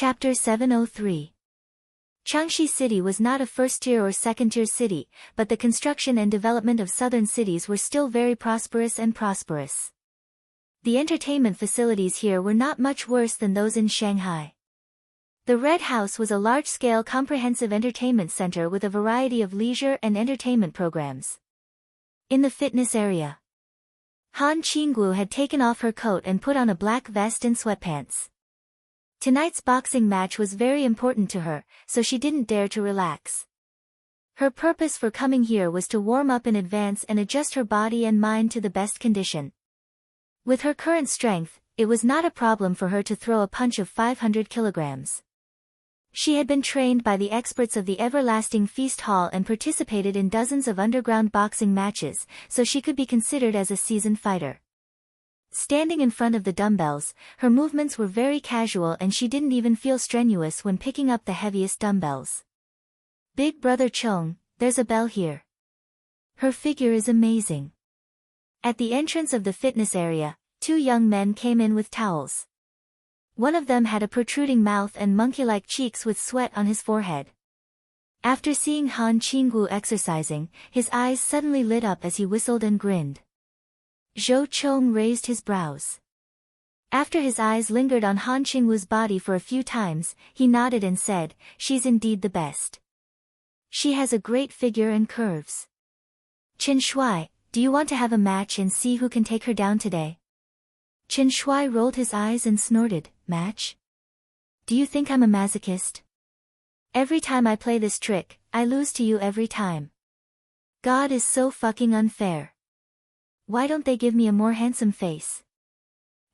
Chapter 703. Changshi City was not a first-tier or second-tier city, but the construction and development of southern cities were still very prosperous. The entertainment facilities here were not much worse than those in Shanghai. The Red House was a large-scale comprehensive entertainment center with a variety of leisure and entertainment programs. In the fitness area, Han Qinggu had taken off her coat and put on a black vest and sweatpants. Tonight's boxing match was very important to her, so she didn't dare to relax. Her purpose for coming here was to warm up in advance and adjust her body and mind to the best condition. With her current strength, it was not a problem for her to throw a punch of 500 kilograms. She had been trained by the experts of the Everlasting Feast Hall and participated in dozens of underground boxing matches, so she could be considered as a seasoned fighter. Standing in front of the dumbbells, her movements were very casual and she didn't even feel strenuous when picking up the heaviest dumbbells. Big brother Chong, there's a bell here. Her figure is amazing. At the entrance of the fitness area, two young men came in with towels. One of them had a protruding mouth and monkey-like cheeks with sweat on his forehead. After seeing Han Qinggu exercising, his eyes suddenly lit up as he whistled and grinned. Zhou Chong raised his brows. After his eyes lingered on Han Qinggu's body for a few times, he nodded and said, "She's indeed the best. She has a great figure and curves. Chen Shuai, do you want to have a match and see who can take her down today?" Chen Shuai rolled his eyes and snorted, "Match? Do you think I'm a masochist? Every time I play this trick, I lose to you every time. God is so fucking unfair. Why don't they give me a more handsome face?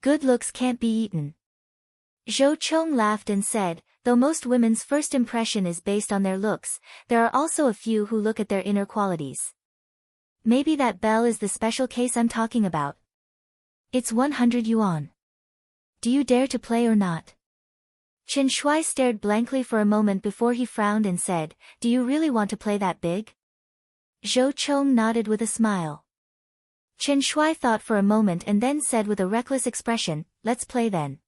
Good looks can't be eaten." Zhou Chong laughed and said, "Though most women's first impression is based on their looks, there are also a few who look at their inner qualities. Maybe that bell is the special case I'm talking about. It's 100 yuan. Do you dare to play or not?" Chen Shuai stared blankly for a moment before he frowned and said, "Do you really want to play that big?" Zhou Chong nodded with a smile. Chen Shuai thought for a moment and then said with a reckless expression, "Let's play then.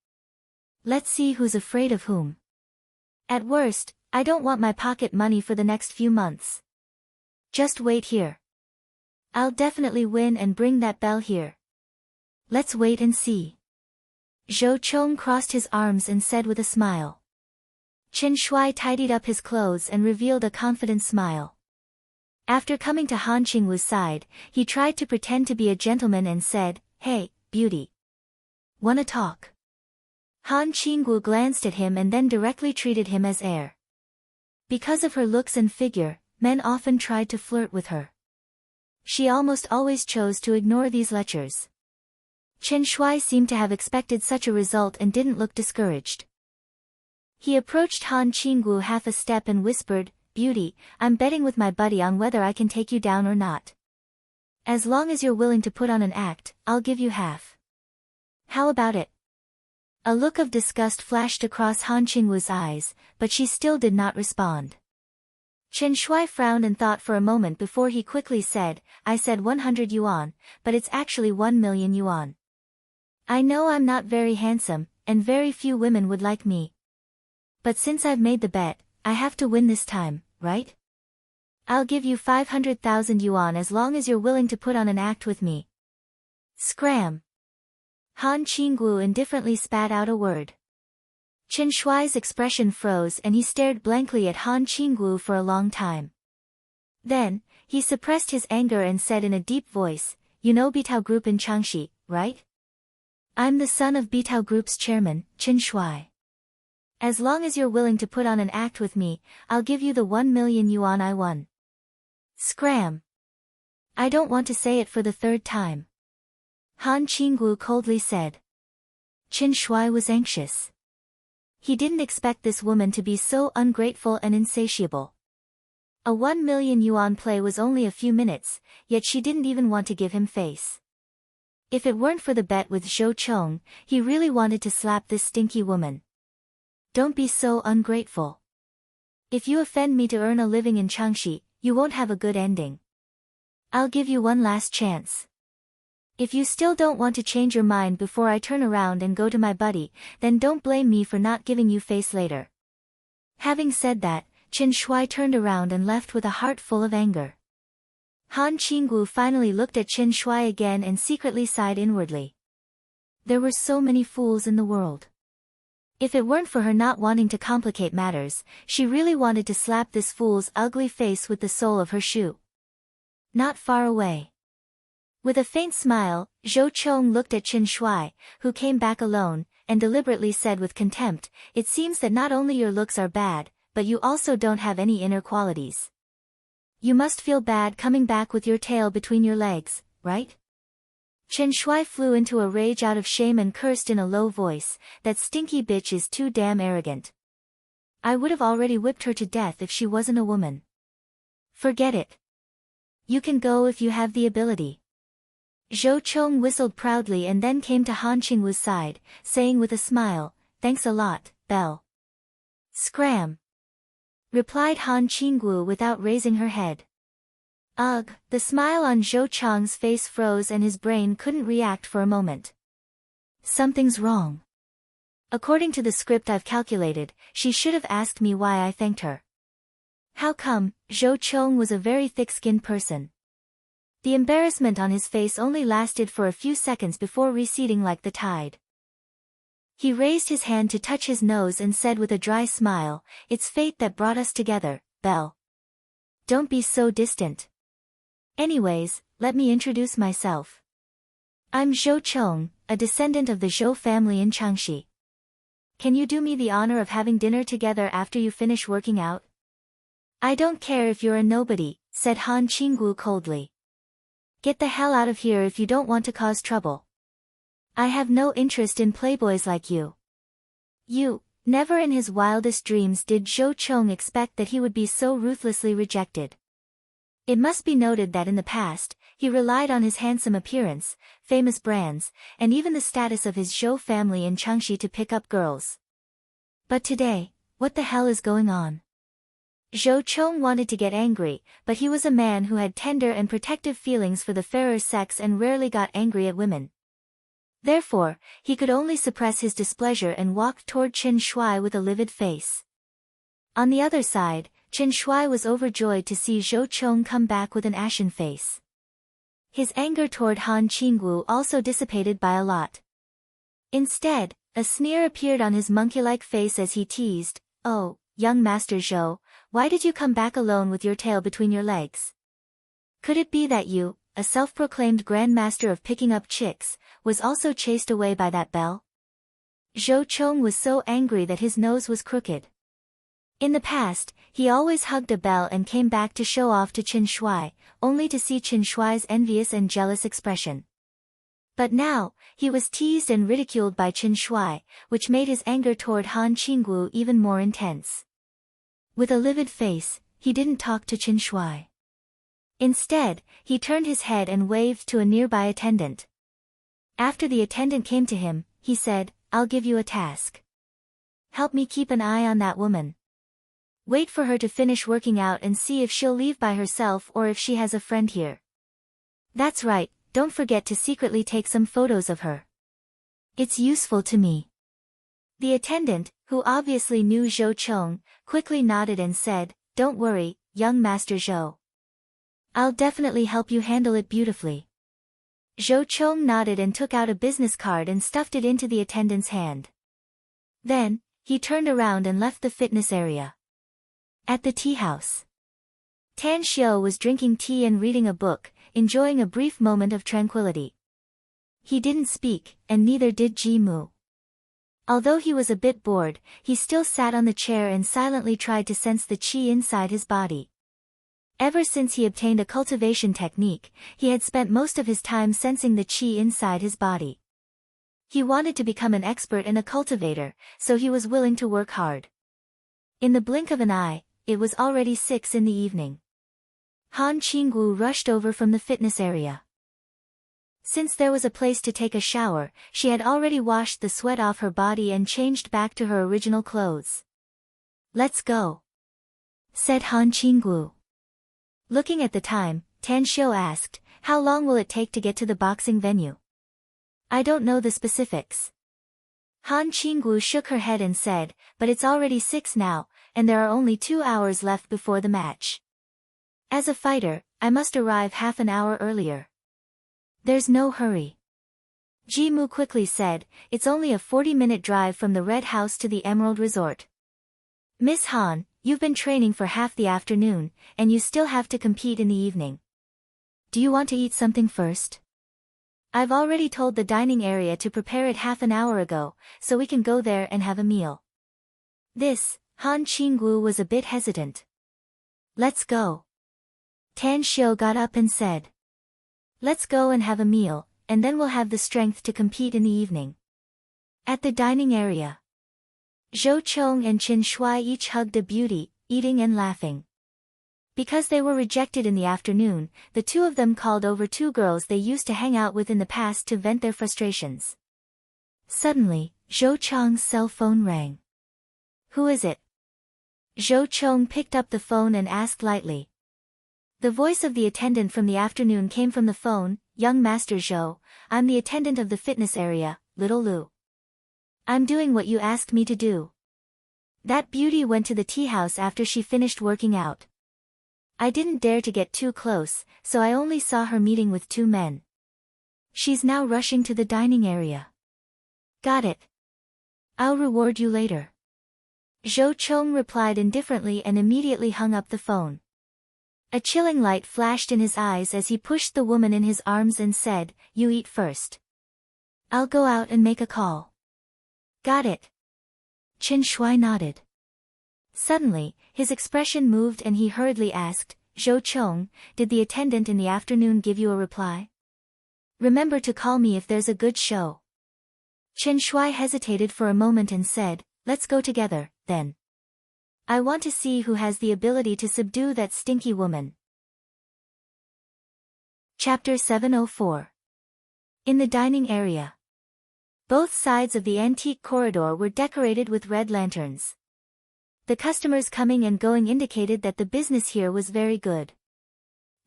Let's see who's afraid of whom. At worst, I don't want my pocket money for the next few months. Just wait here. I'll definitely win and bring that bell here. Let's wait and see." Zhou Chong crossed his arms and said with a smile. Chen Shuai tidied up his clothes and revealed a confident smile. After coming to Han Qinggu's side, he tried to pretend to be a gentleman and said, "Hey, beauty. Wanna talk?" Han Qinggu glanced at him and then directly treated him as heir. Because of her looks and figure, men often tried to flirt with her. She almost always chose to ignore these lectures. Chen Shuai seemed to have expected such a result and didn't look discouraged. He approached Han Qinggu half a step and whispered, "Beauty, I'm betting with my buddy on whether I can take you down or not. As long as you're willing to put on an act, I'll give you half. How about it?" A look of disgust flashed across Han Qinggu's eyes, but she still did not respond. Chen Shuai frowned and thought for a moment before he quickly said, "I said 100 yuan, but it's actually 1 million yuan. I know I'm not very handsome, and very few women would like me. But since I've made the bet, I have to win this time, right? I'll give you 500,000 yuan as long as you're willing to put on an act with me." Scram! Han Qinggu indifferently spat out a word. Chen Shuai's expression froze and he stared blankly at Han Qinggu for a long time. Then, he suppressed his anger and said in a deep voice, "You know Bitao Group in Changshi, right? I'm the son of Bitao Group's chairman, Chen Shuai. As long as you're willing to put on an act with me, I'll give you the 1 million yuan I won." Scram! "I don't want to say it for the third time," Han Qinggu coldly said. Chen Shuai was anxious. He didn't expect this woman to be so ungrateful and insatiable. A 1 million yuan play was only a few minutes, yet she didn't even want to give him face. If it weren't for the bet with Zhou Chong, he really wanted to slap this stinky woman. "Don't be so ungrateful. If you offend me to earn a living in Changshi, you won't have a good ending. I'll give you one last chance. If you still don't want to change your mind before I turn around and go to my buddy, then don't blame me for not giving you face later. Having said that, Qin Shuai turned around and left with a heart full of anger. Han Qinggu finally looked at Qin Shuai again and secretly sighed inwardly. There were so many fools in the world. If it weren't for her not wanting to complicate matters, she really wanted to slap this fool's ugly face with the sole of her shoe. Not far away. With a faint smile, Zhou Chong looked at Qin Shuai, who came back alone, and deliberately said with contempt, "It seems that not only your looks are bad, but you also don't have any inner qualities. You must feel bad coming back with your tail between your legs, right?" Qin Shuai flew into a rage out of shame and cursed in a low voice, "That stinky bitch is too damn arrogant. I would have already whipped her to death if she wasn't a woman. Forget it. You can go if you have the ability." Zhou Chong whistled proudly and then came to Han Qingwu's side, saying with a smile, "Thanks a lot, Belle." "Scram!" replied Han Qingwu without raising her head. Ugh, the smile on Zhou Chong's face froze and his brain couldn't react for a moment. Something's wrong. According to the script I've calculated, she should have asked me why I thanked her. How come? Zhou Chong was a very thick-skinned person. The embarrassment on his face only lasted for a few seconds before receding like the tide. He raised his hand to touch his nose and said with a dry smile, "It's fate that brought us together, Belle. Don't be so distant. Anyways, let me introduce myself. I'm Zhou Chong, a descendant of the Zhou family in Changxi. Can you do me the honor of having dinner together after you finish working out?" "I don't care if you're a nobody," said Han Qinggu coldly. "Get the hell out of here if you don't want to cause trouble. I have no interest in playboys like you." Never in his wildest dreams did Zhou Chong expect that he would be so ruthlessly rejected. It must be noted that in the past, he relied on his handsome appearance, famous brands, and even the status of his Zhou family in Changxi to pick up girls. But today, what the hell is going on? Zhou Chong wanted to get angry, but he was a man who had tender and protective feelings for the fairer sex and rarely got angry at women. Therefore, he could only suppress his displeasure and walked toward Qin Shuai with a livid face. On the other side, Qin Shuai was overjoyed to see Zhou Chong come back with an ashen face. His anger toward Han Qingwu also dissipated by a lot. Instead, a sneer appeared on his monkey-like face as he teased, "Oh, young Master Zhou, why did you come back alone with your tail between your legs? Could it be that you, a self-proclaimed grandmaster of picking up chicks, was also chased away by that Belle?" Zhou Chong was so angry that his nose was crooked. In the past, he always hugged a Belle and came back to show off to Qin Shuai, only to see Qin Shuai's envious and jealous expression. But now, he was teased and ridiculed by Qin Shuai, which made his anger toward Han Qingwu even more intense. With a livid face, he didn't talk to Qin Shuai. Instead, he turned his head and waved to a nearby attendant. After the attendant came to him, he said, "I'll give you a task. Help me keep an eye on that woman. Wait for her to finish working out and see if she'll leave by herself or if she has a friend here. That's right, don't forget to secretly take some photos of her. It's useful to me." The attendant, who obviously knew Zhou Chong, quickly nodded and said, "Don't worry, young Master Zhou. I'll definitely help you handle it beautifully." Zhou Chong nodded and took out a business card and stuffed it into the attendant's hand. Then, he turned around and left the fitness area. At the tea house, Tan Xiao was drinking tea and reading a book, enjoying a brief moment of tranquility. He didn't speak, and neither did Ji Mu. Although he was a bit bored, he still sat on the chair and silently tried to sense the qi inside his body. Ever since he obtained a cultivation technique, he had spent most of his time sensing the qi inside his body. He wanted to become an expert and a cultivator, so he was willing to work hard. In the blink of an eye, it was already 6 in the evening. Han Qingwu rushed over from the fitness area. Since there was a place to take a shower, she had already washed the sweat off her body and changed back to her original clothes. "Let's go," said Han Qingwu. Looking at the time, Tan Xiao asked, How long will it take to get to the boxing venue? I don't know the specifics. Han Qingwu shook her head and said, but it's already 6 now, and there are only 2 hours left before the match. As a fighter, I must arrive half an hour earlier. There's no hurry. Ji Mu quickly said, it's only a 40-minute drive from the Red House to the Emerald Resort. Miss Han, you've been training for half the afternoon, and you still have to compete in the evening. Do you want to eat something first? I've already told the dining area to prepare it half an hour ago, so we can go there and have a meal. Han Qingwu was a bit hesitant. Let's go. Tan Xiu got up and said. Let's go and have a meal, and then we'll have the strength to compete in the evening. At the dining area, Zhou Chong and Qin Shuai each hugged a beauty, eating and laughing. Because they were rejected in the afternoon, the two of them called over 2 girls they used to hang out with in the past to vent their frustrations. Suddenly, Zhou Chong's cell phone rang. Who is it? Zhou Chong picked up the phone and asked lightly. The voice of the attendant from the afternoon came from the phone. Young Master Zhou, I'm the attendant of the fitness area, Little Lu. I'm doing what you asked me to do. That beauty went to the tea house after she finished working out. I didn't dare to get too close, so I only saw her meeting with 2 men. She's now rushing to the dining area. Got it. I'll reward you later. Zhou Chong replied indifferently and immediately hung up the phone. A chilling light flashed in his eyes as he pushed the woman in his arms and said, you eat first. I'll go out and make a call. Got it. Qin Shuai nodded. Suddenly, his expression moved and he hurriedly asked, Zhou Chong, did the attendant in the afternoon give you a reply? Remember to call me if there's a good show. Qin Shuai hesitated for a moment and said, let's go together, then. I want to see who has the ability to subdue that stinky woman. Chapter 704. In the dining area. Both sides of the antique corridor were decorated with red lanterns. The customers coming and going indicated that the business here was very good.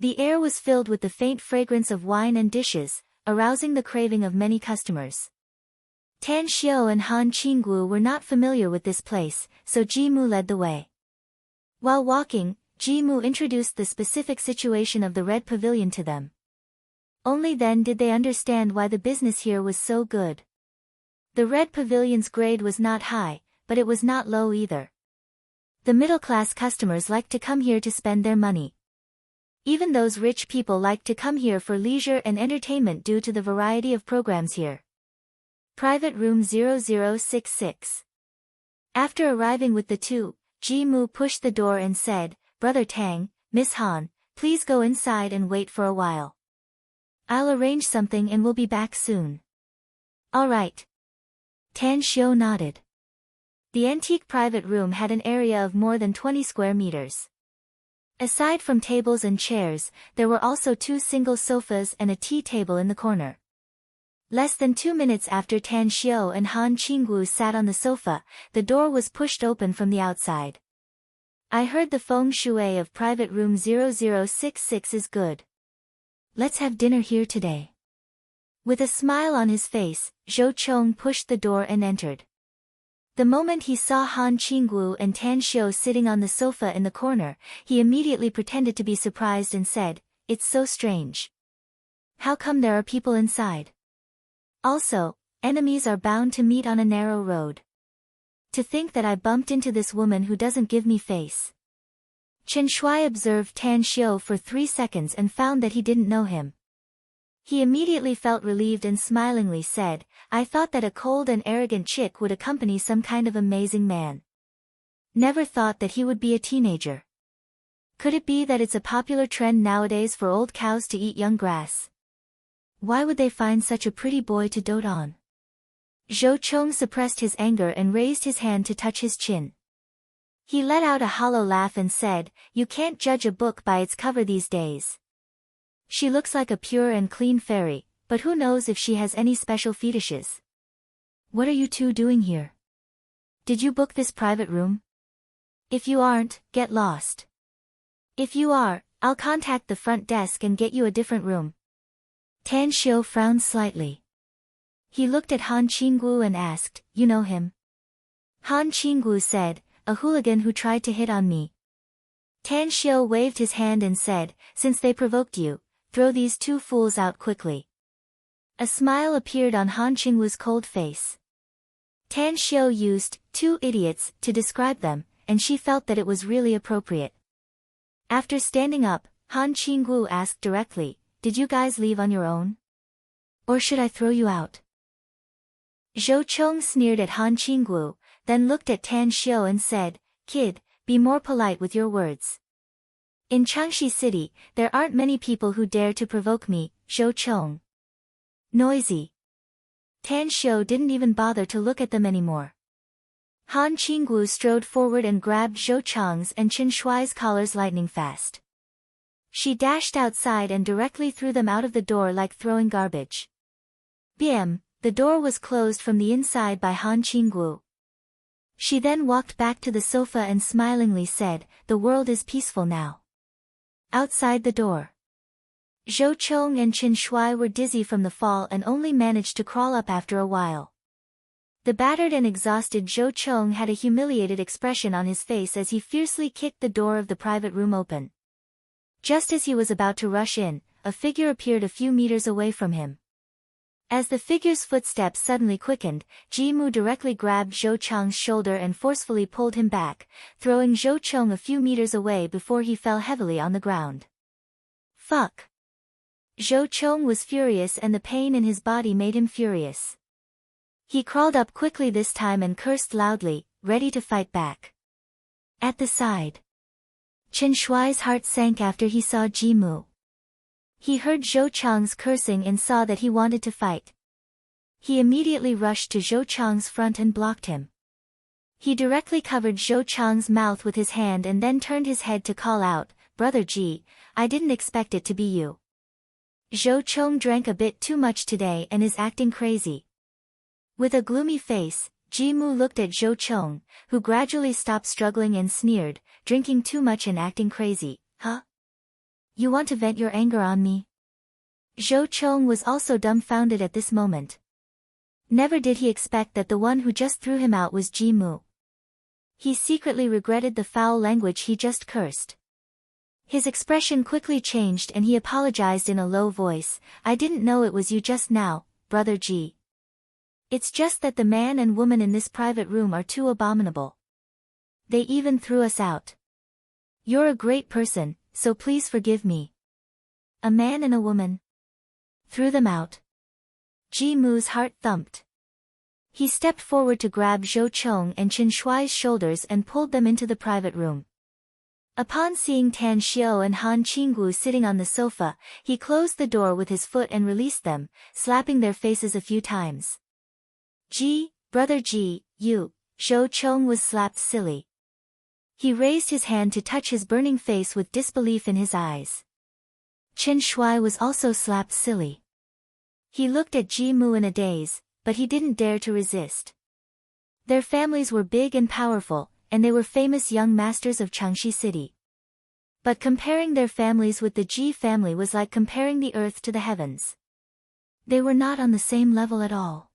The air was filled with the faint fragrance of wine and dishes, arousing the craving of many customers. Tan Xiu and Han Qingwu were not familiar with this place, so Ji Mu led the way. While walking, Ji Mu introduced the specific situation of the Red Pavilion to them. Only then did they understand why the business here was so good. The Red Pavilion's grade was not high, but it was not low either. The middle-class customers liked to come here to spend their money. Even those rich people liked to come here for leisure and entertainment due to the variety of programs here. Private Room 0066. After arriving with the two, Ji Mu pushed the door and said, Brother Tang, Miss Han, please go inside and wait for a while. I'll arrange something and we'll be back soon. All right. Tan Xiu nodded. The antique private room had an area of more than 20 square meters. Aside from tables and chairs, there were also 2 single sofas and a tea table in the corner. Less than 2 minutes after Tan Xiu and Han Qingwu sat on the sofa, the door was pushed open from the outside. I heard the feng shui of private room 0066 is good. Let's have dinner here today. With a smile on his face, Zhou Chong pushed the door and entered. The moment he saw Han Qingwu and Tan Xiu sitting on the sofa in the corner, he immediately pretended to be surprised and said, It's so strange. How come there are people inside? Also, enemies are bound to meet on a narrow road. To think that I bumped into this woman who doesn't give me face. Qin Shuai observed Tan Xiu for 3 seconds and found that he didn't know him. He immediately felt relieved and smilingly said, I thought that a cold and arrogant chick would accompany some kind of amazing man. Never thought that he would be a teenager. Could it be that it's a popular trend nowadays for old cows to eat young grass? Why would they find such a pretty boy to dote on? Zhou Chong suppressed his anger and raised his hand to touch his chin. He let out a hollow laugh and said, You can't judge a book by its cover these days. She looks like a pure and clean fairy, but who knows if she has any special fetishes? What are you two doing here? Did you book this private room? If you aren't, get lost. If you are, I'll contact the front desk and get you a different room. Tan Xiu frowned slightly. He looked at Han Qinggu and asked, "You know him?" Han Qinggu said, "A hooligan who tried to hit on me." Tan Xiu waved his hand and said, "Since they provoked you, throw these two fools out quickly." A smile appeared on Han Qinggu's cold face. Tan Xiu used "two idiots" to describe them, and she felt that it was really appropriate. After standing up, Han Qinggu asked directly, "Did you guys leave on your own? Or should I throw you out?" Zhou Chong sneered at Han Qinggu, then looked at Tan Xiu and said, "Kid, be more polite with your words. In Changshi City, there aren't many people who dare to provoke me, Zhou Chong." Noisy. Tan Xiu didn't even bother to look at them anymore. Han Qinggu strode forward and grabbed Zhou Chong's and Qin Shuai's collars lightning fast. She dashed outside and directly threw them out of the door like throwing garbage. Bam! The door was closed from the inside by Han Qinggu. She then walked back to the sofa and smilingly said, "The world is peaceful now." Outside the door, Zhou Chong and Qin Shuai were dizzy from the fall and only managed to crawl up after a while. The battered and exhausted Zhou Chong had a humiliated expression on his face as he fiercely kicked the door of the private room open. Just as he was about to rush in, a figure appeared a few meters away from him. As the figure's footsteps suddenly quickened, Ji Mu directly grabbed Zhou Chong's shoulder and forcefully pulled him back, throwing Zhou Chong a few meters away before he fell heavily on the ground. Fuck! Zhou Chong was furious and the pain in his body made him furious. He crawled up quickly this time and cursed loudly, ready to fight back. At the side, Qin Shuai's heart sank after he saw Ji Mu. He heard Zhou Chong's cursing and saw that he wanted to fight. He immediately rushed to Zhou Chong's front and blocked him. He directly covered Zhou Chong's mouth with his hand and then turned his head to call out, "Brother Ji, I didn't expect it to be you. Zhou Chong drank a bit too much today and is acting crazy." With a gloomy face, Ji Mu looked at Zhou Chong, who gradually stopped struggling and sneered, "Drinking too much and acting crazy, huh? You want to vent your anger on me?" Zhou Chong was also dumbfounded at this moment. Never did he expect that the one who just threw him out was Ji Mu. He secretly regretted the foul language he just cursed. His expression quickly changed and he apologized in a low voice, "I didn't know it was you just now, Brother Ji. It's just that the man and woman in this private room are too abominable. They even threw us out. You're a great person, so please forgive me." A man and a woman threw them out. Ji Mu's heart thumped. He stepped forward to grab Zhou Chong and Qin Shuai's shoulders and pulled them into the private room. Upon seeing Tan Xiu and Han Qinggu sitting on the sofa, he closed the door with his foot and released them, slapping their faces a few times. "Ji, Brother Ji, you," Zhou Chong was slapped silly. He raised his hand to touch his burning face with disbelief in his eyes. Qin Shuai was also slapped silly. He looked at Ji Mu in a daze, but he didn't dare to resist. Their families were big and powerful, and they were famous young masters of Changshi City. But comparing their families with the Ji family was like comparing the earth to the heavens. They were not on the same level at all.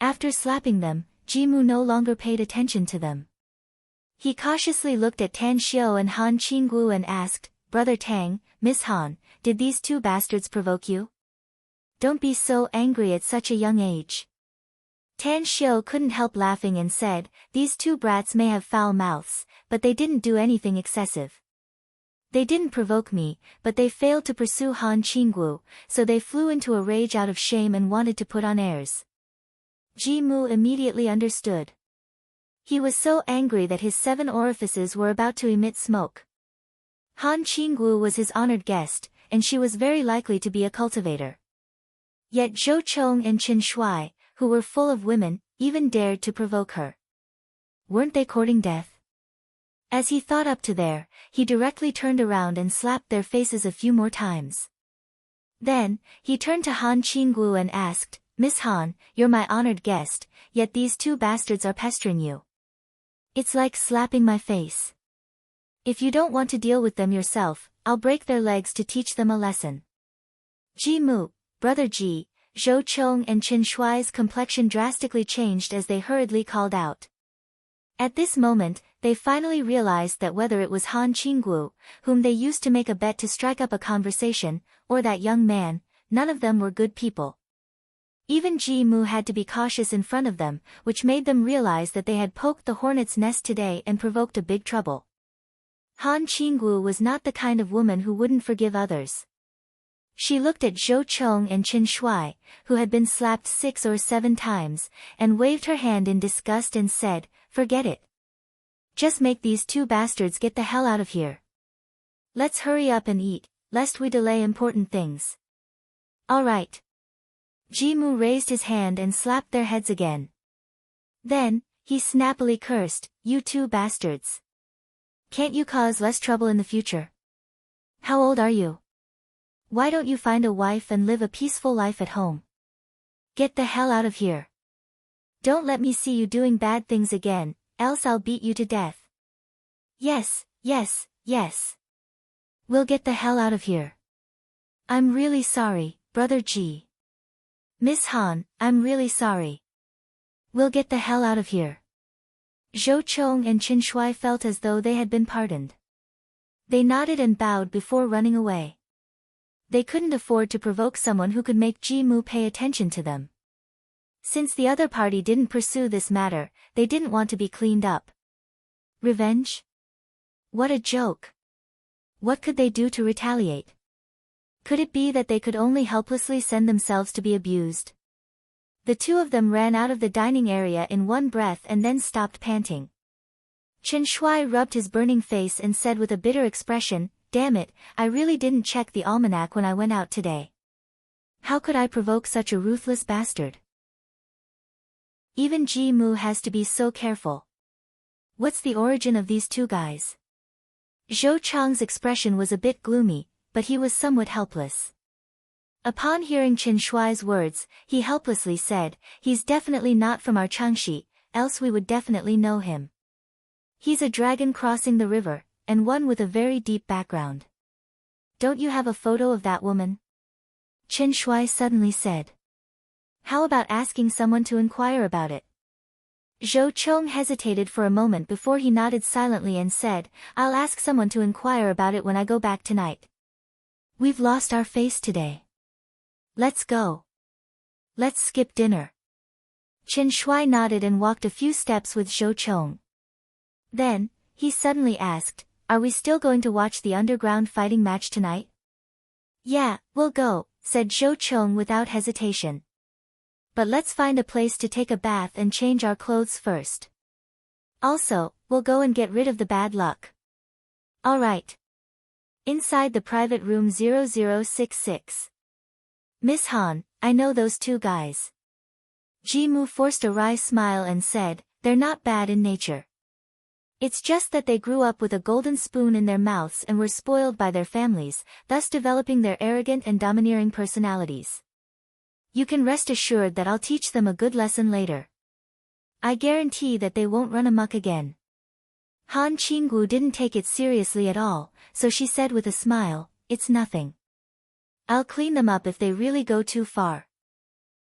After slapping them, Ji Mu no longer paid attention to them. He cautiously looked at Tan Xiu and Han Qinggu and asked, "Brother Tang, Miss Han, did these two bastards provoke you? Don't be so angry at such a young age." Tan Xiu couldn't help laughing and said, "These two brats may have foul mouths, but they didn't do anything excessive. They didn't provoke me, but they failed to pursue Han Qinggu, so they flew into a rage out of shame and wanted to put on airs." Ji Mu immediately understood. He was so angry that his 7 orifices were about to emit smoke. Han Qinggu was his honored guest, and she was very likely to be a cultivator. Yet Zhou Chong and Qin Shuai, who were full of women, even dared to provoke her. Weren't they courting death? As he thought up to there, he directly turned around and slapped their faces a few more times. Then, he turned to Han Qinggu and asked, "Miss Han, you're my honored guest, yet these two bastards are pestering you. It's like slapping my face. If you don't want to deal with them yourself, I'll break their legs to teach them a lesson." Ji Mu, Brother Ji, Zhou Chong and Chen Shuai's complexion drastically changed as they hurriedly called out. At this moment, they finally realized that whether it was Han Qinggu, whom they used to make a bet to strike up a conversation, or that young man, none of them were good people. Even Ji Mu had to be cautious in front of them, which made them realize that they had poked the hornet's nest today and provoked a big trouble. Han Qinggu was not the kind of woman who wouldn't forgive others. She looked at Zhou Chong and Chen Shuai, who had been slapped 6 or 7 times, and waved her hand in disgust and said, "Forget it. Just make these 2 bastards get the hell out of here. Let's hurry up and eat, lest we delay important things." "All right." Ji Mu raised his hand and slapped their heads again. Then, he snappily cursed, "You 2 bastards. Can't you cause less trouble in the future? How old are you? Why don't you find a wife and live a peaceful life at home? Get the hell out of here. Don't let me see you doing bad things again, else I'll beat you to death." "Yes, yes, yes. We'll get the hell out of here. I'm really sorry, Brother Ji. Miss Han, I'm really sorry. We'll get the hell out of here." Zhou Chong and Chen Shuai felt as though they had been pardoned. They nodded and bowed before running away. They couldn't afford to provoke someone who could make Ji Mu pay attention to them. Since the other party didn't pursue this matter, they didn't want to be cleaned up. Revenge? What a joke. What could they do to retaliate? Could it be that they could only helplessly send themselves to be abused? The 2 of them ran out of the dining area in one breath and then stopped panting. Chen Shuai rubbed his burning face and said with a bitter expression, "Damn it, I really didn't check the almanac when I went out today. How could I provoke such a ruthless bastard? Even Ji Mu has to be so careful. What's the origin of these 2 guys?" Zhou Chang's expression was a bit gloomy, but he was somewhat helpless. Upon hearing Chen Shuai's words, he helplessly said, "He's definitely not from our Changxi, else we would definitely know him. He's a dragon crossing the river, and one with a very deep background. Don't you have a photo of that woman?" Chen Shuai suddenly said. "How about asking someone to inquire about it?" Zhou Chong hesitated for a moment before he nodded silently and said, "I'll ask someone to inquire about it when I go back tonight. We've lost our face today. Let's go. Let's skip dinner." Chen Shuai nodded and walked a few steps with Zhou Chong. Then, he suddenly asked, "Are we still going to watch the underground fighting match tonight?" "Yeah, we'll go," said Zhou Chong without hesitation. "But let's find a place to take a bath and change our clothes first. Also, we'll go and get rid of the bad luck." "All right." Inside the private room 0066. "Miss Han, I know those 2 guys." Ji Mu forced a wry smile and said, "They're not bad in nature. It's just that they grew up with a golden spoon in their mouths and were spoiled by their families, thus developing their arrogant and domineering personalities. You can rest assured that I'll teach them a good lesson later. I guarantee that they won't run amok again." Han Qinggu didn't take it seriously at all, so she said with a smile, "It's nothing. I'll clean them up if they really go too far."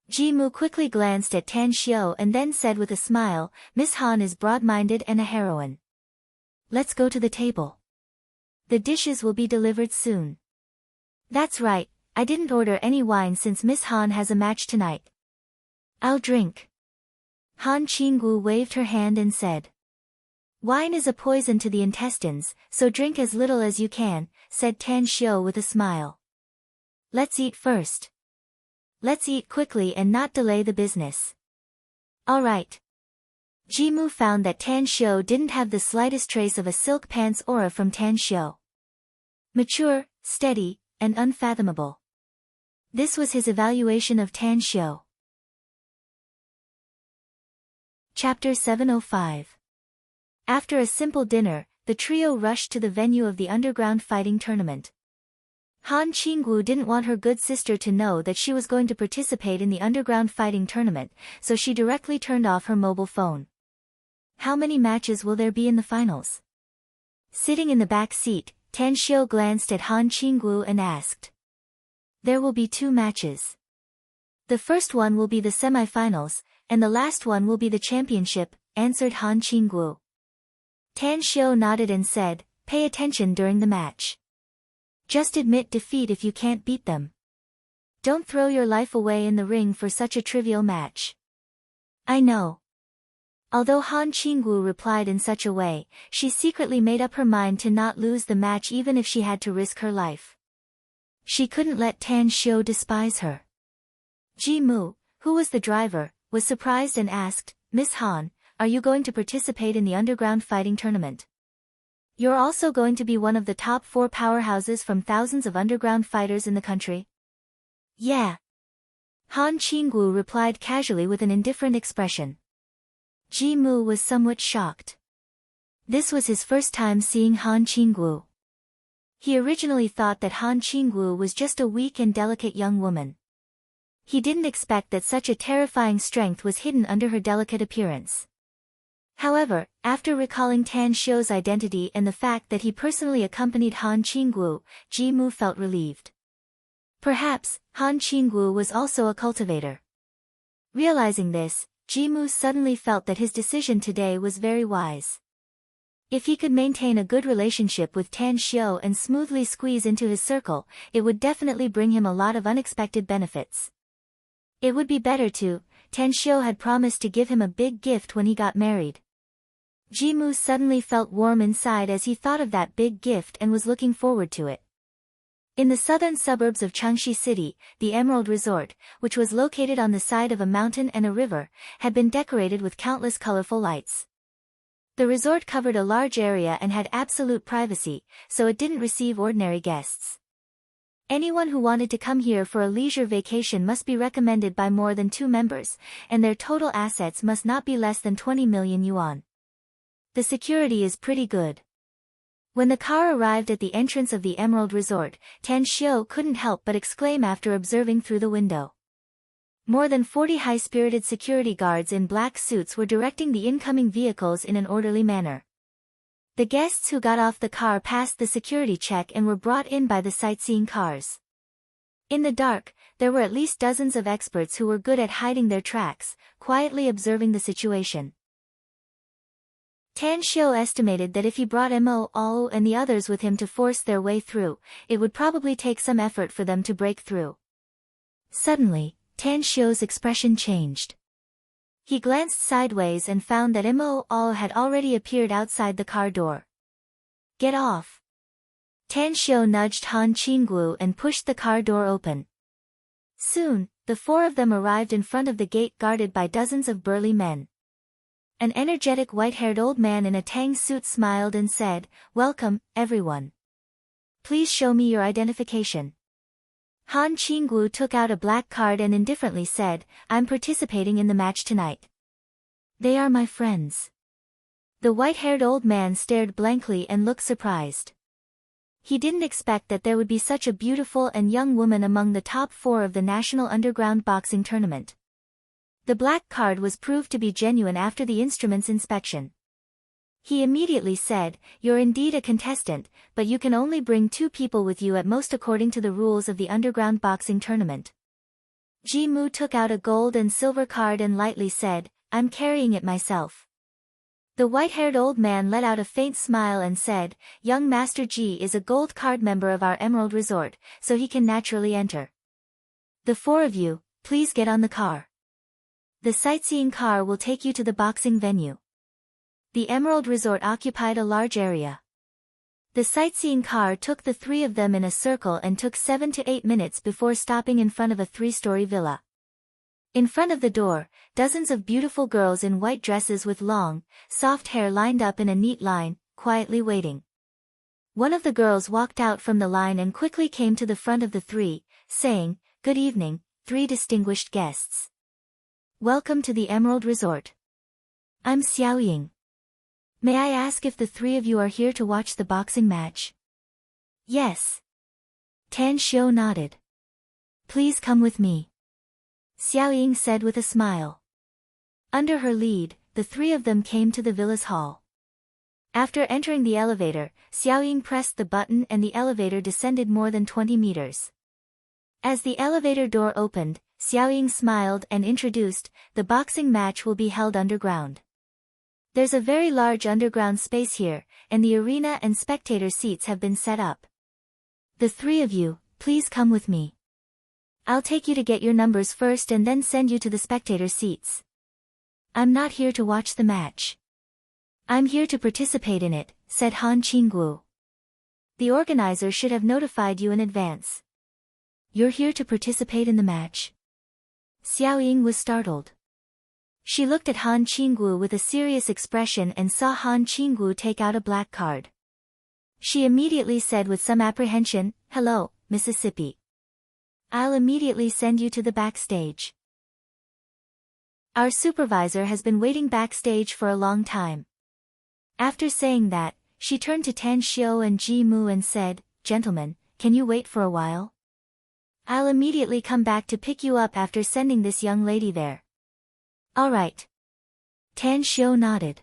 Ji Mu quickly glanced at Tan Xiao and then said with a smile, "Miss Han is broad-minded and a heroine. Let's go to the table. The dishes will be delivered soon." "That's right, I didn't order any wine since Miss Han has a match tonight. I'll drink." Han Qinggu waved her hand and said, "Wine is a poison to the intestines, so drink as little as you can," said Tan Xiao with a smile. "Let's eat first. Let's eat quickly and not delay the business." "All right." Ji Mu found that Tan Xiao didn't have the slightest trace of a silk pants aura from Tan Xiao. Mature, steady, and unfathomable. This was his evaluation of Tan Xiao. Chapter 705. After a simple dinner, the trio rushed to the venue of the underground fighting tournament. Han Qinggu didn't want her good sister to know that she was going to participate in the underground fighting tournament, so she directly turned off her mobile phone. "How many matches will there be in the finals?" Sitting in the back seat, Tan Xiao glanced at Han Qinggu and asked. There will be 2 matches. The first one will be the semi-finals, and the last one will be the championship, answered Han Qinggu. Tan Xiu nodded and said, pay attention during the match. Just admit defeat if you can't beat them. Don't throw your life away in the ring for such a trivial match. I know. Although Han Qinggu replied in such a way, she secretly made up her mind to not lose the match even if she had to risk her life. She couldn't let Tan Xiu despise her. Ji Mu, who was the driver, was surprised and asked, Miss Han, are you going to participate in the underground fighting tournament? You're also going to be one of the top 4 powerhouses from thousands of underground fighters in the country? Yeah. Han Qinggu replied casually with an indifferent expression. Ji Mu was somewhat shocked. This was his first time seeing Han Qinggu. He originally thought that Han Qinggu was just a weak and delicate young woman. He didn't expect that such a terrifying strength was hidden under her delicate appearance. However, after recalling Tan Xiu's identity and the fact that he personally accompanied Han Qinggu, Ji Mu felt relieved. Perhaps, Han Qinggu was also a cultivator. Realizing this, Ji Mu suddenly felt that his decision today was very wise. If he could maintain a good relationship with Tan Xiu and smoothly squeeze into his circle, it would definitely bring him a lot of unexpected benefits. It would be better too. Tan Xiu had promised to give him a big gift when he got married. Ji Mu suddenly felt warm inside as he thought of that big gift and was looking forward to it. In the southern suburbs of Changshi City, the Emerald Resort, which was located on the side of a mountain and a river, had been decorated with countless colorful lights. The resort covered a large area and had absolute privacy, so it didn't receive ordinary guests. Anyone who wanted to come here for a leisure vacation must be recommended by more than 2 members, and their total assets must not be less than 20 million yuan. The security is pretty good. When the car arrived at the entrance of the Emerald Resort, Tan Xiu couldn't help but exclaim after observing through the window. More than 40 high-spirited security guards in black suits were directing the incoming vehicles in an orderly manner. The guests who got off the car passed the security check and were brought in by the sightseeing cars. In the dark, there were at least dozens of experts who were good at hiding their tracks, quietly observing the situation. Tan Xiu estimated that if he brought Mo Au and the others with him to force their way through, it would probably take some effort for them to break through. Suddenly, Tan Xiu's expression changed. He glanced sideways and found that Mo Au had already appeared outside the car door. Get off! Tan Xiu nudged Han Qinggu and pushed the car door open. Soon, the 4 of them arrived in front of the gate guarded by dozens of burly men. An energetic white-haired old man in a tang suit smiled and said, "Welcome, everyone. Please show me your identification." Han Qinggu took out a black card and indifferently said, "I'm participating in the match tonight." "They are my friends." The white-haired old man stared blankly and looked surprised. He didn't expect that there would be such a beautiful and young woman among the top 4 of the National Underground Boxing Tournament. The black card was proved to be genuine after the instrument's inspection. He immediately said, "You're indeed a contestant, but you can only bring 2 people with you at most according to the rules of the underground boxing tournament." Ji Mu took out a gold and silver card and lightly said, "I'm carrying it myself." The white-haired old man let out a faint smile and said, "Young Master Ji is a gold card member of our Emerald Resort, so he can naturally enter. The 4 of you, please get on the car. The sightseeing car will take you to the boxing venue." The Emerald Resort occupied a large area. The sightseeing car took the 3 of them in a circle and took 7 to 8 minutes before stopping in front of a 3-story villa. In front of the door, dozens of beautiful girls in white dresses with long, soft hair lined up in a neat line, quietly waiting. One of the girls walked out from the line and quickly came to the front of the 3, saying, "Good evening, 3 distinguished guests. Welcome to the Emerald Resort. I'm Xiao Ying. May I ask if the 3 of you are here to watch the boxing match?" "Yes." Tan Xiu nodded. "Please come with me," Xiao Ying said with a smile. Under her lead, the 3 of them came to the villa's hall. After entering the elevator, Xiao Ying pressed the button and the elevator descended more than 20 meters. As the elevator door opened, Xiaoying smiled and introduced, the boxing match will be held underground. There's a very large underground space here, and the arena and spectator seats have been set up. The three of you, please come with me. I'll take you to get your numbers first and then send you to the spectator seats. I'm not here to watch the match. I'm here to participate in it, said Han Qinggu. The organizer should have notified you in advance. You're here to participate in the match? Xiaoying was startled. She looked at Han Qinggu with a serious expression and saw Han Qinggu take out a black card. She immediately said with some apprehension, "Hello, Mississippi. I'll immediately send you to the backstage. Our supervisor has been waiting backstage for a long time." After saying that, she turned to Tan Xiu and Ji Mu and said, "Gentlemen, can you wait for a while? I'll immediately come back to pick you up after sending this young lady there." "All right." Tan Xiu nodded.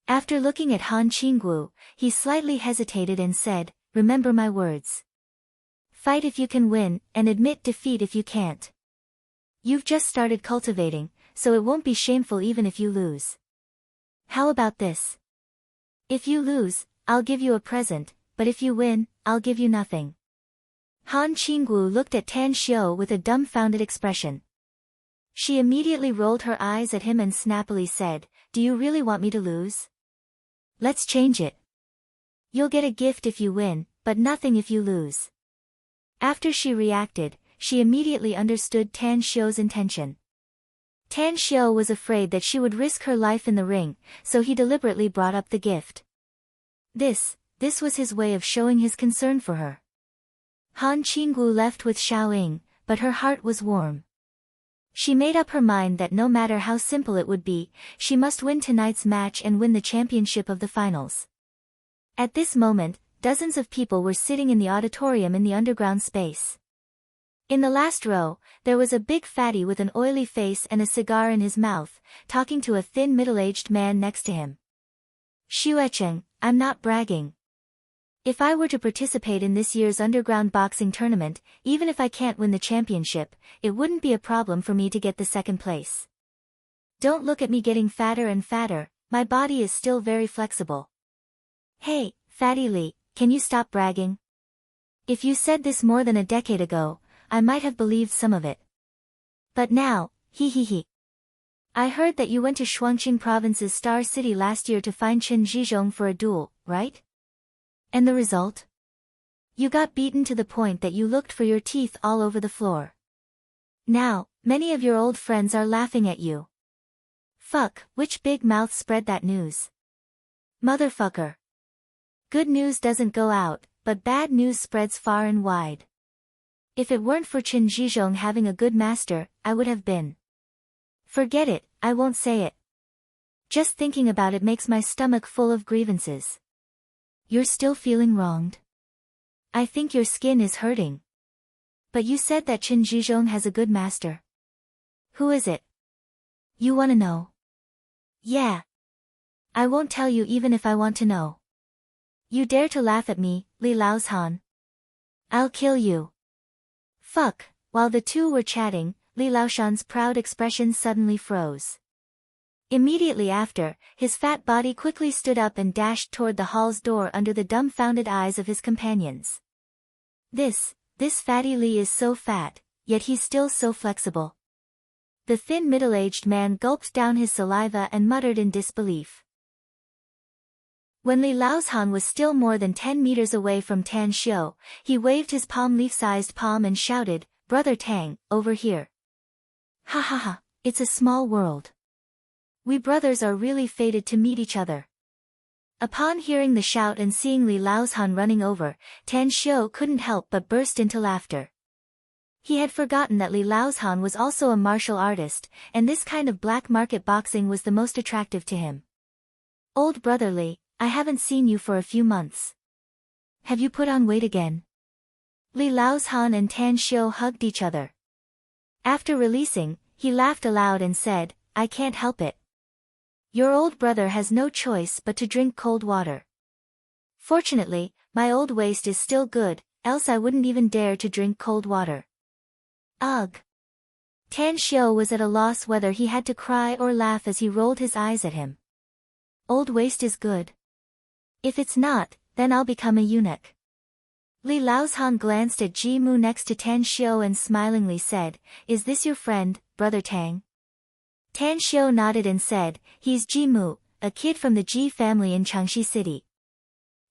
After looking at Han Qinggu, he slightly hesitated and said, "Remember my words. Fight if you can win, and admit defeat if you can't. You've just started cultivating, so it won't be shameful even if you lose. How about this? If you lose, I'll give you a present, but if you win, I'll give you nothing." Han Qinggu looked at Tan Xiu with a dumbfounded expression. She immediately rolled her eyes at him and snappily said, "Do you really want me to lose? Let's change it. You'll get a gift if you win, but nothing if you lose." After she reacted, she immediately understood Tan Xiu's intention. Tan Xiu was afraid that she would risk her life in the ring, so he deliberately brought up the gift. This was his way of showing his concern for her. Han Qinggu left with Xiaoying, but her heart was warm. She made up her mind that no matter how simple it would be, she must win tonight's match and win the championship of the finals. At this moment, dozens of people were sitting in the auditorium in the underground space. In the last row, there was a big fatty with an oily face and a cigar in his mouth, talking to a thin middle-aged man next to him. "Xuecheng, I'm not bragging. If I were to participate in this year's underground boxing tournament, even if I can't win the championship, it wouldn't be a problem for me to get the second place. Don't look at me getting fatter and fatter, my body is still very flexible." "Hey, Fatty Lee, can you stop bragging? If you said this more than a decade ago, I might have believed some of it. But now, he. I heard that you went to Shuangqing Province's Star City last year to find Chen Zhizhong for a duel, right? And the result? You got beaten to the point that you looked for your teeth all over the floor. Now, many of your old friends are laughing at you. Fuck, which big mouth spread that news? Motherfucker. Good news doesn't go out, but bad news spreads far and wide. If it weren't for Chen Zhizhong having a good master, I would have been. Forget it, I won't say it. Just thinking about it makes my stomach full of grievances. You're still feeling wronged? I think your skin is hurting. But you said that Chen Zhizhong has a good master. Who is it? You wanna know? Yeah. I won't tell you even if I want to know. You dare to laugh at me, Li Laozhan? I'll kill you. Fuck. While the two were chatting, Li Laozhan's proud expression suddenly froze. Immediately after, his fat body quickly stood up and dashed toward the hall's door under the dumbfounded eyes of his companions. This Fatty Lee is so fat, yet he's still so flexible. The thin middle-aged man gulped down his saliva and muttered in disbelief. When Li Laozhan was still more than 10 meters away from Tan Xiu, he waved his palm leaf-sized palm and shouted, "Brother Tang, over here." Ha ha ha, it's a small world. We brothers are really fated to meet each other. Upon hearing the shout and seeing Li Laozhan running over, Tan Xiu couldn't help but burst into laughter. He had forgotten that Li Laozhan was also a martial artist, and this kind of black market boxing was the most attractive to him. "Old brother Li, I haven't seen you for a few months. Have you put on weight again?" Li Laozhan and Tan Xiu hugged each other. After releasing, he laughed aloud and said, "I can't help it. Your old brother has no choice but to drink cold water. Fortunately, my old waist is still good, else I wouldn't even dare to drink cold water." Ugh. Tan Xiu was at a loss whether he had to cry or laugh as he rolled his eyes at him. Old waist is good. If it's not, then I'll become a eunuch. Li Laozhan glanced at Ji Mu next to Tan Xiu and smilingly said, "Is this your friend, Brother Tang?" Tan Xiu nodded and said, "He's Ji Mu, a kid from the Ji family in Changxi City."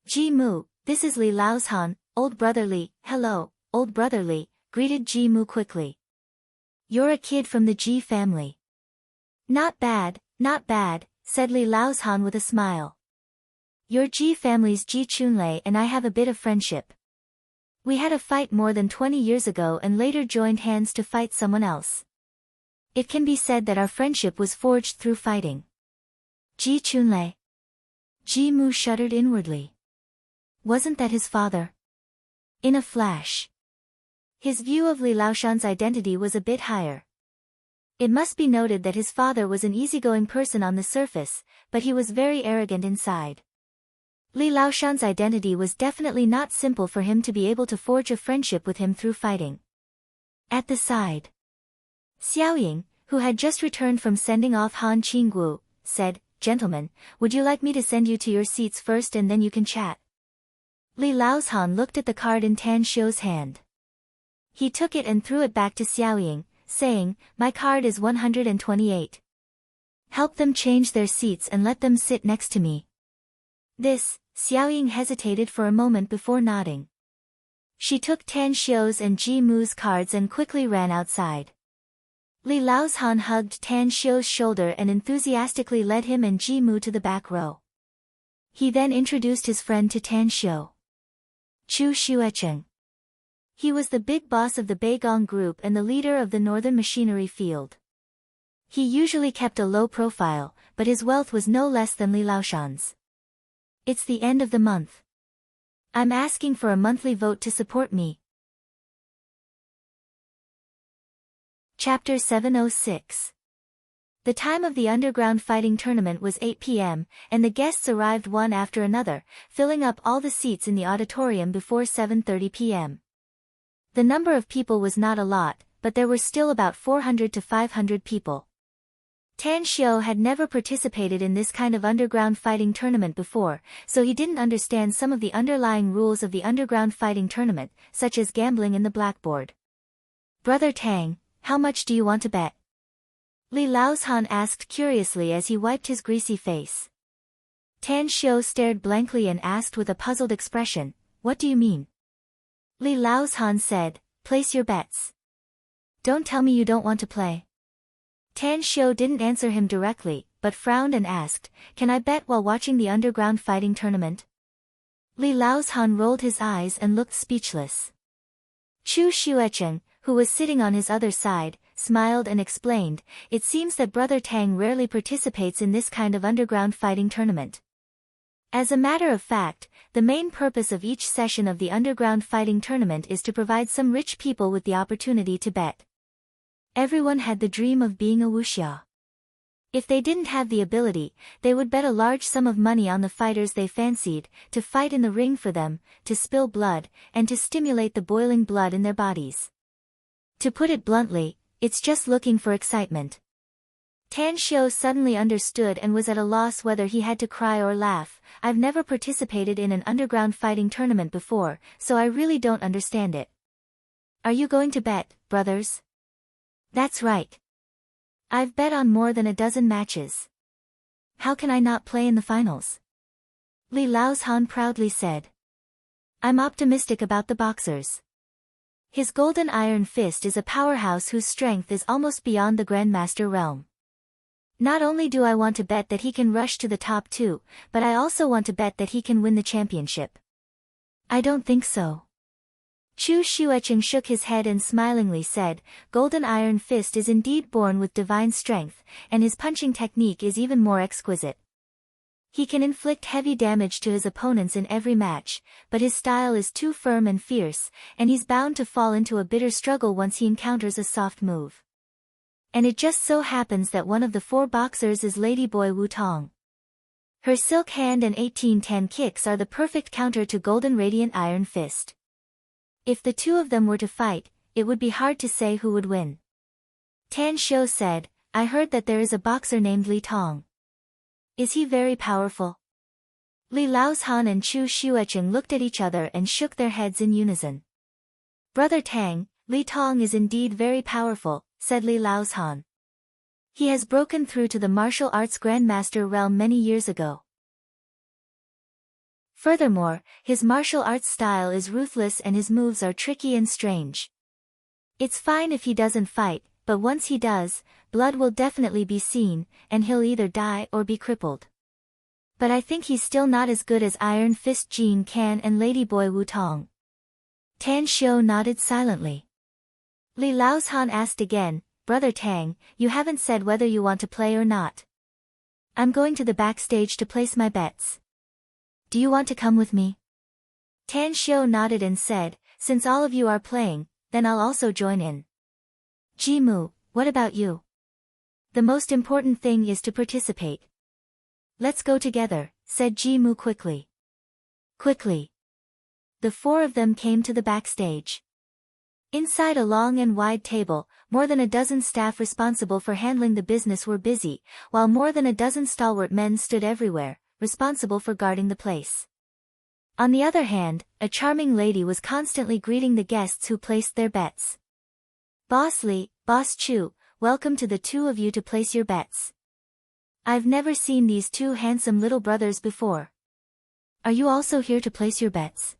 "Ji Mu, this is Li Laozhan, old brother Li." "Hello, old brother Li," greeted Ji Mu quickly. "You're a kid from the Ji family." Not bad," said Li Laozhan with a smile. "Your Ji family's Ji Chunlei and I have a bit of friendship. We had a fight more than 20 years ago and later joined hands to fight someone else. It can be said that our friendship was forged through fighting." Ji Chunlei. Ji Mu shuddered inwardly. Wasn't that his father? In a flash. His view of Li Laoshan's identity was a bit higher. It must be noted that his father was an easygoing person on the surface, but he was very arrogant inside. Li Laoshan's identity was definitely not simple for him to be able to forge a friendship with him through fighting. At the side, Xiaoying, who had just returned from sending off Han Qinggu, said, "Gentlemen, would you like me to send you to your seats first and then you can chat?" Li Laozhan looked at the card in Tan Xiu's hand. He took it and threw it back to Xiaoying, saying, "My card is 128. Help them change their seats and let them sit next to me." This, Xiaoying hesitated for a moment before nodding. She took Tan Xiu's and Ji Mu's cards and quickly ran outside. Li Laozhan hugged Tan Xiu's shoulder and enthusiastically led him and Ji Mu to the back row. He then introduced his friend to Tan Xiu. Chu Xuecheng. He was the big boss of the Beigong group and the leader of the northern machinery field. He usually kept a low profile, but his wealth was no less than Li Laoshan's. "It's the end of the month. I'm asking for a monthly vote to support me." Chapter 706. The time of the underground fighting tournament was 8 p.m., and the guests arrived one after another, filling up all the seats in the auditorium before 7:30 p.m. The number of people was not a lot, but there were still about 400 to 500 people. Tan Xiu had never participated in this kind of underground fighting tournament before, so he didn't understand some of the underlying rules of the underground fighting tournament, such as gambling in the blackboard. "Brother Tang, how much do you want to bet?" Li Laozhan asked curiously as he wiped his greasy face. Tan Xiu stared blankly and asked with a puzzled expression, "What do you mean?" Li Laozhan said, "Place your bets. Don't tell me you don't want to play." Tan Xiu didn't answer him directly, but frowned and asked, "Can I bet while watching the underground fighting tournament?" Li Laozhan rolled his eyes and looked speechless. Chu Xuecheng, who was sitting on his other side, smiled and explained, "It seems that Brother Tang rarely participates in this kind of underground fighting tournament. As a matter of fact, the main purpose of each session of the underground fighting tournament is to provide some rich people with the opportunity to bet. Everyone had the dream of being a wuxia. If they didn't have the ability, they would bet a large sum of money on the fighters they fancied, to fight in the ring for them, to spill blood, and to stimulate the boiling blood in their bodies. To put it bluntly, it's just looking for excitement." Tan Xiu suddenly understood and was at a loss whether he had to cry or laugh. "I've never participated in an underground fighting tournament before, so I really don't understand it." "Are you going to bet, brothers?" "That's right. I've bet on more than a dozen matches. How can I not play in the finals?" Li Laozhan proudly said. "I'm optimistic about the boxers. His golden iron fist is a powerhouse whose strength is almost beyond the Grandmaster realm. Not only do I want to bet that he can rush to the top 2, but I also want to bet that he can win the championship." "I don't think so." Chu Xuecheng shook his head and smilingly said, "Golden Iron Fist is indeed born with divine strength, and his punching technique is even more exquisite. He can inflict heavy damage to his opponents in every match, but his style is too firm and fierce, and he's bound to fall into a bitter struggle once he encounters a soft move. And it just so happens that one of the 4 boxers is Ladyboy Wu Tong. Her silk hand and 1810 kicks are the perfect counter to Golden Radiant Iron Fist. If the two of them were to fight, it would be hard to say who would win. Tan Xiu said, I heard that there is a boxer named Li Tong. Is he very powerful? Li Laozhan and Chu Xuecheng looked at each other and shook their heads in unison. Brother Tang, Li Tong is indeed very powerful, said Li Laozhan. He has broken through to the martial arts grandmaster realm many years ago. Furthermore, his martial arts style is ruthless and his moves are tricky and strange. It's fine if he doesn't fight, but once he does, blood will definitely be seen, and he'll either die or be crippled. But I think he's still not as good as Iron Fist Jean Can and Ladyboy Wu Tong. Tan Xiu nodded silently. Li Laozhan asked again, Brother Tang, you haven't said whether you want to play or not. I'm going to the backstage to place my bets. Do you want to come with me? Tan Xiu nodded and said, since all of you are playing, then I'll also join in. Jimu, what about you? The most important thing is to participate. Let's go together, said Jimu quickly. Quickly. The four of them came to the backstage. Inside a long and wide table, more than a dozen staff responsible for handling the business were busy, while more than a dozen stalwart men stood everywhere, responsible for guarding the place. On the other hand, a charming lady was constantly greeting the guests who placed their bets. Boss Li, Boss Chu, welcome to the two of you to place your bets. I've never seen these two handsome little brothers before. Are you also here to place your bets?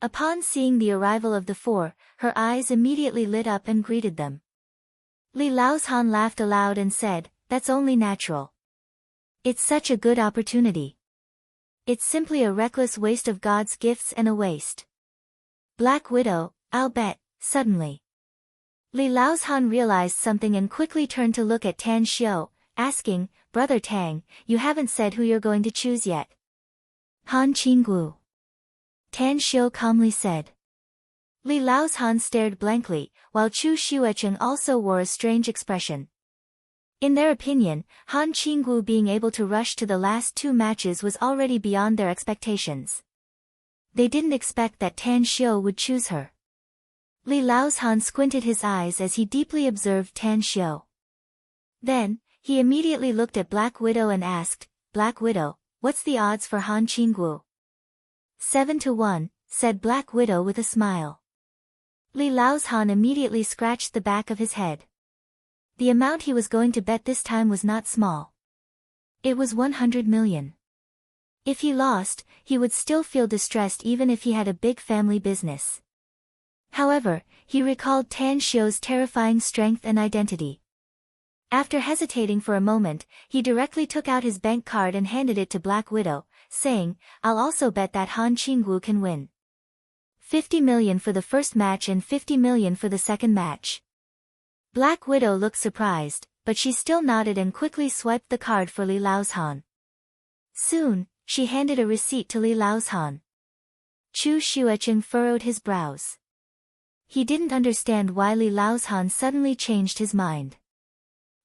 Upon seeing the arrival of the four, her eyes immediately lit up and greeted them. Li Laozhan laughed aloud and said, that's only natural. It's such a good opportunity. It's simply a reckless waste of God's gifts and a waste. Black Widow, I'll bet, suddenly. Li Laozhan realized something and quickly turned to look at Tan Xiu, asking, Brother Tang, you haven't said who you're going to choose yet. Han Qinggu. Tan Xiu calmly said. Li Laozhan stared blankly, while Chu Xuecheng also wore a strange expression. In their opinion, Han Qinggu being able to rush to the last two matches was already beyond their expectations. They didn't expect that Tan Xiu would choose her. Li Laozhan squinted his eyes as he deeply observed Tan Xiu. Then, he immediately looked at Black Widow and asked, Black Widow, what's the odds for Han Qinggu? 7-1, said Black Widow with a smile. Li Laozhan immediately scratched the back of his head. The amount he was going to bet this time was not small. It was 100 million. If he lost, he would still feel distressed even if he had a big family business. However, he recalled Tan Xiu's terrifying strength and identity. After hesitating for a moment, he directly took out his bank card and handed it to Black Widow, saying, I'll also bet that Han Qinggu can win. 50 million for the first match and 50 million for the second match. Black Widow looked surprised, but she still nodded and quickly swiped the card for Li Laozhan. Soon, she handed a receipt to Li Laozhan. Chu Xuecheng furrowed his brows. He didn't understand why Li Laozhan suddenly changed his mind.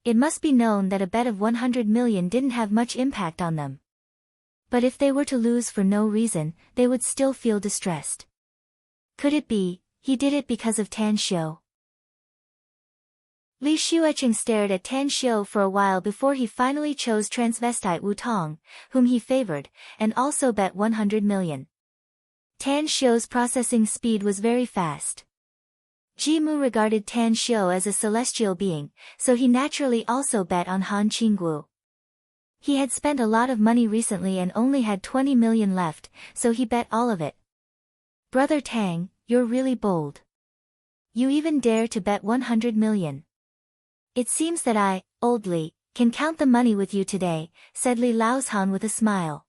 It must be known that a bet of 100 million didn't have much impact on them. But if they were to lose for no reason, they would still feel distressed. Could it be, he did it because of Tan Xiu? Li Xuecheng stared at Tan Xiu for a while before he finally chose transvestite Wu Tong, whom he favored, and also bet 100 million. Tan Xiu's processing speed was very fast. Jimu regarded Tan Xiu as a celestial being, so he naturally also bet on Han Qinggu. He had spent a lot of money recently and only had 20 million left, so he bet all of it. Brother Tang, you're really bold. You even dare to bet 100 million. It seems that I, Old Li, can count the money with you today, said Li Laozhan with a smile.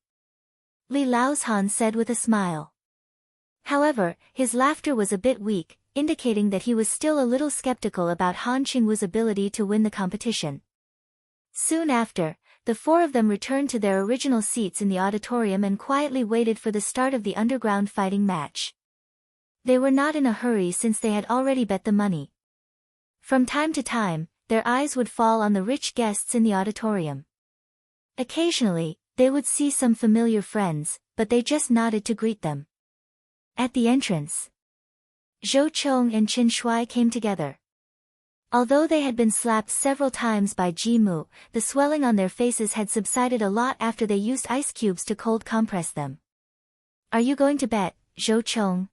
Li Laozhan said with a smile. However, his laughter was a bit weak, indicating that he was still a little skeptical about Han Qinggu's ability to win the competition. Soon after, the four of them returned to their original seats in the auditorium and quietly waited for the start of the underground fighting match. They were not in a hurry since they had already bet the money. From time to time, their eyes would fall on the rich guests in the auditorium. Occasionally, they would see some familiar friends, but they just nodded to greet them. At the entrance, Zhou Chong and Qin Shuai came together. Although they had been slapped several times by Ji Mu, the swelling on their faces had subsided a lot after they used ice cubes to cold compress them. Are you going to bet, Zhou Chong?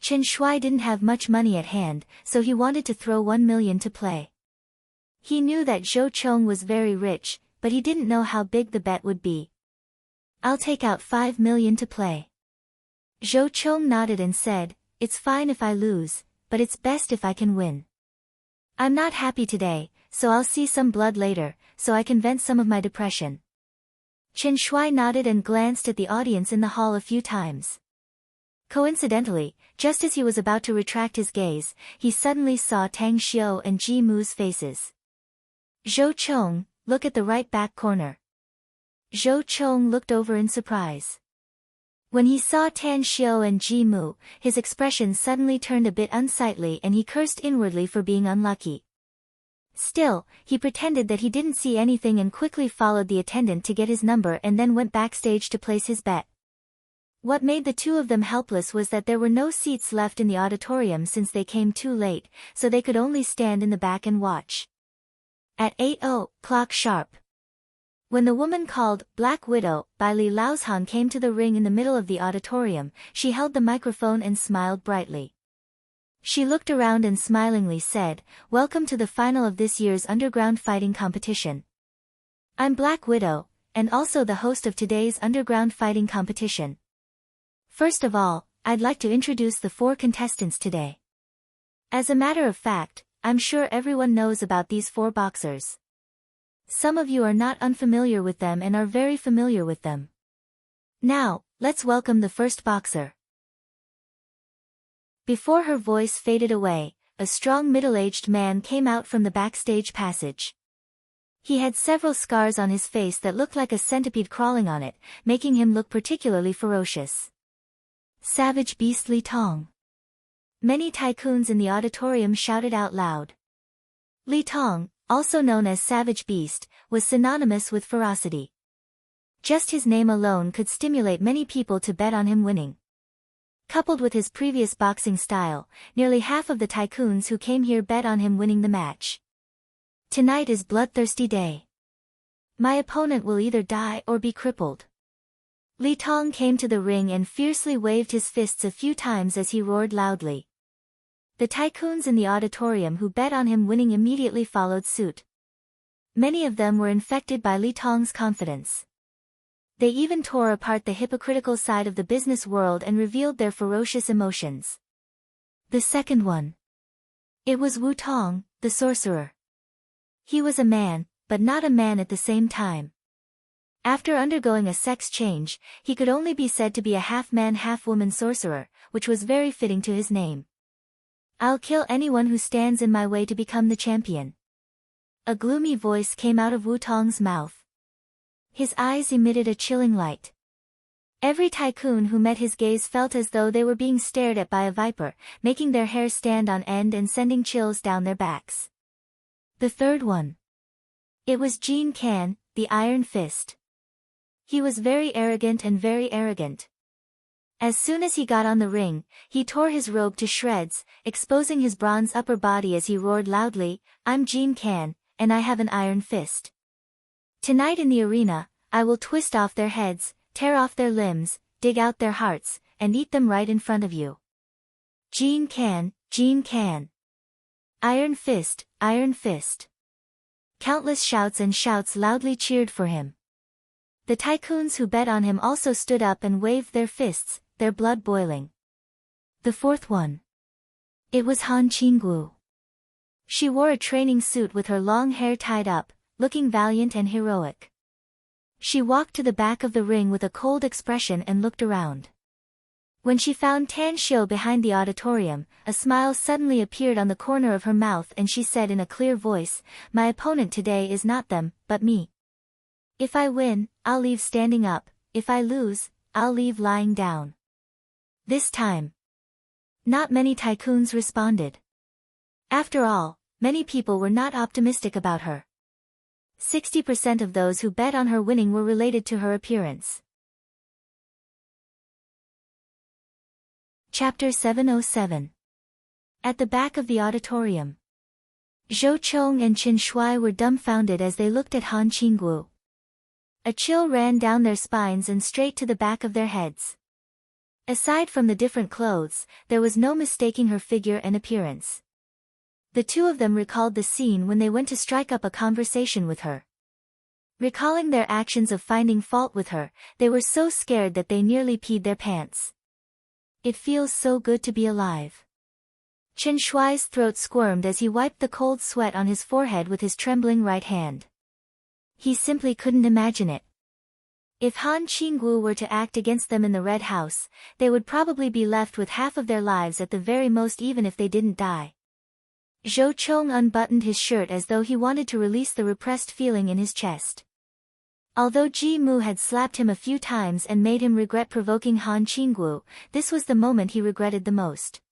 Qin Shuai didn't have much money at hand, so he wanted to throw 1 million to play. He knew that Zhou Chong was very rich, but he didn't know how big the bet would be. I'll take out 5 million to play. Zhou Chong nodded and said, it's fine if I lose, but it's best if I can win. I'm not happy today, so I'll see some blood later, so I can vent some of my depression. Qin Shuai nodded and glanced at the audience in the hall a few times. Coincidentally, just as he was about to retract his gaze, he suddenly saw Tang Xiu and Ji Mu's faces. Zhou Chong, look at the right back corner. Zhou Chong looked over in surprise. When he saw Tang Xiu and Ji Mu, his expression suddenly turned a bit unsightly and he cursed inwardly for being unlucky. Still, he pretended that he didn't see anything and quickly followed the attendant to get his number and then went backstage to place his bet. What made the two of them helpless was that there were no seats left in the auditorium since they came too late, so they could only stand in the back and watch. At 8:00 sharp. When the woman called Black Widow by Li Laozhan came to the ring in the middle of the auditorium, she held the microphone and smiled brightly. She looked around and smilingly said, "Welcome to the final of this year's underground fighting competition. I'm Black Widow, and also the host of today's underground fighting competition. First of all, I'd like to introduce the 4 contestants today. As a matter of fact, I'm sure everyone knows about these 4 boxers. Some of you are not unfamiliar with them and are very familiar with them. Now, let's welcome the first boxer." Before her voice faded away, a strong middle-aged man came out from the backstage passage. He had several scars on his face that looked like a centipede crawling on it, making him look particularly ferocious. Savage Beast Li Tong. Many tycoons in the auditorium shouted out loud. Li Tong, also known as Savage Beast, was synonymous with ferocity. Just his name alone could stimulate many people to bet on him winning. Coupled with his previous boxing style, nearly half of the tycoons who came here bet on him winning the match. Tonight is bloodthirsty day. My opponent will either die or be crippled. Li Tong came to the ring and fiercely waved his fists a few times as he roared loudly. The tycoons in the auditorium who bet on him winning immediately followed suit. Many of them were infected by Li Tong's confidence. They even tore apart the hypocritical side of the business world and revealed their ferocious emotions. The second one. It was Wu Tong, the sorcerer. He was a man, but not a man at the same time. After undergoing a sex change, he could only be said to be a half-man half-woman sorcerer, which was very fitting to his name. I'll kill anyone who stands in my way to become the champion. A gloomy voice came out of Wu Tong's mouth. His eyes emitted a chilling light. Every tycoon who met his gaze felt as though they were being stared at by a viper, making their hair stand on end and sending chills down their backs. The third one. It was Jean Can, the Iron Fist. He was very arrogant and very arrogant. As soon as he got on the ring, he tore his robe to shreds, exposing his bronze upper body as he roared loudly, "I'm Jean Can, and I have an iron fist. Tonight in the arena, I will twist off their heads, tear off their limbs, dig out their hearts, and eat them right in front of you. Jean Can, Jean Can. Iron Fist, Iron Fist." Countless shouts and shouts loudly cheered for him. The tycoons who bet on him also stood up and waved their fists, their blood boiling. The fourth one. It was Han Qinggu. She wore a training suit with her long hair tied up, looking valiant and heroic. She walked to the back of the ring with a cold expression and looked around. When she found Tan Xiu behind the auditorium, a smile suddenly appeared on the corner of her mouth and she said in a clear voice, "My opponent today is not them, but me. If I win, I'll leave standing up, if I lose, I'll leave lying down." This time. Not many tycoons responded. After all, many people were not optimistic about her. 60% of those who bet on her winning were related to her appearance. Chapter 707. At the back of the auditorium, Zhou Chong and Qin Shuai were dumbfounded as they looked at Han Qinggu. A chill ran down their spines and straight to the back of their heads. Aside from the different clothes, there was no mistaking her figure and appearance. The two of them recalled the scene when they went to strike up a conversation with her. Recalling their actions of finding fault with her, they were so scared that they nearly peed their pants. It feels so good to be alive. Qin Shuai's throat squirmed as he wiped the cold sweat on his forehead with his trembling right hand. He simply couldn't imagine it. If Han Qinggu were to act against them in the Red House, they would probably be left with half of their lives at the very most, even if they didn't die. Zhou Chong unbuttoned his shirt as though he wanted to release the repressed feeling in his chest. Although Ji Mu had slapped him a few times and made him regret provoking Han Qinggu, this was the moment he regretted the most.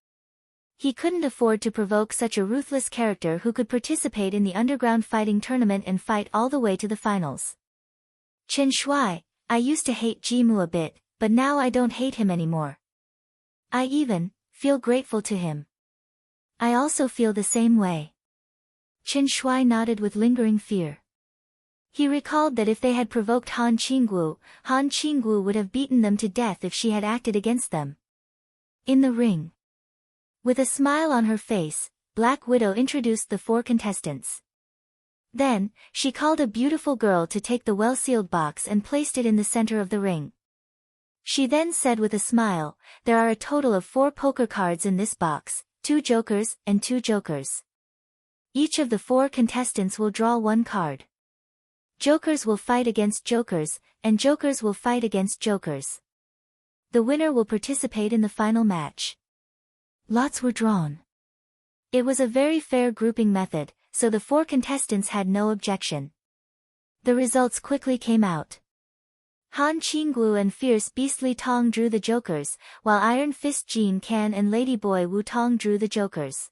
He couldn't afford to provoke such a ruthless character who could participate in the underground fighting tournament and fight all the way to the finals. Qin Shuai, I used to hate Ji Mu a bit, but now I don't hate him anymore. I even feel grateful to him. I also feel the same way. Qin Shuai nodded with lingering fear. He recalled that if they had provoked Han Qinggu would have beaten them to death if she had acted against them. In the ring, with a smile on her face, Black Widow introduced the 4 contestants. Then, she called a beautiful girl to take the well-sealed box and placed it in the center of the ring. She then said with a smile, there are a total of 4 poker cards in this box, 2 jokers and 2 jokers. Each of the 4 contestants will draw 1 card. Jokers will fight against jokers, and jokers will fight against jokers. The winner will participate in the final match. Lots were drawn. It was a very fair grouping method, so the 4 contestants had no objection. The results quickly came out. Han Qinggu and Fierce Beastly Tong drew the jokers, while Iron Fist Jean Can and Ladyboy Wu Tong drew the jokers.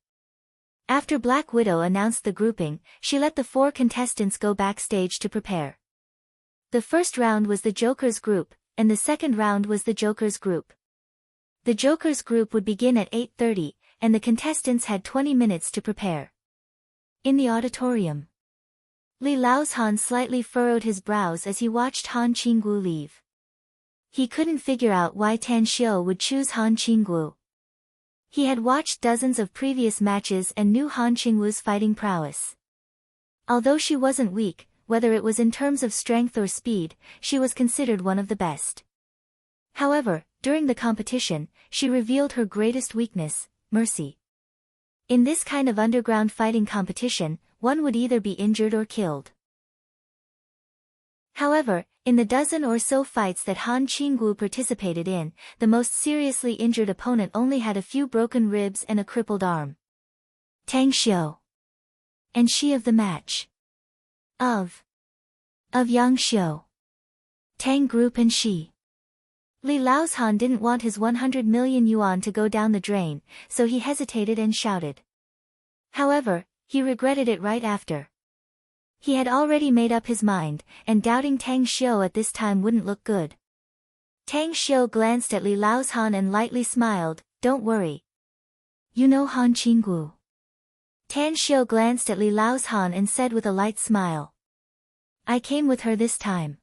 After Black Widow announced the grouping, she let the 4 contestants go backstage to prepare. The first round was the Jokers group, and the second round was the Jokers group. The Jokers group would begin at 8:30, and the contestants had 20 minutes to prepare. In the auditorium, Li Laozhan slightly furrowed his brows as he watched Han Qinggu leave. He couldn't figure out why Tan Xiu would choose Han Qinggu. He had watched dozens of previous matches and knew Han Qinggu's fighting prowess. Although she wasn't weak, whether it was in terms of strength or speed, she was considered one of the best. However, during the competition, she revealed her greatest weakness, mercy. In this kind of underground fighting competition, one would either be injured or killed. However, in the dozen or so fights that Han Qinggu participated in, the most seriously injured opponent only had a few broken ribs and a crippled arm. Tang Xiu. And she of the match. Of Yang Xiu. Tang Group and she. Li Laozhan didn't want his 100 million yuan to go down the drain, so he hesitated and shouted. However, he regretted it right after. He had already made up his mind, and doubting Tang Xiu at this time wouldn't look good. Tang Xiu glanced at Li Laozhan and lightly smiled, don't worry. You know Han Qinggu. Tang Xiu glanced at Li Laozhan and said with a light smile. I came with her this time.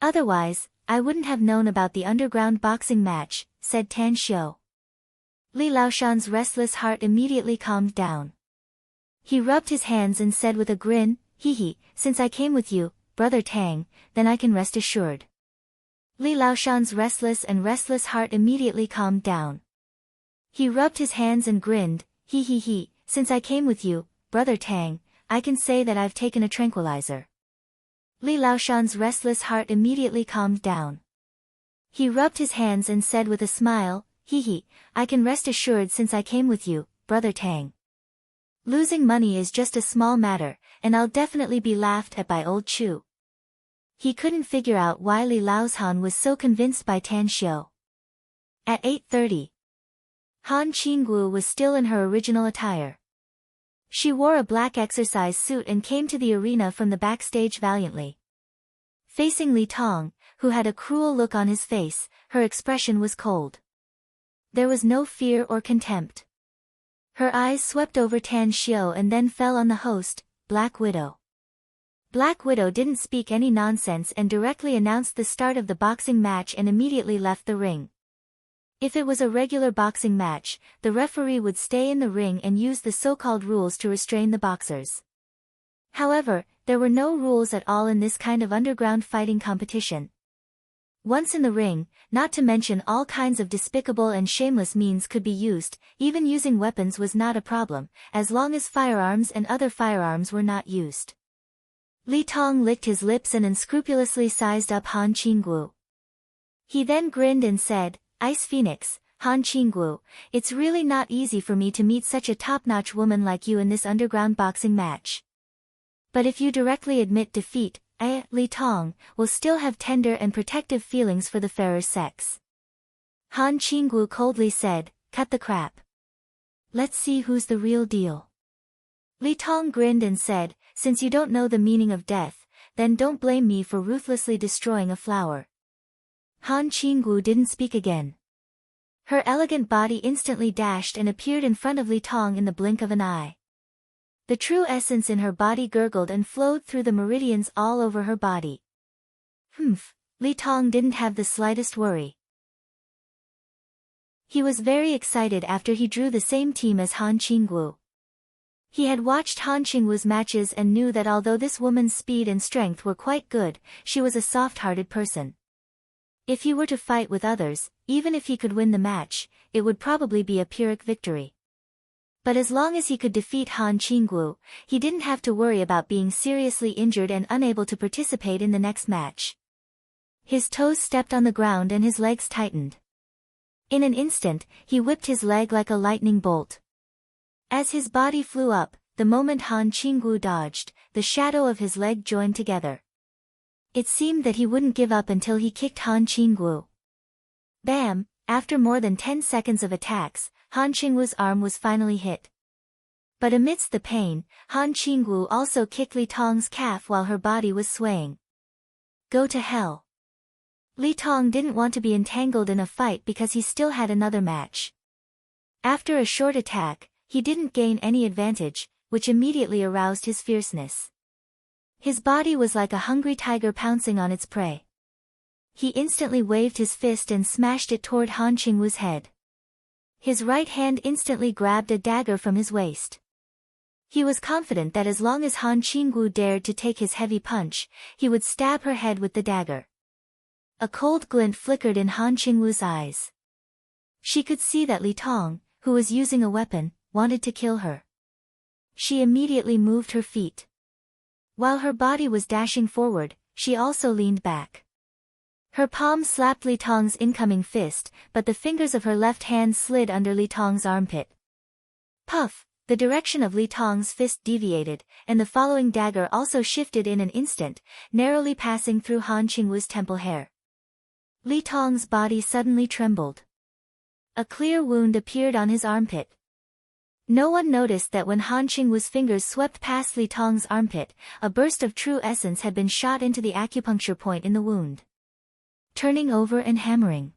Otherwise, I wouldn't have known about the underground boxing match, said Tan Xiu. Li Laoshan's restless heart immediately calmed down. He rubbed his hands and said with a grin, hee, since I came with you, brother Tang, then I can rest assured. Li Laoshan's restless heart immediately calmed down. He rubbed his hands and grinned, hee, since I came with you, brother Tang, I can say that I've taken a tranquilizer. Li Laoshan's restless heart immediately calmed down. He rubbed his hands and said with a smile, hee, I can rest assured since I came with you, brother Tang. Losing money is just a small matter, and I'll definitely be laughed at by old Chu. He couldn't figure out why Li Laozhan was so convinced by Tan Xiu. At 8:30, Han Qinggu was still in her original attire. She wore a black exercise suit and came to the arena from the backstage valiantly. Facing Li Tong, who had a cruel look on his face, her expression was cold. There was no fear or contempt. Her eyes swept over Tan Xiu and then fell on the host, Black Widow. Black Widow didn't speak any nonsense and directly announced the start of the boxing match and immediately left the ring. If it was a regular boxing match, the referee would stay in the ring and use the so-called rules to restrain the boxers. However, there were no rules at all in this kind of underground fighting competition. Once in the ring, not to mention all kinds of despicable and shameless means could be used, even using weapons was not a problem, as long as firearms and other firearms were not used. Li Tong licked his lips and unscrupulously sized up Han Qinggu. He then grinned and said, "Ice Phoenix, Han Qinggu, it's really not easy for me to meet such a top-notch woman like you in this underground boxing match. But if you directly admit defeat, I, Li Tong, will still have tender and protective feelings for the fairer sex." Han Qinggu coldly said, "Cut the crap. Let's see who's the real deal." Li Tong grinned and said, "Since you don't know the meaning of death, then don't blame me for ruthlessly destroying a flower." Han Qinggu didn't speak again. Her elegant body instantly dashed and appeared in front of Li Tong in the blink of an eye. The true essence in her body gurgled and flowed through the meridians all over her body. Li Tong didn't have the slightest worry. He was very excited after he drew the same team as Han Qinggu. He had watched Han Qinggu's matches and knew that although this woman's speed and strength were quite good, she was a soft-hearted person. If he were to fight with others, even if he could win the match, it would probably be a Pyrrhic victory. But as long as he could defeat Han Qinggu, he didn't have to worry about being seriously injured and unable to participate in the next match. His toes stepped on the ground and his legs tightened. In an instant, he whipped his leg like a lightning bolt. As his body flew up, the moment Han Qinggu dodged, the shadow of his leg joined together. It seemed that he wouldn't give up until he kicked Han Qinggu. Bam! After more than 10 seconds of attacks, Han Qinggu's arm was finally hit. But amidst the pain, Han Qinggu also kicked Li Tong's calf while her body was swaying. Go to hell. Li Tong didn't want to be entangled in a fight because he still had another match. After a short attack, he didn't gain any advantage, which immediately aroused his fierceness. His body was like a hungry tiger pouncing on its prey. He instantly waved his fist and smashed it toward Han Qinggu's head. His right hand instantly grabbed a dagger from his waist. He was confident that as long as Han Qinggu dared to take his heavy punch, he would stab her head with the dagger. A cold glint flickered in Han Qinggu's eyes. She could see that Li Tong, who was using a weapon, wanted to kill her. She immediately moved her feet. While her body was dashing forward, she also leaned back. Her palm slapped Li Tong's incoming fist, but the fingers of her left hand slid under Li Tong's armpit. Puff! The direction of Li Tong's fist deviated, and the following dagger also shifted in an instant, narrowly passing through Han Qinggu's temple hair. Li Tong's body suddenly trembled. A clear wound appeared on his armpit. No one noticed that when Han Qinggu's fingers swept past Li Tong's armpit, a burst of true essence had been shot into the acupuncture point in the wound. Turning over and hammering.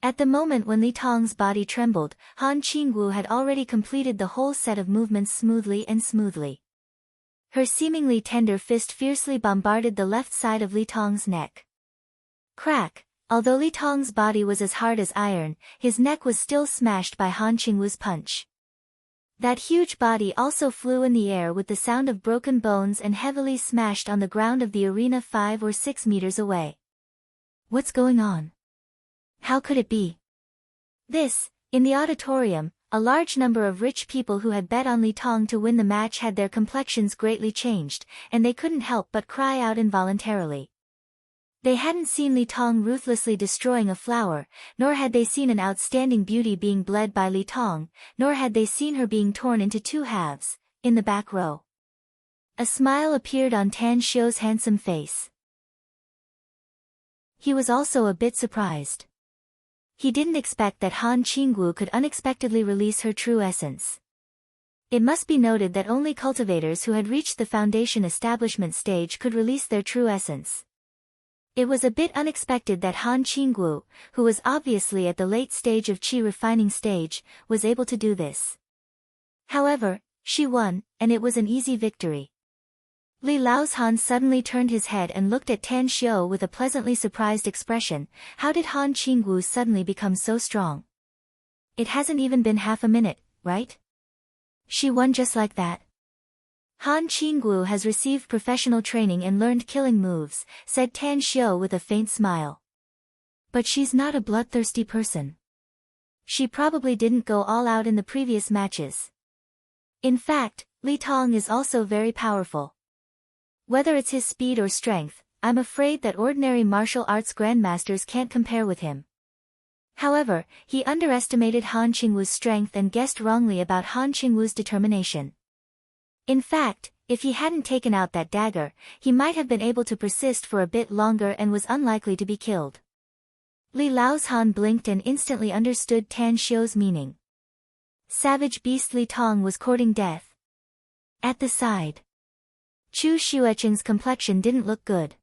At the moment when Li Tong's body trembled, Han Qinggu had already completed the whole set of movements smoothly and smoothly. Her seemingly tender fist fiercely bombarded the left side of Li Tong's neck. Crack! Although Li Tong's body was as hard as iron, his neck was still smashed by Han Qinggu's punch. That huge body also flew in the air with the sound of broken bones and heavily smashed on the ground of the arena 5 or 6 meters away. What's going on? How could it be? In the auditorium, a large number of rich people who had bet on Li Tong to win the match had their complexions greatly changed, and they couldn't help but cry out involuntarily. They hadn't seen Li Tong ruthlessly destroying a flower, nor had they seen an outstanding beauty being bled by Li Tong, nor had they seen her being torn into 2 halves, in the back row. A smile appeared on Tan Xiu's handsome face. He was also a bit surprised. He didn't expect that Han Qinggu could unexpectedly release her true essence. It must be noted that only cultivators who had reached the foundation establishment stage could release their true essence. It was a bit unexpected that Han Qinggu, who was obviously at the late stage of qi refining stage, was able to do this. However, she won, and it was an easy victory. Li Lao's suddenly turned his head and looked at Tan Xiu with a pleasantly surprised expression. How did Han Qingwu suddenly become so strong? It hasn't even been half a minute, right? She won just like that. Han Qingwu has received professional training and learned killing moves, said Tan Xiu with a faint smile. But she's not a bloodthirsty person. She probably didn't go all out in the previous matches. In fact, Li Tong is also very powerful. Whether it's his speed or strength, I'm afraid that ordinary martial arts grandmasters can't compare with him. However, he underestimated Han Qingwu's strength and guessed wrongly about Han Qingwu's determination. In fact, if he hadn't taken out that dagger, he might have been able to persist for a bit longer and was unlikely to be killed. Li Lao's blinked and instantly understood Tan Xiu's meaning. Savage beast Li Tong was courting death. At the side, Chu Xueqing's complexion didn't look good.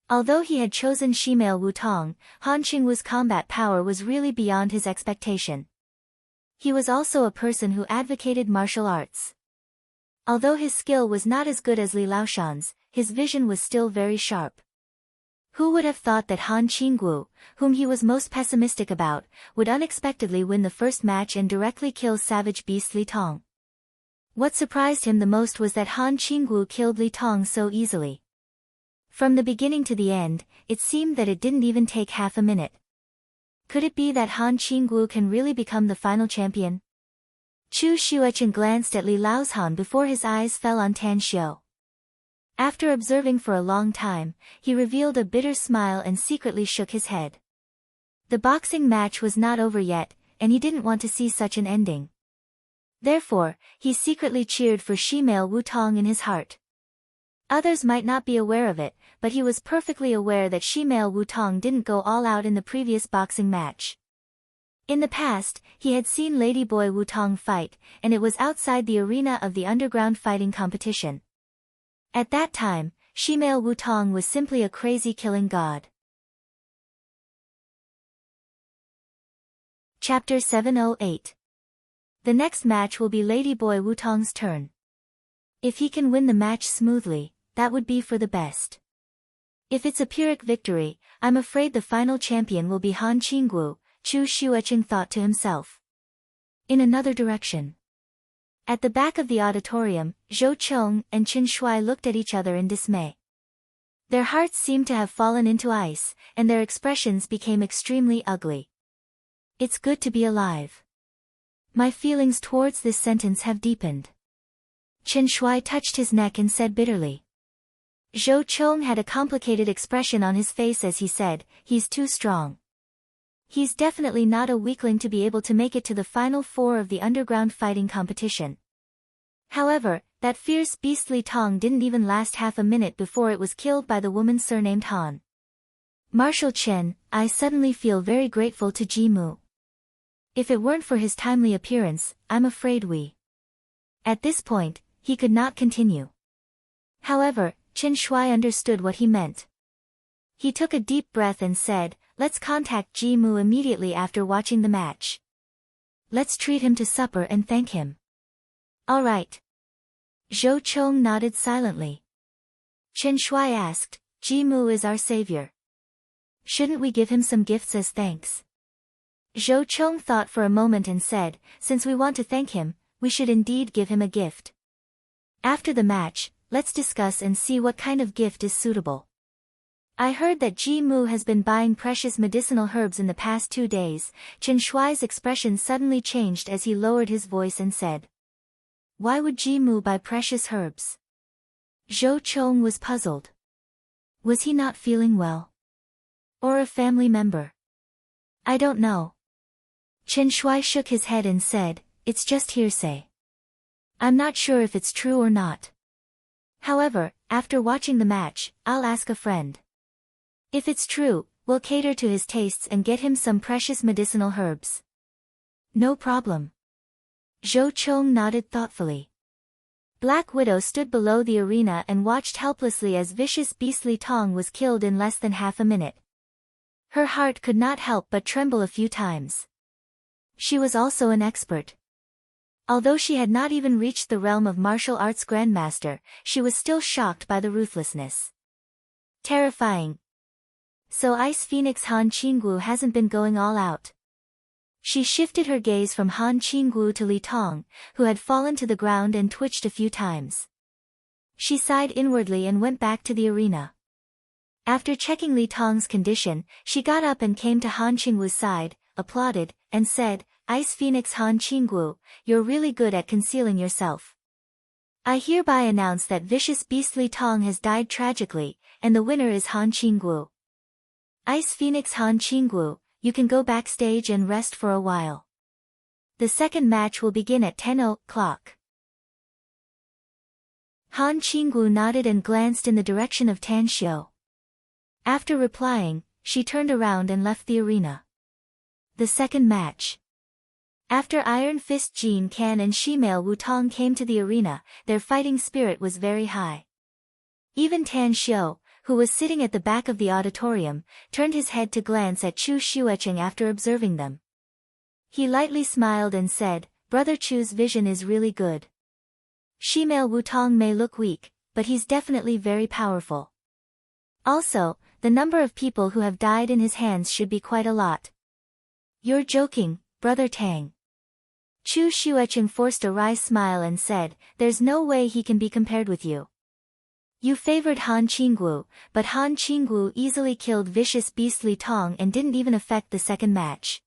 Although he had chosen Shimale Wutong, Han Qingwu's combat power was really beyond his expectation. He was also a person who advocated martial arts. Although his skill was not as good as Li Laoshan's, his vision was still very sharp. Who would have thought that Han Qingwu, whom he was most pessimistic about, would unexpectedly win the first match and directly kill savage beast Li Tong? What surprised him the most was that Han Qingwu killed Li Tong so easily. From the beginning to the end, it seemed that it didn't even take half a minute. Could it be that Han Qingwu can really become the final champion? Chu Xueqing glanced at Li Lao's before his eyes fell on Tan Xiu. After observing for a long time, he revealed a bitter smile and secretly shook his head. The boxing match was not over yet, and he didn't want to see such an ending. Therefore, he secretly cheered for Shimale Wutong in his heart. Others might not be aware of it, but he was perfectly aware that Shimale Wutong didn't go all out in the previous boxing match. In the past, he had seen Ladyboy Wutong fight, and it was outside the arena of the underground fighting competition. At that time, Shimale Wutong was simply a crazy killing god. Chapter 708. The next match will be Ladyboy Wutong's turn. If he can win the match smoothly, that would be for the best. If it's a Pyrrhic victory, I'm afraid the final champion will be Han Qingwu, Chu Xueqing thought to himself. In another direction. At the back of the auditorium, Zhou Chong and Qin Shuai looked at each other in dismay. Their hearts seemed to have fallen into ice, and their expressions became extremely ugly. It's good to be alive. My feelings towards this sentence have deepened. Qin Shuai touched his neck and said bitterly. Zhou Chong had a complicated expression on his face as he said, he's too strong. He's definitely not a weakling to be able to make it to the final four of the underground fighting competition. However, that fierce beast Li Tong didn't even last half a minute before it was killed by the woman surnamed Han. Marshal Chen, I suddenly feel very grateful to Ji Mu. If it weren't for his timely appearance, I'm afraid we. At this point, he could not continue. However, Qin Shuai understood what he meant. He took a deep breath and said, let's contact Ji Mu immediately after watching the match. Let's treat him to supper and thank him. All right. Zhou Chong nodded silently. Qin Shuai asked, Ji Mu is our savior. Shouldn't we give him some gifts as thanks? Zhou Chong thought for a moment and said, since we want to thank him, we should indeed give him a gift. After the match, let's discuss and see what kind of gift is suitable. I heard that Ji Mu has been buying precious medicinal herbs in the past 2 days. Qin Shuai's expression suddenly changed as he lowered his voice and said. Why would Ji Mu buy precious herbs? Zhou Chong was puzzled. Was he not feeling well? Or a family member? I don't know. Qin Shuai shook his head and said, it's just hearsay. I'm not sure if it's true or not. However, after watching the match, I'll ask a friend. If it's true, we'll cater to his tastes and get him some precious medicinal herbs. No problem. Zhou Chong nodded thoughtfully. Black Widow stood below the arena and watched helplessly as vicious beast Li Tong was killed in less than half a minute. Her heart could not help but tremble a few times. She was also an expert. Although she had not even reached the realm of martial arts grandmaster, she was still shocked by the ruthlessness. Terrifying. So Ice Phoenix Han Qingwu hasn't been going all out. She shifted her gaze from Han Qingwu to Li Tong, who had fallen to the ground and twitched a few times. She sighed inwardly and went back to the arena. After checking Li Tong's condition, she got up and came to Han Qingwu's side, applauded, and said, "Ice Phoenix Han Qingwu, you're really good at concealing yourself. I hereby announce that vicious beast Li Tong has died tragically, and the winner is Han Qingwu. Ice Phoenix Han Qingwu, you can go backstage and rest for a while. The second match will begin at 10 o'clock." Han Qingwu nodded and glanced in the direction of Tan Xiu. After replying, she turned around and left the arena. The second match. After Iron Fist Jean Can and Shimei Wutong came to the arena, their fighting spirit was very high. Even Tan Xiu, who was sitting at the back of the auditorium, turned his head to glance at Chu Xuecheng after observing them. He lightly smiled and said, "Brother Chu's vision is really good. Shimei Wutong may look weak, but he's definitely very powerful. Also, the number of people who have died in his hands should be quite a lot." "You're joking, Brother Tang." Chu Xuecheng forced a wry smile and said, "There's no way he can be compared with you. You favored Han Qingwu, but Han Qingwu easily killed vicious beast Li Tong and didn't even affect the second match.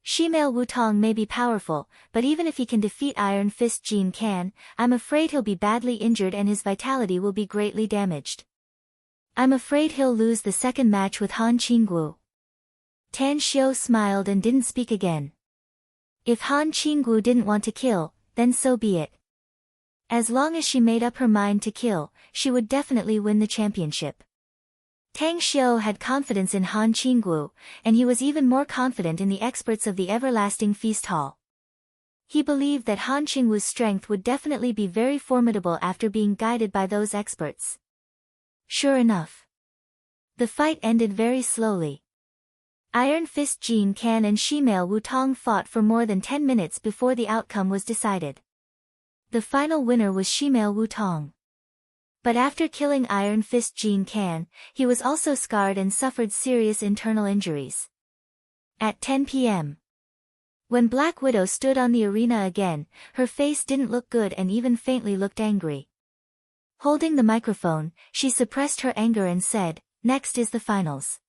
Shimei Wutong may be powerful, but even if he can defeat Iron Fist Jean Can, I'm afraid he'll be badly injured and his vitality will be greatly damaged. I'm afraid he'll lose the second match with Han Qingwu." Tan Xiu smiled and didn't speak again. If Han Qingwu didn't want to kill, then so be it. As long as she made up her mind to kill, she would definitely win the championship. Tang Xiu had confidence in Han Qingwu, and he was even more confident in the experts of the Everlasting Feast Hall. He believed that Han Qingwu's strength would definitely be very formidable after being guided by those experts. Sure enough. The fight ended very slowly. Iron Fist Jean Can and Shimei Wutong fought for more than 10 minutes before the outcome was decided. The final winner was Shimei Wutong. But after killing Iron Fist Jean Can, he was also scarred and suffered serious internal injuries. At 10 p.m. When Black Widow stood on the arena again, her face didn't look good and even faintly looked angry. Holding the microphone, she suppressed her anger and said, "Next is the finals.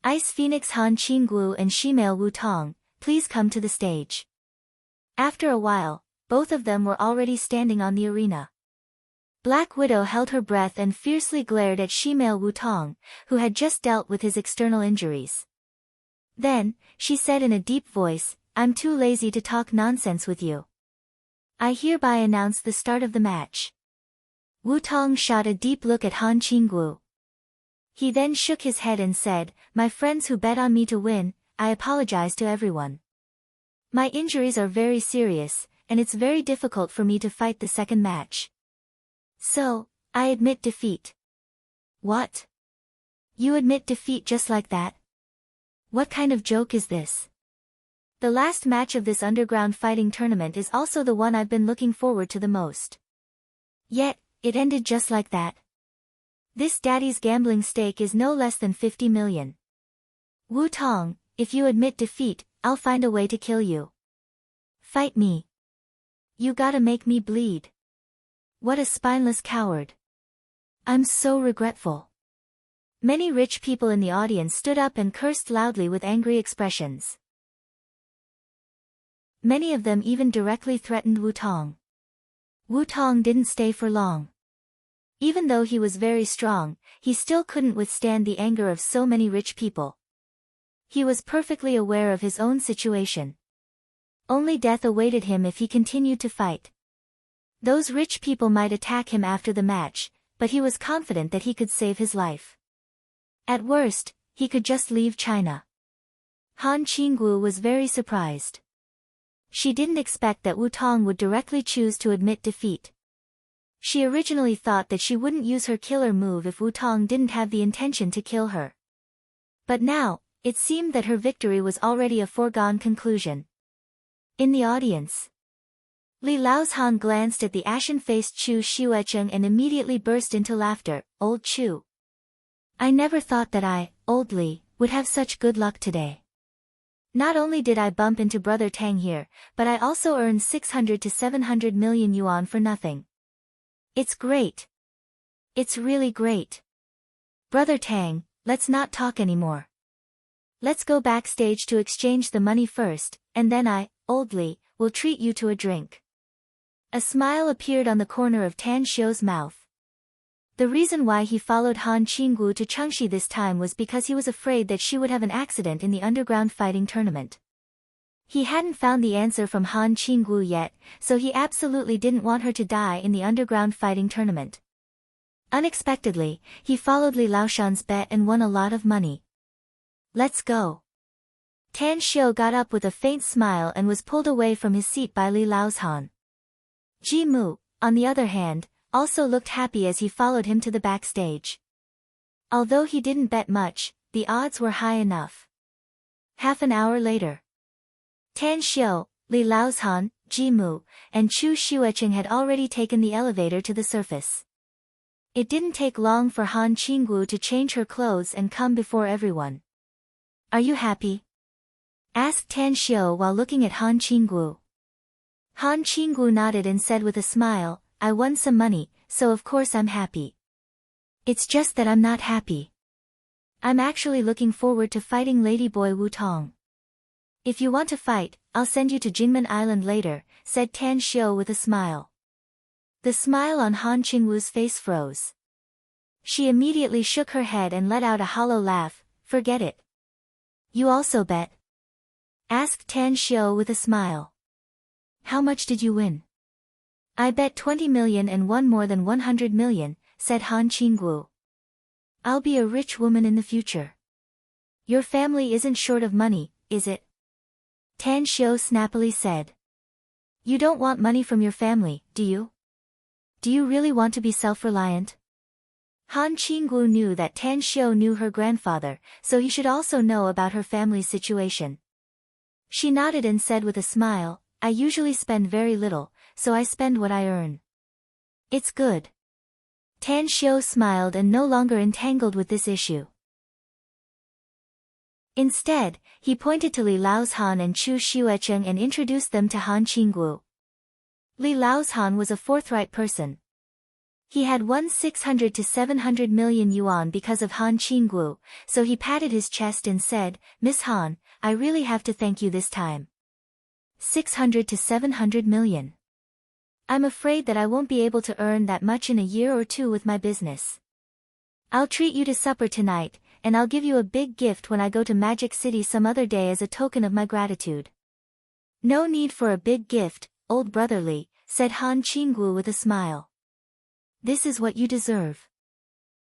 Ice Phoenix Han Qingwu and Shimei Wutong, please come to the stage." After a while, both of them were already standing on the arena. Black Widow held her breath and fiercely glared at Shimei Wutong, who had just dealt with his external injuries. Then, she said in a deep voice, "I'm too lazy to talk nonsense with you. I hereby announce the start of the match." Wutong shot a deep look at Han Qingwu. He then shook his head and said, "My friends who bet on me to win, I apologize to everyone. My injuries are very serious, and it's very difficult for me to fight the second match. So, I admit defeat." "What? You admit defeat just like that? What kind of joke is this? The last match of this underground fighting tournament is also the one I've been looking forward to the most. Yet, it ended just like that. This daddy's gambling stake is no less than 50 million. Wutong, if you admit defeat, I'll find a way to kill you. Fight me. You gotta make me bleed. What a spineless coward. I'm so regretful." Many rich people in the audience stood up and cursed loudly with angry expressions. Many of them even directly threatened Wutong. Wutong didn't stay for long. Even though he was very strong, he still couldn't withstand the anger of so many rich people. He was perfectly aware of his own situation. Only death awaited him if he continued to fight. Those rich people might attack him after the match, but he was confident that he could save his life. At worst, he could just leave China. Han Qingwu was very surprised. She didn't expect that Wutong would directly choose to admit defeat. She originally thought that she wouldn't use her killer move if Wutong didn't have the intention to kill her. But now, it seemed that her victory was already a foregone conclusion. In the audience, Li Laozhan glanced at the ashen-faced Chu Xuecheng and immediately burst into laughter. Old Chu. I never thought that I, old Li, would have such good luck today. Not only did I bump into Brother Tang here, but I also earned 600 to 700 million yuan for nothing. It's great. It's really great. Brother Tang, let's not talk anymore. Let's go backstage to exchange the money first, and then I, old Li, will treat you to a drink. A smile appeared on the corner of Tan Xiu's mouth. The reason why he followed Han Qinggu to Chengxi this time was because he was afraid that she would have an accident in the underground fighting tournament. He hadn't found the answer from Han Qinggu yet, so he absolutely didn't want her to die in the underground fighting tournament. Unexpectedly, he followed Li Laozhan's bet and won a lot of money. Let's go. Tan Xiu got up with a faint smile and was pulled away from his seat by Li Laozhan. Ji Mu, on the other hand, also looked happy as he followed him to the backstage. Although he didn't bet much, the odds were high enough. Half an hour later, Tan Xiu, Li Laozhan, Ji Mu, and Chu Xuecheng had already taken the elevator to the surface. It didn't take long for Han Qinggu to change her clothes and come before everyone. Are you happy? Asked Tan Xiu while looking at Han Qinggu. Han Qinggu nodded and said with a smile, I won some money, so of course I'm happy. It's just that I'm not happy. I'm actually looking forward to fighting Ladyboy Wu Tong. If you want to fight, I'll send you to Jingmen Island later, said Tan Xiu with a smile. The smile on Han Qingwu's face froze. She immediately shook her head and let out a hollow laugh. Forget it. You also bet? Asked Tan Xiu with a smile. How much did you win? I bet 20 million and won more than 100 million, said Han Qinggu. I'll be a rich woman in the future. Your family isn't short of money, is it? Tan Xiu snappily said. You don't want money from your family, do you? Do you really want to be self-reliant? Han Qinggu knew that Tan Xiu knew her grandfather, so he should also know about her family's situation. She nodded and said with a smile, I usually spend very little, so I spend what I earn. It's good. Tan Xiu smiled and no longer entangled with this issue. Instead, he pointed to Li Laozhan and Chu Xuecheng and introduced them to Han Qinggu. Li Laozhan was a forthright person. He had won 600 to 700 million yuan because of Han Qinggu, so he patted his chest and said, Miss Han, I really have to thank you this time. 600 to 700 million. I'm afraid that I won't be able to earn that much in a year or two with my business. I'll treat you to supper tonight, and I'll give you a big gift when I go to Magic City some other day as a token of my gratitude. No need for a big gift, old brother Li, said Han Qinggu with a smile. This is what you deserve.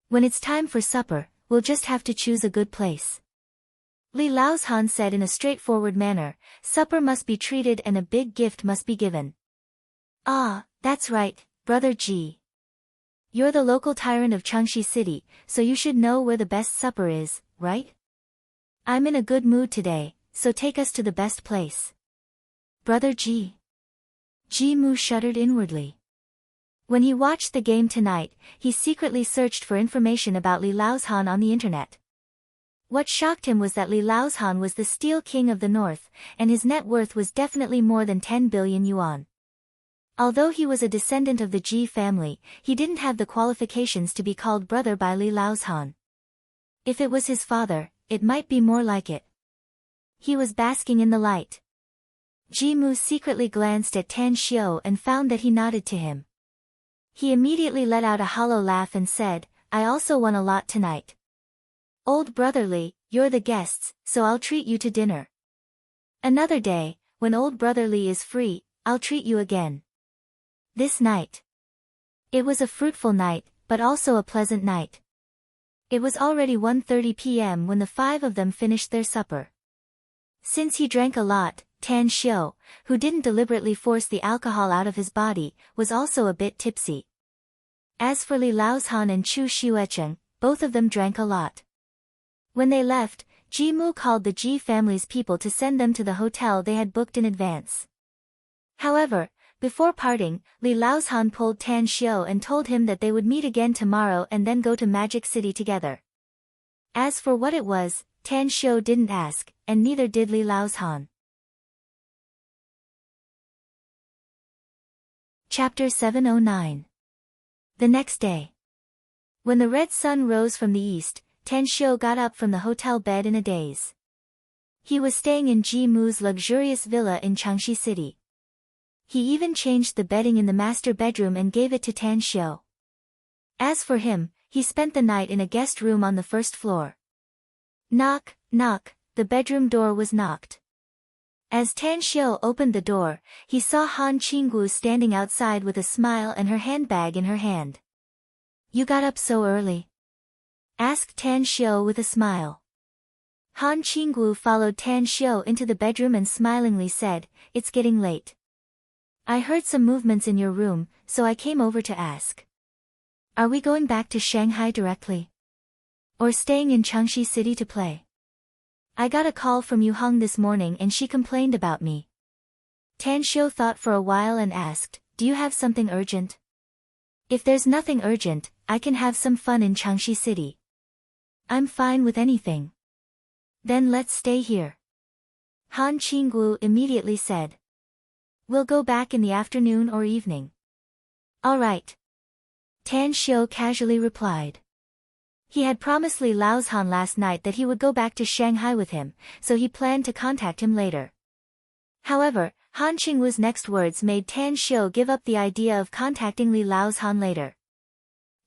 When it's time for supper, we'll just have to choose a good place. Li Laozhan said in a straightforward manner, supper must be treated and a big gift must be given. Ah, that's right, brother Ji. You're the local tyrant of Chengxi City, so you should know where the best supper is, right? I'm in a good mood today, so take us to the best place. Brother Ji. Ji Mu shuddered inwardly. When he watched the game tonight, he secretly searched for information about Li Laozhan on the internet. What shocked him was that Li Laozhan was the Steel King of the North, and his net worth was definitely more than 10 billion yuan. Although he was a descendant of the Ji family, he didn't have the qualifications to be called brother by Li Laozhan. If it was his father, it might be more like it. He was basking in the light. Ji Mu secretly glanced at Tan Xiu and found that he nodded to him. He immediately let out a hollow laugh and said, I also won a lot tonight. Old brother Li, you're the guests, so I'll treat you to dinner. Another day, when old brother Li is free, I'll treat you again. This night. It was a fruitful night, but also a pleasant night. It was already 1:30 p.m. when the five of them finished their supper. Since he drank a lot, Tan Xiu, who didn't deliberately force the alcohol out of his body, was also a bit tipsy. As for Li Laozhan and Chu Xuecheng, both of them drank a lot. When they left, Ji Mu called the Ji family's people to send them to the hotel they had booked in advance. However, Before parting, Li Laozhan pulled Tan Xiu and told him that they would meet again tomorrow and then go to Magic City together. As for what it was, Tan Xiu didn't ask, and neither did Li Laozhan. Chapter 709. The next day. When the red sun rose from the east, Tan Xiu got up from the hotel bed in a daze. He was staying in Ji Mu's luxurious villa in Changxi City. He even changed the bedding in the master bedroom and gave it to Tan Xiu. As for him, he spent the night in a guest room on the first floor. Knock, knock, the bedroom door was knocked. As Tan Xiu opened the door, he saw Han Qinggu standing outside with a smile and her handbag in her hand. "You got up so early?" asked Tan Xiu with a smile. Han Qinggu followed Tan Xiu into the bedroom and smilingly said, "It's getting late. I heard some movements in your room, so I came over to ask. Are we going back to Shanghai directly? Or staying in Changxi City to play? I got a call from Yu Hong this morning and she complained about me." Tan Xiu thought for a while and asked, "Do you have something urgent?" "If there's nothing urgent, I can have some fun in Changxi City. I'm fine with anything." "Then let's stay here," Han Qinggu immediately said. "We'll go back in the afternoon or evening." "All right," Tan Xiu casually replied. He had promised Li Laozhan last night that he would go back to Shanghai with him, so he planned to contact him later. However, Han Qingwu's next words made Tan Xiu give up the idea of contacting Li Laozhan later.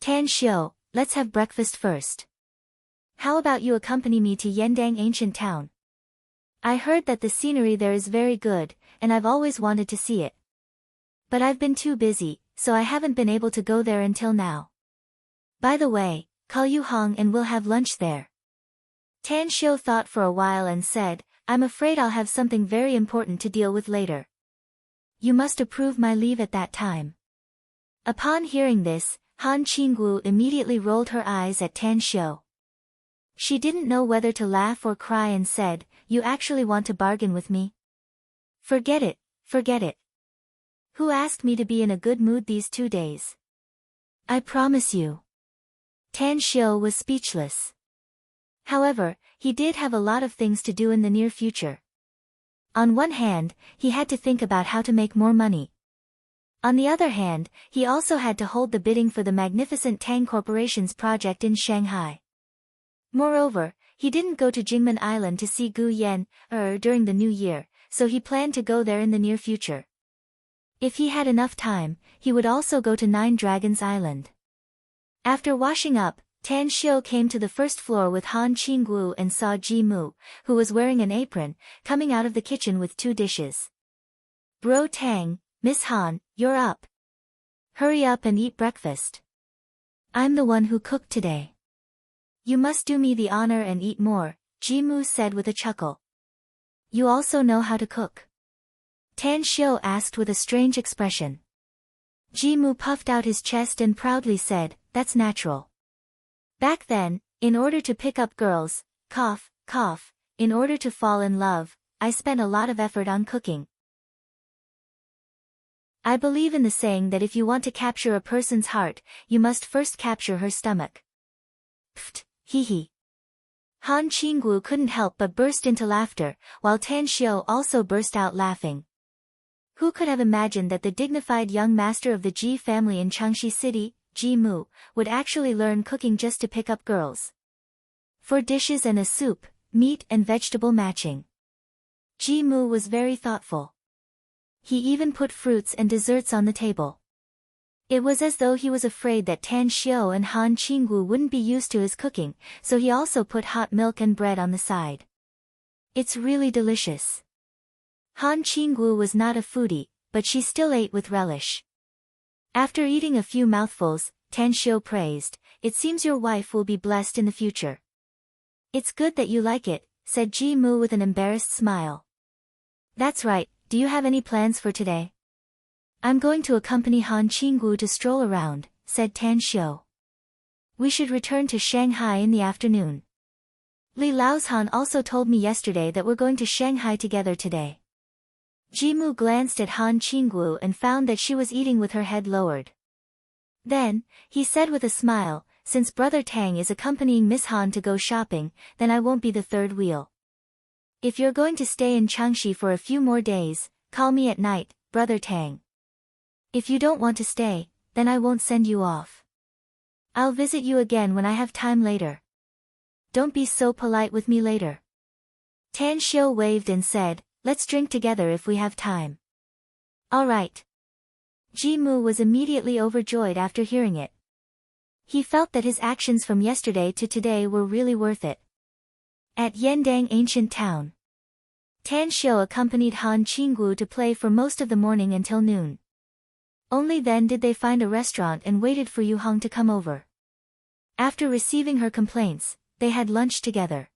"Tan Xiu, let's have breakfast first. How about you accompany me to Yendang Ancient Town? I heard that the scenery there is very good, and I've always wanted to see it. But I've been too busy, so I haven't been able to go there until now. By the way, call Yu Hong and we'll have lunch there." Tan Xiu thought for a while and said, "I'm afraid I'll have something very important to deal with later. You must approve my leave at that time." Upon hearing this, Han Qinggu immediately rolled her eyes at Tan Xiu. She didn't know whether to laugh or cry and said, "You actually want to bargain with me? Forget it, forget it. Who asked me to be in a good mood these 2 days? I promise you." Tan Xiu was speechless. However, he did have a lot of things to do in the near future. On one hand, he had to think about how to make more money. On the other hand, he also had to hold the bidding for the magnificent Tang Corporation's project in Shanghai. Moreover, he didn't go to Jingmen Island to see Gu Yan, during the new year, so he planned to go there in the near future. If he had enough time, he would also go to Nine Dragons Island. After washing up, Tan Xiu came to the first floor with Han Qinggu and saw Ji Mu, who was wearing an apron, coming out of the kitchen with 2 dishes. "Bro Tang, Miss Han, you're up. Hurry up and eat breakfast. I'm the one who cooked today. You must do me the honor and eat more," Ji Mu said with a chuckle. "You also know how to cook?" Tan Xiu asked with a strange expression. Ji Mu puffed out his chest and proudly said, "That's natural. Back then, in order to pick up girls, cough, cough, in order to fall in love, I spent a lot of effort on cooking. I believe in the saying that if you want to capture a person's heart, you must first capture her stomach." Pfft, hee. Han Qinggu couldn't help but burst into laughter, while Tan Xiu also burst out laughing. Who could have imagined that the dignified young master of the Ji family in Changxi City, Ji Mu, would actually learn cooking just to pick up girls? 4 dishes and a soup, meat and vegetable matching. Ji Mu was very thoughtful. He even put fruits and desserts on the table. It was as though he was afraid that Tan Xiu and Han Qinggu wouldn't be used to his cooking, so he also put hot milk and bread on the side. "It's really delicious." Han Qinggu was not a foodie, but she still ate with relish. After eating a few mouthfuls, Tan Xiu praised, "It seems your wife will be blessed in the future." "It's good that you like it," said Ji Mu with an embarrassed smile. "That's right, do you have any plans for today?" "I'm going to accompany Han Qinggu to stroll around," said Tan Xiu. "We should return to Shanghai in the afternoon. Li Laozhan also told me yesterday that we're going to Shanghai together today." Jimu glanced at Han Qinggu and found that she was eating with her head lowered. Then, he said with a smile, since Brother Tang is accompanying Miss Han to go shopping, then I won't be the third wheel. If you're going to stay in Changxi for a few more days, call me at night, Brother Tang. If you don't want to stay, then I won't send you off. I'll visit you again when I have time later. Don't be so polite with me later. Tan Xiu waved and said, let's drink together if we have time. All right. Ji Mu was immediately overjoyed after hearing it. He felt that his actions from yesterday to today were really worth it. At Yendang Ancient Town, Tan Xiu accompanied Han Qinggu to play for most of the morning until noon. Only then did they find a restaurant and waited for Yu Hong to come over. After receiving her complaints, they had lunch together.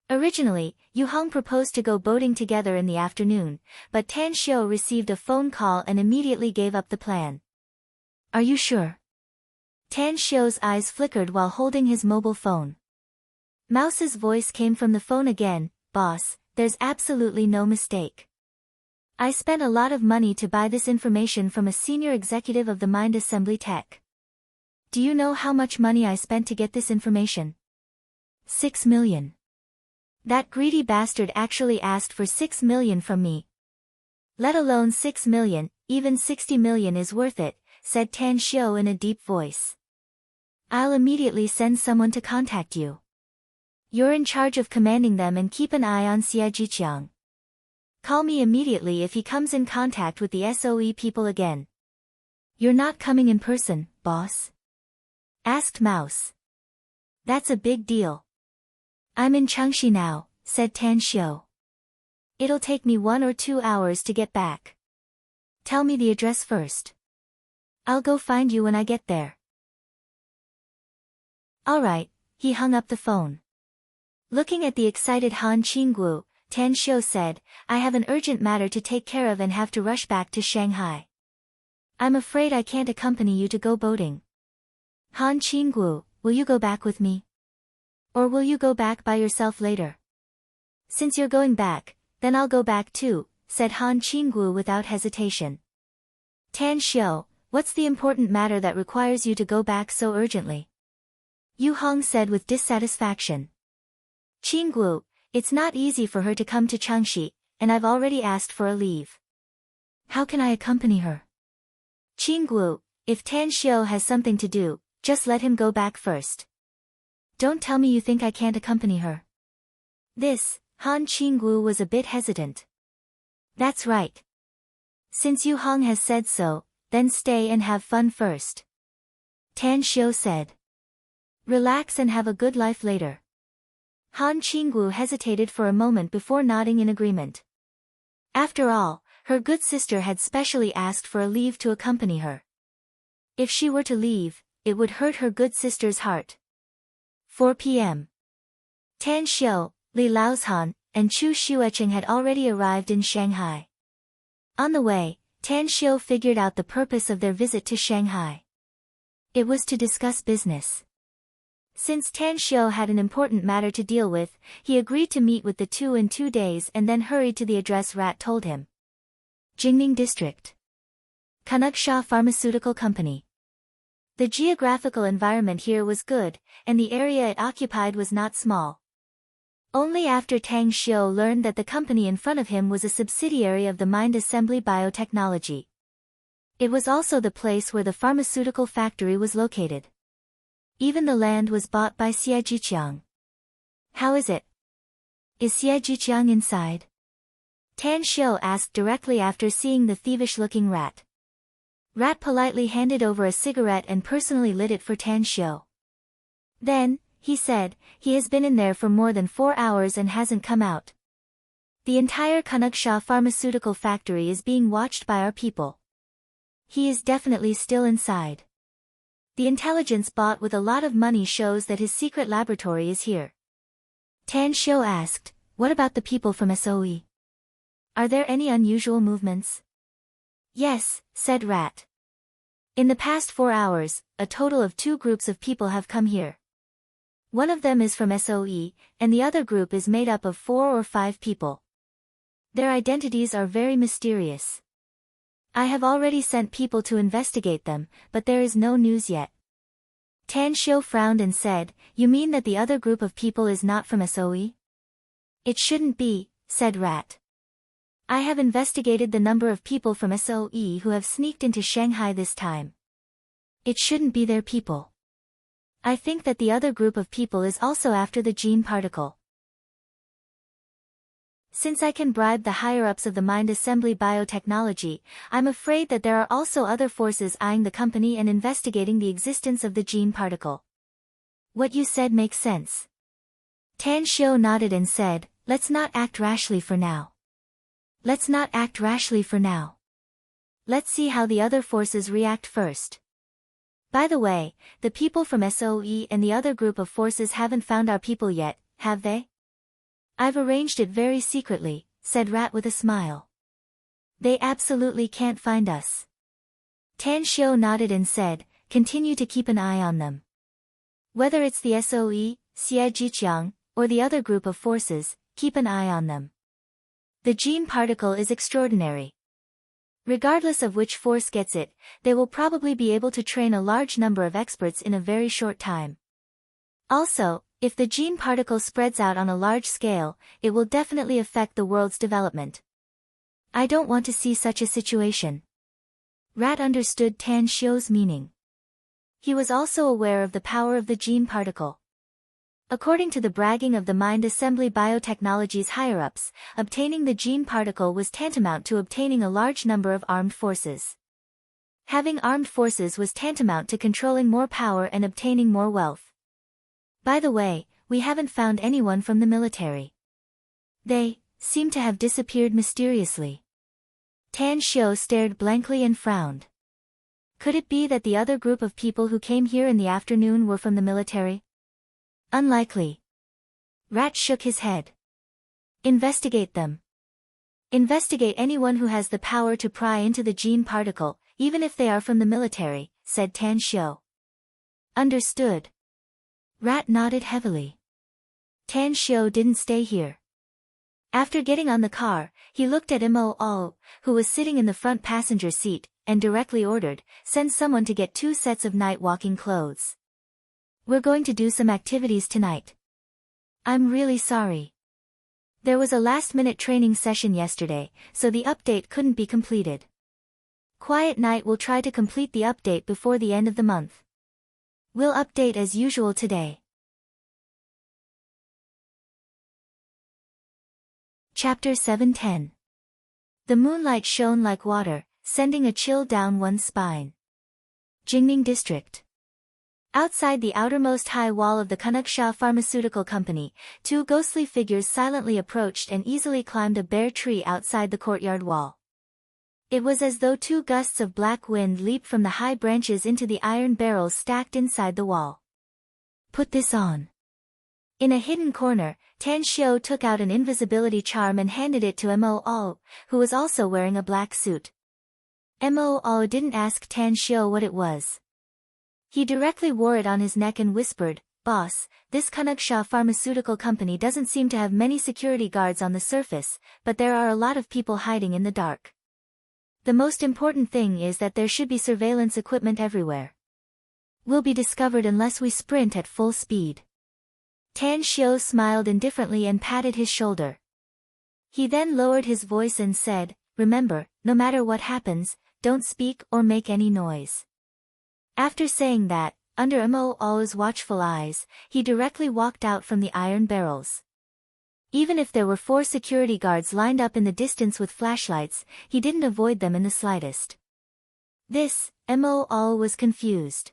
Originally, Yu Hong proposed to go boating together in the afternoon, but Tan Xiu received a phone call and immediately gave up the plan. Are you sure? Tan Xiu's eyes flickered while holding his mobile phone. Mouse's voice came from the phone again, boss, there's absolutely no mistake. I spent a lot of money to buy this information from a senior executive of the Mind Assembly Tech. Do you know how much money I spent to get this information? 6 million. That greedy bastard actually asked for 6 million from me. Let alone 6 million, even 60 million is worth it, said Tan Xiu in a deep voice. I'll immediately send someone to contact you. You're in charge of commanding them and keep an eye on Xie Jiqiang. Call me immediately if he comes in contact with the SOE people again. You're not coming in person, boss? Asked Mouse. That's a big deal. I'm in Changxi now, said Tan Xiu. It'll take me 1 or 2 hours to get back. Tell me the address first. I'll go find you when I get there. All right, he hung up the phone. Looking at the excited Han Qinggu, Tan Xiu said, I have an urgent matter to take care of and have to rush back to Shanghai. I'm afraid I can't accompany you to go boating. Han Qinggu, will you go back with me? Or will you go back by yourself later? Since you're going back, then I'll go back too, said Han Qinggu without hesitation. Tan Xiu, what's the important matter that requires you to go back so urgently? Yu Hong said with dissatisfaction. Qinggu, it's not easy for her to come to Changxi, and I've already asked for a leave. How can I accompany her? Qinggu, if Tan Xiu has something to do, just let him go back first. Don't tell me you think I can't accompany her. This, Han Qinggu was a bit hesitant. That's right. Since Yu Hong has said so, then stay and have fun first. Tan Xiu said. Relax and have a good life later. Han Qinggu hesitated for a moment before nodding in agreement. After all, her good sister had specially asked for a leave to accompany her. If she were to leave, it would hurt her good sister's heart. 4 p.m. Tan Xiu, Li Laozhan, and Chu Xuecheng had already arrived in Shanghai. On the way, Tan Xiu figured out the purpose of their visit to Shanghai. It was to discuss business. Since Tan Xiu had an important matter to deal with, he agreed to meet with the two in 2 days and then hurried to the address Rat told him. Jingning District. Kanuksha Pharmaceutical Company. The geographical environment here was good, and the area it occupied was not small. Only after Tang Xiu learned that the company in front of him was a subsidiary of the Mind Assembly Biotechnology. It was also the place where the pharmaceutical factory was located. Even the land was bought by Xie Jiqiang. How is it? Is Xie Jiqiang inside? Tan Xiu asked directly after seeing the thievish-looking Rat. Rat politely handed over a cigarette and personally lit it for Tan Xiu. Then, he said, he has been in there for more than 4 hours and hasn't come out. The entire Kanuksha pharmaceutical factory is being watched by our people. He is definitely still inside. The intelligence bought with a lot of money shows that his secret laboratory is here. Tan Xiu asked, what about the people from SOE? Are there any unusual movements? Yes, said Rat. In the past 4 hours, a total of 2 groups of people have come here. One of them is from SOE, and the other group is made up of 4 or 5 people. Their identities are very mysterious. I have already sent people to investigate them, but there is no news yet. Tan Xiu frowned and said, "You mean that the other group of people is not from SOE? It shouldn't be," said Rat. "I have investigated the number of people from SOE who have sneaked into Shanghai this time. It shouldn't be their people. I think that the other group of people is also after the gene particle. Since I can bribe the higher-ups of the Mind Assembly Biotechnology, I'm afraid that there are also other forces eyeing the company and investigating the existence of the gene particle." "What you said makes sense." Tan Xiu nodded and said, "Let's not act rashly for now. Let's not act rashly for now. Let's see how the other forces react first. By the way, the people from SOE and the other group of forces haven't found our people yet, have they?" "I've arranged it very secretly," said Rat with a smile. "They absolutely can't find us." Tan Xiu nodded and said, "Continue to keep an eye on them. Whether it's the SOE, Xie Jiqiang, or the other group of forces, keep an eye on them. The gene particle is extraordinary. Regardless of which force gets it, they will probably be able to train a large number of experts in a very short time. Also, if the gene particle spreads out on a large scale, it will definitely affect the world's development. I don't want to see such a situation." Rat understood Tan Xiu's meaning. He was also aware of the power of the gene particle. According to the bragging of the Mind Assembly Biotechnology's higher-ups, obtaining the gene particle was tantamount to obtaining a large number of armed forces. Having armed forces was tantamount to controlling more power and obtaining more wealth. By the way, we haven't found anyone from the military. They seem to have disappeared mysteriously. Tan Xiu stared blankly and frowned. Could it be that the other group of people who came here in the afternoon were from the military? Unlikely. Rat shook his head. "Investigate them. Investigate anyone who has the power to pry into the gene particle, even if they are from the military," said Tan Xiu. "Understood." Rat nodded heavily. Tan Xiu didn't stay here. After getting on the car, he looked at Mo, who was sitting in the front passenger seat, and directly ordered, "Send someone to get 2 sets of night walking clothes. We're going to do some activities tonight. I'm really sorry. There was a last-minute training session yesterday, so the update couldn't be completed. Quiet Night will try to complete the update before the end of the month. We'll update as usual today." Chapter 710. The moonlight shone like water, sending a chill down one's spine. Jingning District. Outside the outermost high wall of the Kanuksha Pharmaceutical Company, 2 ghostly figures silently approached and easily climbed a bare tree outside the courtyard wall. It was as though 2 gusts of black wind leaped from the high branches into the iron barrels stacked inside the wall. "Put this on." In a hidden corner, Tan Xiu took out an invisibility charm and handed it to Mo, who was also wearing a black suit. Mo didn't ask Tan Xiu what it was. He directly wore it on his neck and whispered, "Boss, this Kanuksha Pharmaceutical Company doesn't seem to have many security guards on the surface, but there are a lot of people hiding in the dark. The most important thing is that there should be surveillance equipment everywhere. We'll be discovered unless we sprint at full speed." Tan Xiu smiled indifferently and patted his shoulder. He then lowered his voice and said, "Remember, no matter what happens, don't speak or make any noise." After saying that, under Mo's watchful eyes, he directly walked out from the iron barrels. Even if there were 4 security guards lined up in the distance with flashlights, he didn't avoid them in the slightest. This, Mo was confused.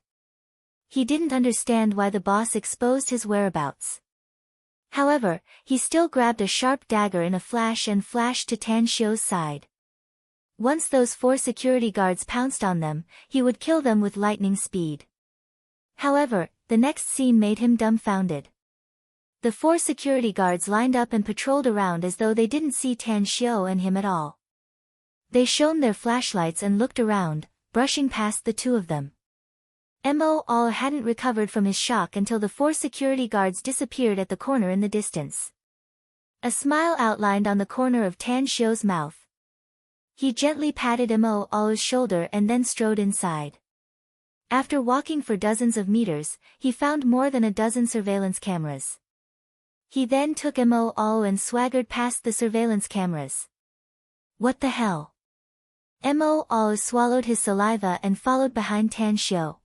He didn't understand why the boss exposed his whereabouts. However, he still grabbed a sharp dagger in a flash and flashed to Tan Xiu's side. Once those 4 security guards pounced on them, he would kill them with lightning speed. However, the next scene made him dumbfounded. The 4 security guards lined up and patrolled around as though they didn't see Tan Xiu and him at all. They shone their flashlights and looked around, brushing past the 2 of them. Mo hadn't recovered from his shock until the 4 security guards disappeared at the corner in the distance. A smile outlined on the corner of Tan Xiu's mouth. He gently patted Mo Ao's shoulder and then strode inside. After walking for dozens of meters, he found more than a dozen surveillance cameras. He then took Mo Ao and swaggered past the surveillance cameras. What the hell? Mo Ao swallowed his saliva and followed behind Tan Xiu.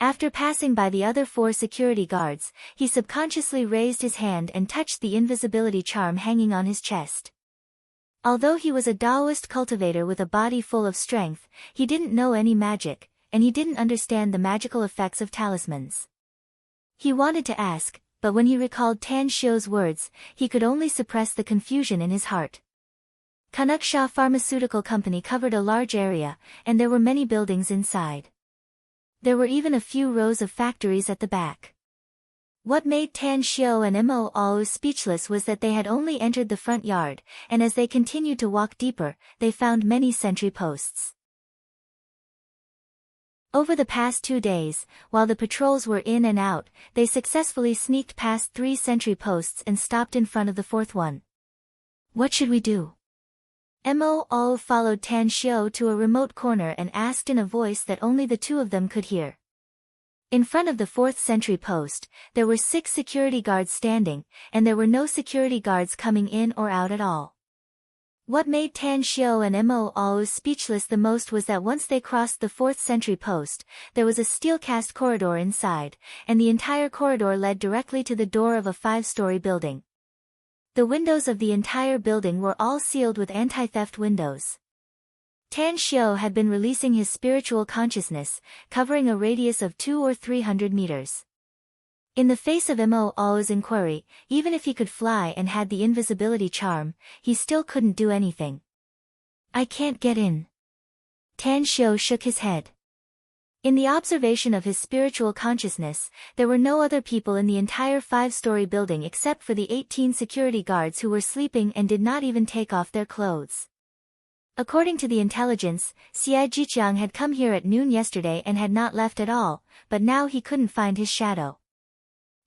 After passing by the other 4 security guards, he subconsciously raised his hand and touched the invisibility charm hanging on his chest. Although he was a Taoist cultivator with a body full of strength, he didn't know any magic, and he didn't understand the magical effects of talismans. He wanted to ask, but when he recalled Tan Xiu's words, he could only suppress the confusion in his heart. Kanuksha Pharmaceutical Company covered a large area, and there were many buildings inside. There were even a few rows of factories at the back. What made Tan Xiu and Mo Ao speechless was that they had only entered the front yard, and as they continued to walk deeper, they found many sentry posts. Over the past 2 days, while the patrols were in and out, they successfully sneaked past 3 sentry posts and stopped in front of the 4th one. What should we do? Mo Ao followed Tan Xiu to a remote corner and asked in a voice that only the 2 of them could hear. In front of the 4th sentry post, there were 6 security guards standing, and there were no security guards coming in or out at all. What made Tan Xiu and Mo Ao speechless the most was that once they crossed the 4th sentry post, there was a steel-cast corridor inside, and the entire corridor led directly to the door of a 5-story building. The windows of the entire building were all sealed with anti-theft windows. Tan Xiu had been releasing his spiritual consciousness, covering a radius of 200 or 300 meters. In the face of Mo Ao's inquiry, even if he could fly and had the invisibility charm, he still couldn't do anything. I can't get in. Tan Xiu shook his head. In the observation of his spiritual consciousness, there were no other people in the entire 5-story building except for the 18 security guards who were sleeping and did not even take off their clothes. According to the intelligence, Xie Jiqiang had come here at noon yesterday and had not left at all, but now he couldn't find his shadow.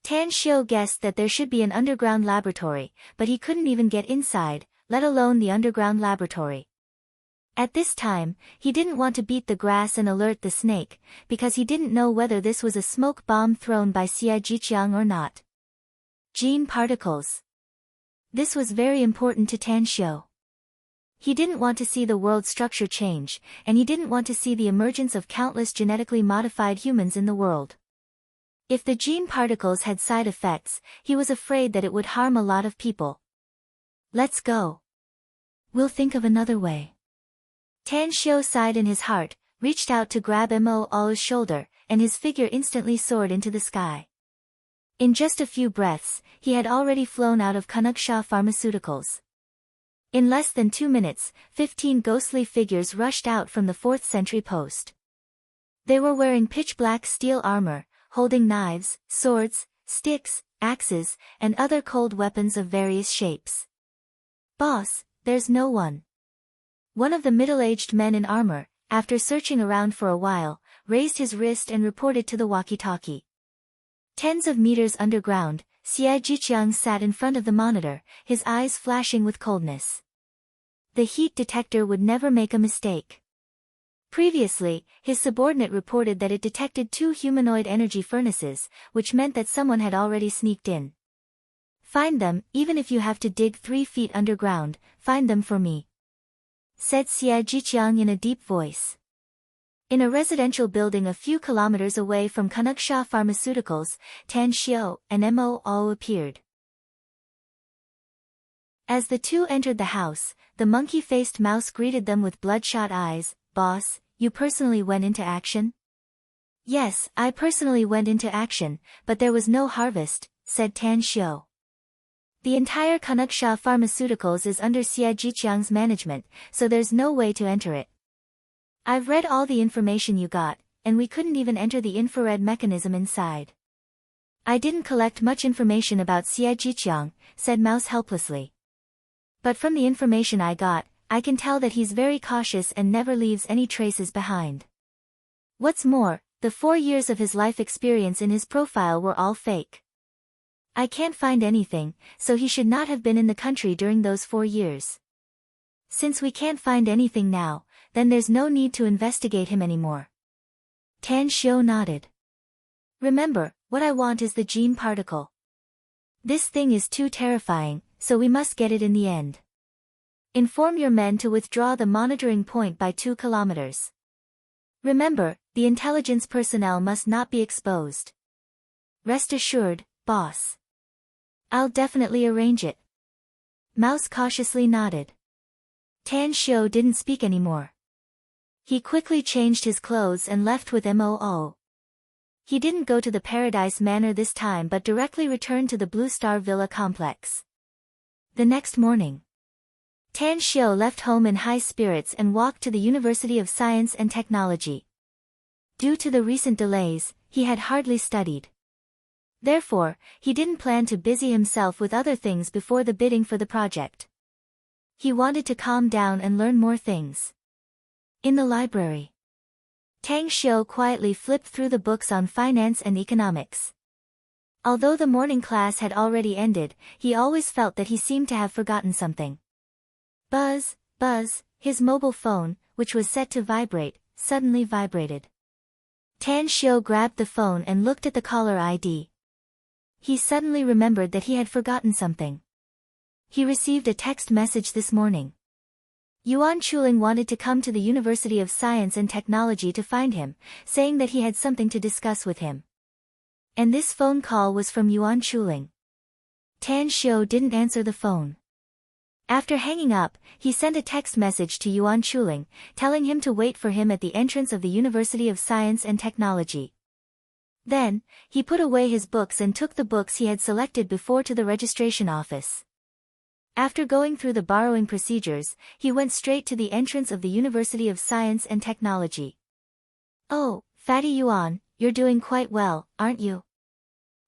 Tan Xiu guessed that there should be an underground laboratory, but he couldn't even get inside, let alone the underground laboratory. At this time, he didn't want to beat the grass and alert the snake, because he didn't know whether this was a smoke bomb thrown by Xie Jiqiang or not. Gene particles. This was very important to Tan Xiu. He didn't want to see the world structure change, and he didn't want to see the emergence of countless genetically modified humans in the world. If the gene particles had side effects, he was afraid that it would harm a lot of people. Let's go. We'll think of another way. Tan Xiu sighed in his heart, reached out to grab Mo Ao's shoulder, and his figure instantly soared into the sky. In just a few breaths, he had already flown out of Kanuksha Pharmaceuticals. In less than 2 minutes, 15 ghostly figures rushed out from the 4th sentry post. They were wearing pitch-black steel armor, holding knives, swords, sticks, axes, and other cold weapons of various shapes. Boss, there's no one. One of the middle-aged men in armor, after searching around for a while, raised his wrist and reported to the walkie-talkie. Tens of meters underground, Xie Jiqiang sat in front of the monitor, his eyes flashing with coldness. The heat detector would never make a mistake. Previously, his subordinate reported that it detected 2 humanoid energy furnaces, which meant that someone had already sneaked in. Find them, even if you have to dig 3 feet underground, find them for me, said Xie Jiqiang in a deep voice. In a residential building a few kilometers away from Kanuksha Pharmaceuticals, Tan Xiu and Mo Ao appeared. As the 2 entered the house, the monkey-faced mouse greeted them with bloodshot eyes. Boss, you personally went into action? Yes, I personally went into action, but there was no harvest, said Tan Xiu. The entire Kanuksha Pharmaceuticals is under Xie Jiqiang's management, so there's no way to enter it. I've read all the information you got, and we couldn't even enter the infrared mechanism inside. I didn't collect much information about Xie Jiqiang, said Mouse helplessly. But from the information I got, I can tell that he's very cautious and never leaves any traces behind. What's more, the 4 years of his life experience in his profile were all fake. I can't find anything, so he should not have been in the country during those 4 years. Since we can't find anything now, then there's no need to investigate him anymore. Tan Xiu nodded. Remember, what I want is the gene particle. This thing is too terrifying, so we must get it in the end. Inform your men to withdraw the monitoring point by 2 kilometers. Remember, the intelligence personnel must not be exposed. Rest assured, boss. I'll definitely arrange it. Mouse cautiously nodded. Tan Xiu didn't speak anymore. He quickly changed his clothes and left with Moo. He didn't go to the Paradise Manor this time but directly returned to the Blue Star Villa complex. The next morning, Tan Xiu left home in high spirits and walked to the University of Science and Technology. Due to the recent delays, he had hardly studied. Therefore, he didn't plan to busy himself with other things before the bidding for the project. He wanted to calm down and learn more things. In the library, Tang Xiu quietly flipped through the books on finance and economics. Although the morning class had already ended, he always felt that he seemed to have forgotten something. Buzz, buzz, his mobile phone, which was set to vibrate, suddenly vibrated. Tan Xiu grabbed the phone and looked at the caller ID. He suddenly remembered that he had forgotten something. He received a text message this morning. Yuan Chuling wanted to come to the University of Science and Technology to find him, saying that he had something to discuss with him. And this phone call was from Yuan Chuling. Tan Xiu didn't answer the phone. After hanging up, he sent a text message to Yuan Chuling, telling him to wait for him at the entrance of the University of Science and Technology. Then, he put away his books and took the books he had selected before to the registration office. After going through the borrowing procedures, he went straight to the entrance of the University of Science and Technology. Oh, Fatty Yuan, you're doing quite well, aren't you?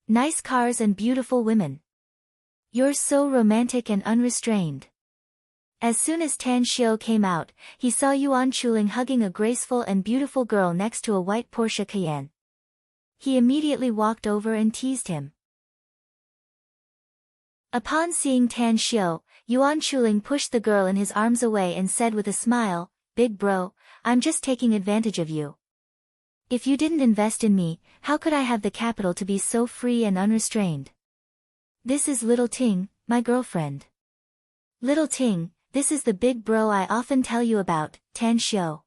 Nice cars and beautiful women. You're so romantic and unrestrained. As soon as Tan Xiu came out, he saw Yuan Chuling hugging a graceful and beautiful girl next to a white Porsche Cayenne. He immediately walked over and teased him. Upon seeing Tan Xiu, Yuan Chuling pushed the girl in his arms away and said with a smile, "Big bro, I'm just taking advantage of you. If you didn't invest in me, how could I have the capital to be so free and unrestrained? This is Little Ting, my girlfriend. Little Ting, this is the big bro I often tell you about, Tan Xiu."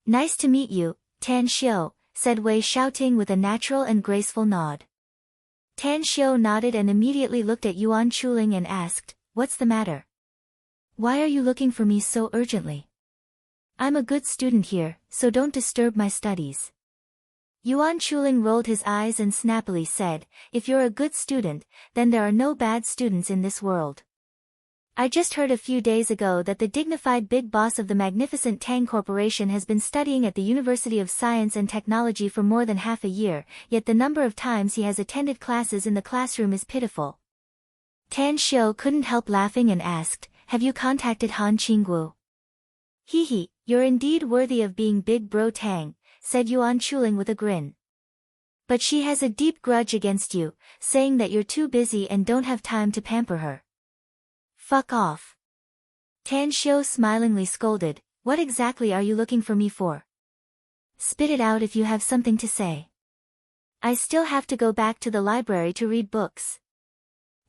"Nice to meet you, Tan Xiu," said Wei Xiaoting with a natural and graceful nod. Tan Xiu nodded and immediately looked at Yuan Chuling and asked, "What's the matter? Why are you looking for me so urgently? I'm a good student here, so don't disturb my studies." Yuan Chuling rolled his eyes and snappily said, "If you're a good student, then there are no bad students in this world. I just heard a few days ago that the dignified big boss of the magnificent Tang Corporation has been studying at the University of Science and Technology for more than half a year, yet the number of times he has attended classes in the classroom is pitiful." Tan Xiu couldn't help laughing and asked, "Have you contacted Han Qinggu?" "Hee, you're indeed worthy of being Big Bro Tang," said Yuan Chuling with a grin. "But she has a deep grudge against you, saying that you're too busy and don't have time to pamper her." "Fuck off." Tan Xiu smilingly scolded, "What exactly are you looking for me for? Spit it out if you have something to say. I still have to go back to the library to read books."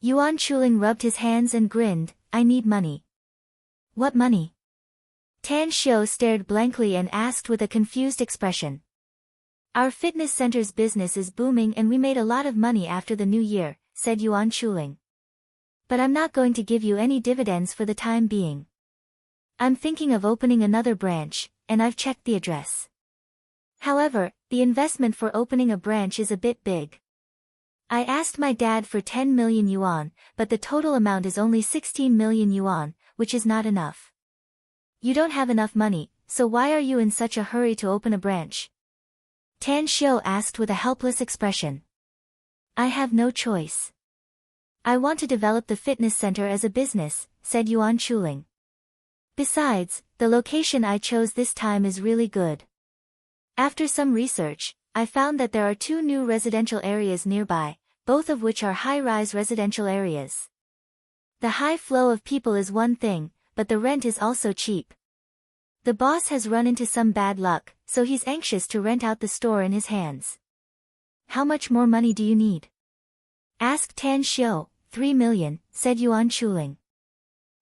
Yuan Chuling rubbed his hands and grinned, "I need money." "What money?" Tan Xiu stared blankly and asked with a confused expression. "Our fitness center's business is booming and we made a lot of money after the new year," said Yuan Chuling. "But I'm not going to give you any dividends for the time being. I'm thinking of opening another branch, and I've checked the address. However, the investment for opening a branch is a bit big. I asked my dad for 10 million yuan, but the total amount is only 16 million yuan, which is not enough. You don't have enough money, so why are you in such a hurry to open a branch?" Tan Xiu asked with a helpless expression. "I have no choice. I want to develop the fitness center as a business," said Yuan Chuling. "Besides, the location I chose this time is really good. After some research, I found that there are 2 new residential areas nearby, both of which are high-rise residential areas. The high flow of people is one thing, but the rent is also cheap. The boss has run into some bad luck, so he's anxious to rent out the store in his hands. How much more money do you need? Asked Tan Xiu. 3 million, said Yuan Chuling.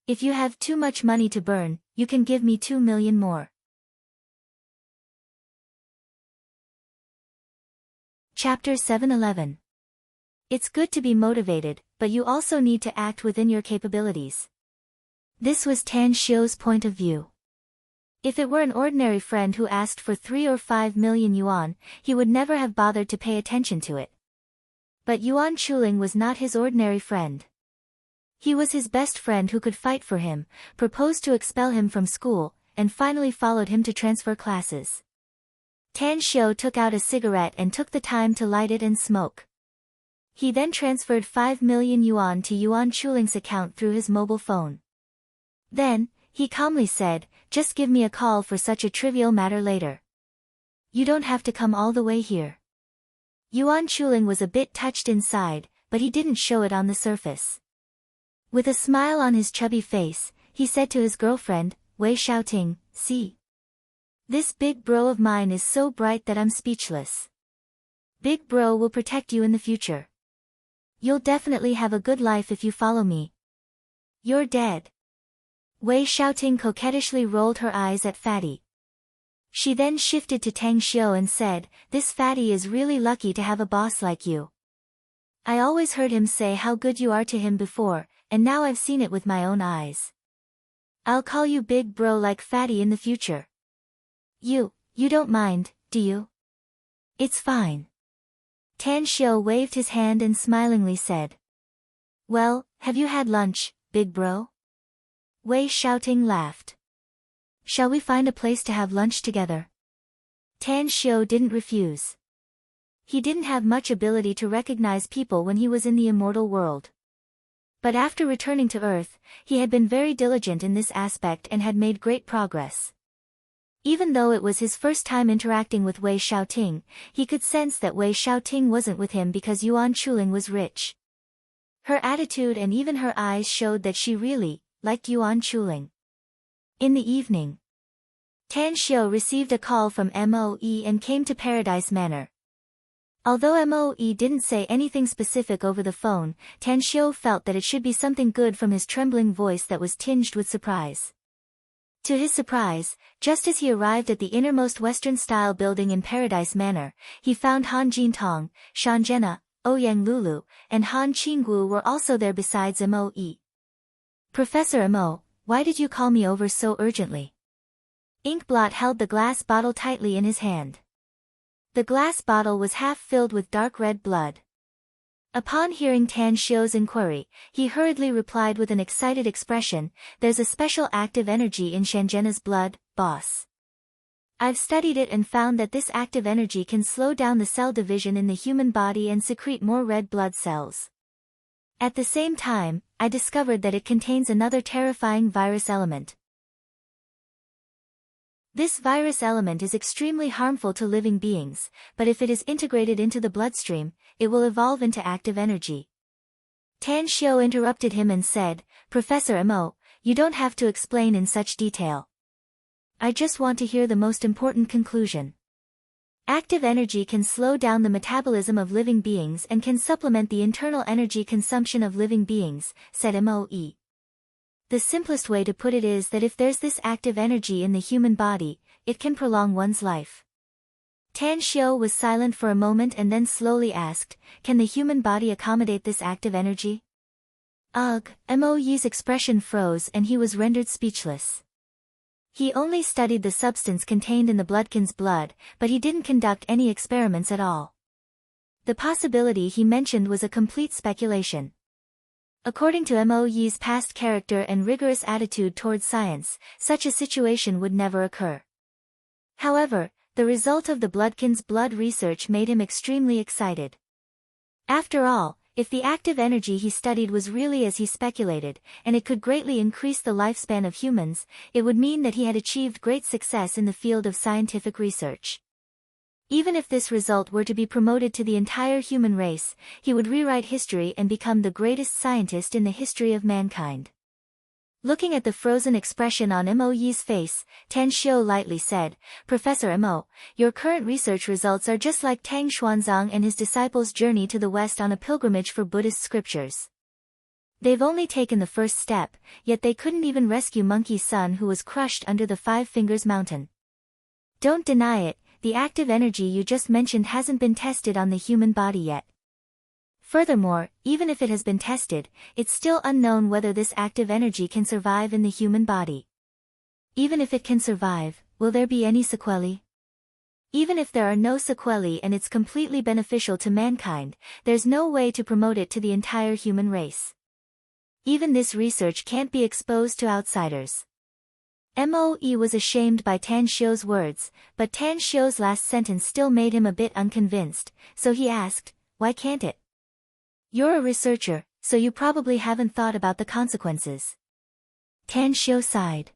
If you have too much money to burn, you can give me 2 million more. Chapter 711. It's good to be motivated, but you also need to act within your capabilities. This was Tan Xiu's point of view. If it were an ordinary friend who asked for 3 or 5 million yuan, he would never have bothered to pay attention to it. But Yuan Chuling was not his ordinary friend. He was his best friend who could fight for him, proposed to expel him from school, and finally followed him to transfer classes. Tan Xiu took out a cigarette and took the time to light it and smoke. He then transferred 5 million yuan to Yuan Chuling's account through his mobile phone. Then, he calmly said, "Just give me a call for such a trivial matter later. You don't have to come all the way here." Yuan Chuling was a bit touched inside, but he didn't show it on the surface. With a smile on his chubby face, he said to his girlfriend, Wei Xiaoting, "See? This big bro of mine is so bright that I'm speechless. Big bro will protect you in the future. You'll definitely have a good life if you follow me. You're dead." Wei Xiaoting coquettishly rolled her eyes at Fatty. She then shifted to Tang Xiu and said, "This Fatty is really lucky to have a boss like you. I always heard him say how good you are to him before, and now I've seen it with my own eyes. I'll call you big bro like Fatty in the future. You don't mind, do you?" "It's fine." Tan Xiu waved his hand and smilingly said. "Well, have you had lunch, big bro?" Wei Xiaoting laughed. "Shall we find a place to have lunch together?" Tan Xiu didn't refuse. He didn't have much ability to recognize people when he was in the immortal world. But after returning to Earth, he had been very diligent in this aspect and had made great progress. Even though it was his first time interacting with Wei Xiaoting, he could sense that Wei Xiaoting wasn't with him because Yuan Chuling was rich. Her attitude and even her eyes showed that she really liked Yuan Chuling. In the evening, Tan Xiu received a call from Moe and came to Paradise Manor. Although Moe didn't say anything specific over the phone, Tan Xiu felt that it should be something good from his trembling voice that was tinged with surprise. To his surprise, just as he arrived at the innermost Western-style building in Paradise Manor, he found Han Jintong, Shan Zhena, Ouyang Lulu, and Han Qinggu were also there besides Moe. "Professor Mo, why did you call me over so urgently?" Inkblot held the glass bottle tightly in his hand. The glass bottle was half filled with dark red blood. Upon hearing Tan Xiu's inquiry, he hurriedly replied with an excited expression, "There's a special active energy in Shanzhena's blood, boss. I've studied it and found that this active energy can slow down the cell division in the human body and secrete more red blood cells. At the same time, I discovered that it contains another terrifying virus element. This virus element is extremely harmful to living beings, but if it is integrated into the bloodstream, it will evolve into active energy." Tan Xiu interrupted him and said, "Professor Mo, you don't have to explain in such detail. I just want to hear the most important conclusion. Active energy can slow down the metabolism of living beings and can supplement the internal energy consumption of living beings," said Moe. "The simplest way to put it is that if there's this active energy in the human body, it can prolong one's life." Tan Xiu was silent for a moment and then slowly asked, "Can the human body accommodate this active energy?" Ugh, Moe's expression froze and he was rendered speechless. He only studied the substance contained in the bloodkin's blood, but he didn't conduct any experiments at all. The possibility he mentioned was a complete speculation. According to Moe's past character and rigorous attitude towards science, such a situation would never occur. However, the result of the bloodkin's blood research made him extremely excited. After all, if the active energy he studied was really as he speculated, and it could greatly increase the lifespan of humans, it would mean that he had achieved great success in the field of scientific research. Even if this result were to be promoted to the entire human race, he would rewrite history and become the greatest scientist in the history of mankind. Looking at the frozen expression on Mo Yi's face, Tan Xiu lightly said, Professor Mo, your current research results are just like Tang Xuanzang and his disciples' journey to the West on a pilgrimage for Buddhist scriptures. They've only taken the first step, yet they couldn't even rescue Monkey's son who was crushed under the Five Fingers Mountain. Don't deny it, the active energy you just mentioned hasn't been tested on the human body yet. Furthermore, even if it has been tested, it's still unknown whether this active energy can survive in the human body. Even if it can survive, will there be any sequelae? Even if there are no sequelae and it's completely beneficial to mankind, there's no way to promote it to the entire human race. Even this research can't be exposed to outsiders. Moe was ashamed by Tan Xiu's words, but Tan Xiu's last sentence still made him a bit unconvinced, so he asked, why can't it? You're a researcher, so you probably haven't thought about the consequences. Tan Xiu sighed.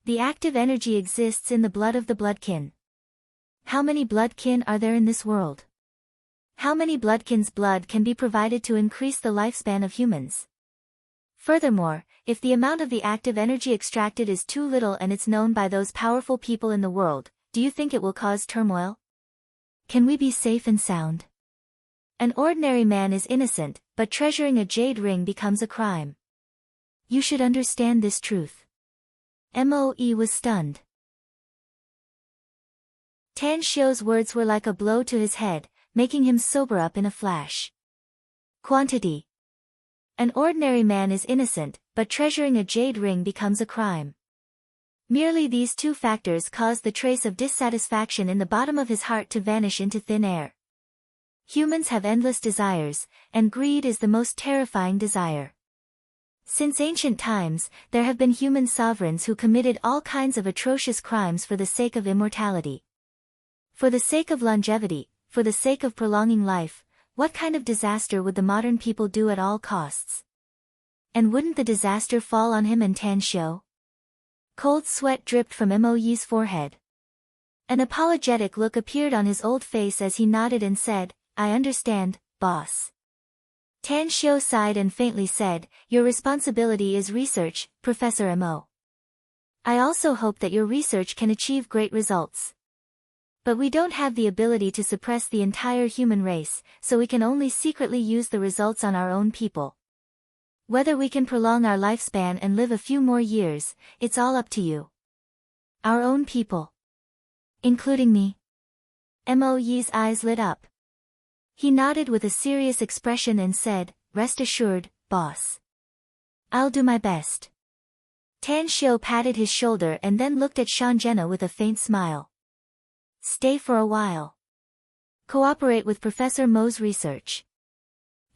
The active energy exists in the blood of the bloodkin. How many bloodkin are there in this world? How many bloodkin's blood can be provided to increase the lifespan of humans? Furthermore, if the amount of the active energy extracted is too little and it's known by those powerful people in the world, do you think it will cause turmoil? Can we be safe and sound? An ordinary man is innocent, but treasuring a jade ring becomes a crime. You should understand this truth. Moe was stunned. Tan Xiu's words were like a blow to his head, making him sober up in a flash. Quantity. An ordinary man is innocent, but treasuring a jade ring becomes a crime. Merely these two factors caused the trace of dissatisfaction in the bottom of his heart to vanish into thin air. Humans have endless desires, and greed is the most terrifying desire. Since ancient times, there have been human sovereigns who committed all kinds of atrocious crimes for the sake of immortality. For the sake of longevity, for the sake of prolonging life, what kind of disaster would the modern people do at all costs? And wouldn't the disaster fall on him and Tan Xiu? Cold sweat dripped from Moe's forehead. An apologetic look appeared on his old face as he nodded and said, I understand, boss. Tan Xiu sighed and faintly said, your responsibility is research, Professor Mo. I also hope that your research can achieve great results. But we don't have the ability to suppress the entire human race, so we can only secretly use the results on our own people. Whether we can prolong our lifespan and live a few more years, it's all up to you. Our own people. Including me. Moe's eyes lit up. He nodded with a serious expression and said, rest assured, boss. I'll do my best. Tan Xiu patted his shoulder and then looked at Shanjena with a faint smile. Stay for a while. Cooperate with Professor Mo's research.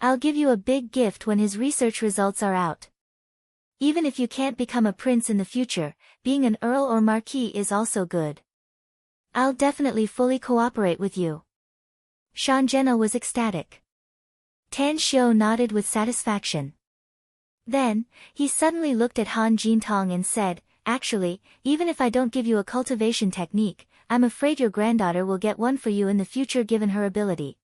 I'll give you a big gift when his research results are out. Even if you can't become a prince in the future, being an earl or marquis is also good. I'll definitely fully cooperate with you. Shanjena was ecstatic. Tan Xiu nodded with satisfaction. Then, he suddenly looked at Han Jintong and said, actually, even if I don't give you a cultivation technique, I'm afraid your granddaughter will get one for you in the future given her ability.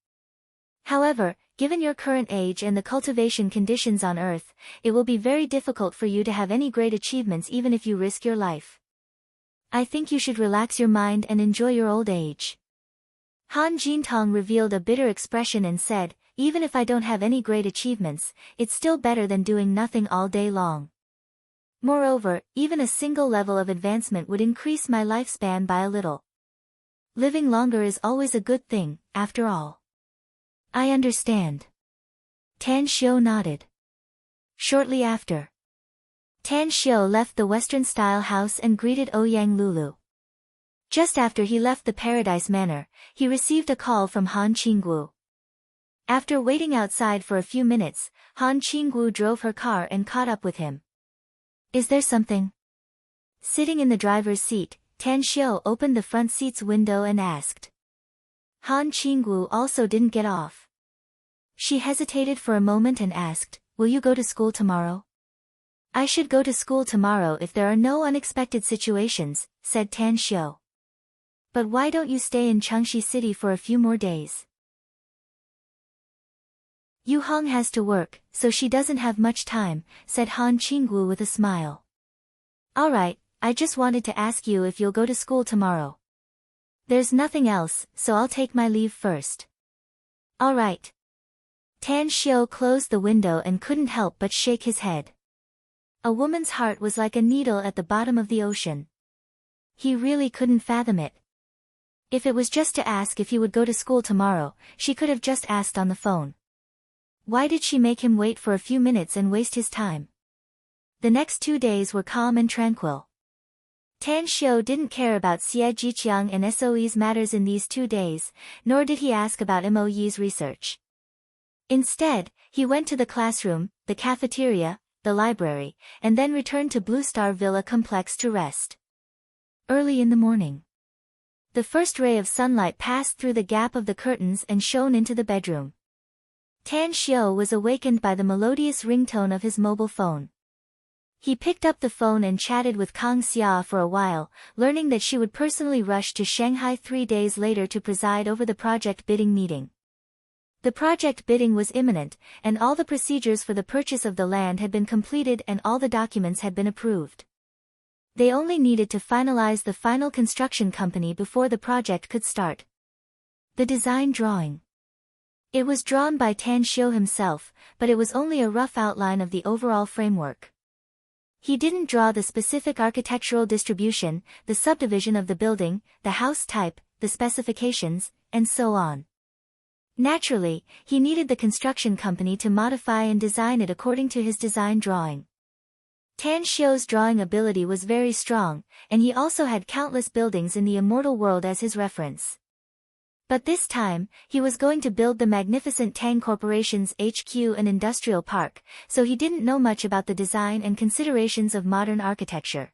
However, given your current age and the cultivation conditions on Earth, it will be very difficult for you to have any great achievements even if you risk your life. I think you should relax your mind and enjoy your old age. Han Jintong revealed a bitter expression and said, even if I don't have any great achievements, it's still better than doing nothing all day long. Moreover, even a single level of advancement would increase my lifespan by a little. Living longer is always a good thing, after all. I understand. Tan Xiu nodded. Shortly after, Tan Xiu left the Western-style house and greeted Ouyang Lulu. Just after he left the Paradise Manor, he received a call from Han Qinggu. After waiting outside for a few minutes, Han Qinggu drove her car and caught up with him. Is there something? Sitting in the driver's seat, Tan Xiu opened the front seat's window and asked. Han Qinggu also didn't get off. She hesitated for a moment and asked, will you go to school tomorrow? I should go to school tomorrow if there are no unexpected situations, said Tan Xiu. But why don't you stay in Changshi City for a few more days? Yu Hong has to work, so she doesn't have much time, said Han Qingwu with a smile. Alright, I just wanted to ask you if you'll go to school tomorrow. There's nothing else, so I'll take my leave first. Alright. Tan Xiao closed the window and couldn't help but shake his head. A woman's heart was like a needle at the bottom of the ocean. He really couldn't fathom it. If it was just to ask if he would go to school tomorrow, she could have just asked on the phone. Why did she make him wait for a few minutes and waste his time? The next 2 days were calm and tranquil. Tan Xiao didn't care about Xie Jiqiang and SOE's matters in these 2 days, nor did he ask about Mo Yi's research. Instead, he went to the classroom, the cafeteria, the library, and then returned to Blue Star Villa complex to rest. Early in the morning, the first ray of sunlight passed through the gap of the curtains and shone into the bedroom. Tan Xiao was awakened by the melodious ringtone of his mobile phone. He picked up the phone and chatted with Kang Xia for a while, learning that she would personally rush to Shanghai 3 days later to preside over the project bidding meeting. The project bidding was imminent, and all the procedures for the purchase of the land had been completed and all the documents had been approved. They only needed to finalize the final construction company before the project could start. The design drawing. It was drawn by Tan Xiao himself, but it was only a rough outline of the overall framework. He didn't draw the specific architectural distribution, the subdivision of the building, the house type, the specifications, and so on. Naturally, he needed the construction company to modify and design it according to his design drawing. Tan Xiao's drawing ability was very strong, and he also had countless buildings in the immortal world as his reference. But this time, he was going to build the magnificent Tang Corporation's HQ and industrial park, so he didn't know much about the design and considerations of modern architecture.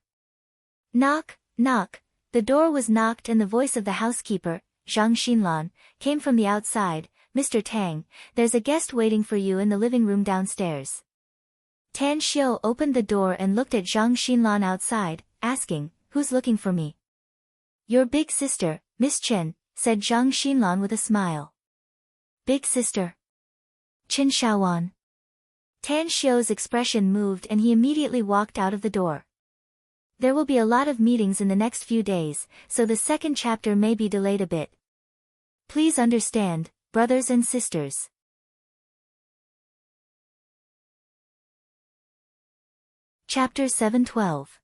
Knock, knock. The door was knocked and the voice of the housekeeper, Zhang Xinlan, came from the outside. Mr. Tang, there's a guest waiting for you in the living room downstairs. Tan Xiao opened the door and looked at Zhang Xinlan outside, asking, who's looking for me? Your big sister, Miss Chen, said Zhang Xinlan with a smile. Big sister? Chen Shaowan. Tan Xiao's expression moved and he immediately walked out of the door. There will be a lot of meetings in the next few days, so the second chapter may be delayed a bit. Please understand, brothers and sisters. Chapter 712.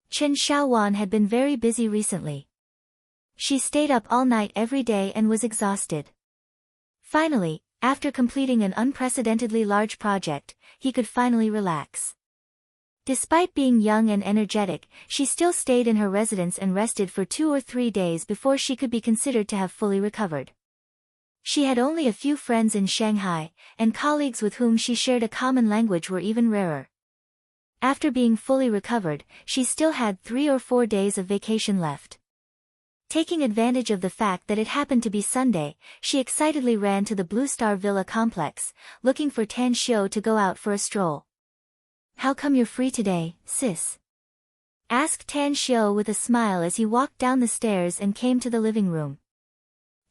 Chen Shaowan had been very busy recently. She stayed up all night every day and was exhausted. Finally, after completing an unprecedentedly large project, he could finally relax. Despite being young and energetic, she still stayed in her residence and rested for 2 or 3 days before she could be considered to have fully recovered. She had only a few friends in Shanghai, and colleagues with whom she shared a common language were even rarer. After being fully recovered, she still had 3 or 4 days of vacation left. Taking advantage of the fact that it happened to be Sunday, she excitedly ran to the Blue Star Villa complex, looking for Tan Xiao to go out for a stroll. How come you're free today, sis? Asked Tan Xiao with a smile as he walked down the stairs and came to the living room.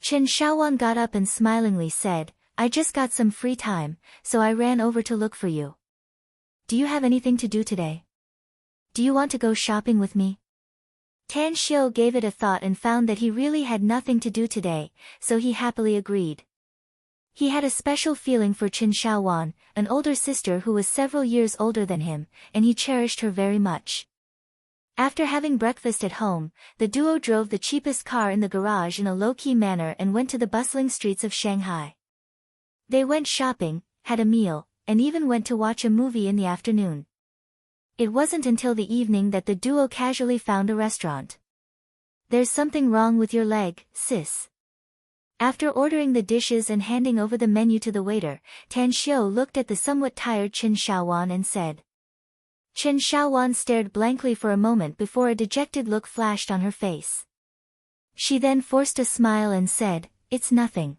Chen Shaowan got up and smilingly said, I just got some free time, so I ran over to look for you. Do you have anything to do today? Do you want to go shopping with me? Tan Xiao gave it a thought and found that he really had nothing to do today, so he happily agreed. He had a special feeling for Chen Shaowan, an older sister who was several years older than him, and he cherished her very much. After having breakfast at home, the duo drove the cheapest car in the garage in a low-key manner and went to the bustling streets of Shanghai. They went shopping, had a meal, and even went to watch a movie in the afternoon. It wasn't until the evening that the duo casually found a restaurant. There's something wrong with your leg, sis. After ordering the dishes and handing over the menu to the waiter, Tan Xiao looked at the somewhat tired Chen Shaowan and said. Chen Shaowan stared blankly for a moment before a dejected look flashed on her face. She then forced a smile and said, It's nothing.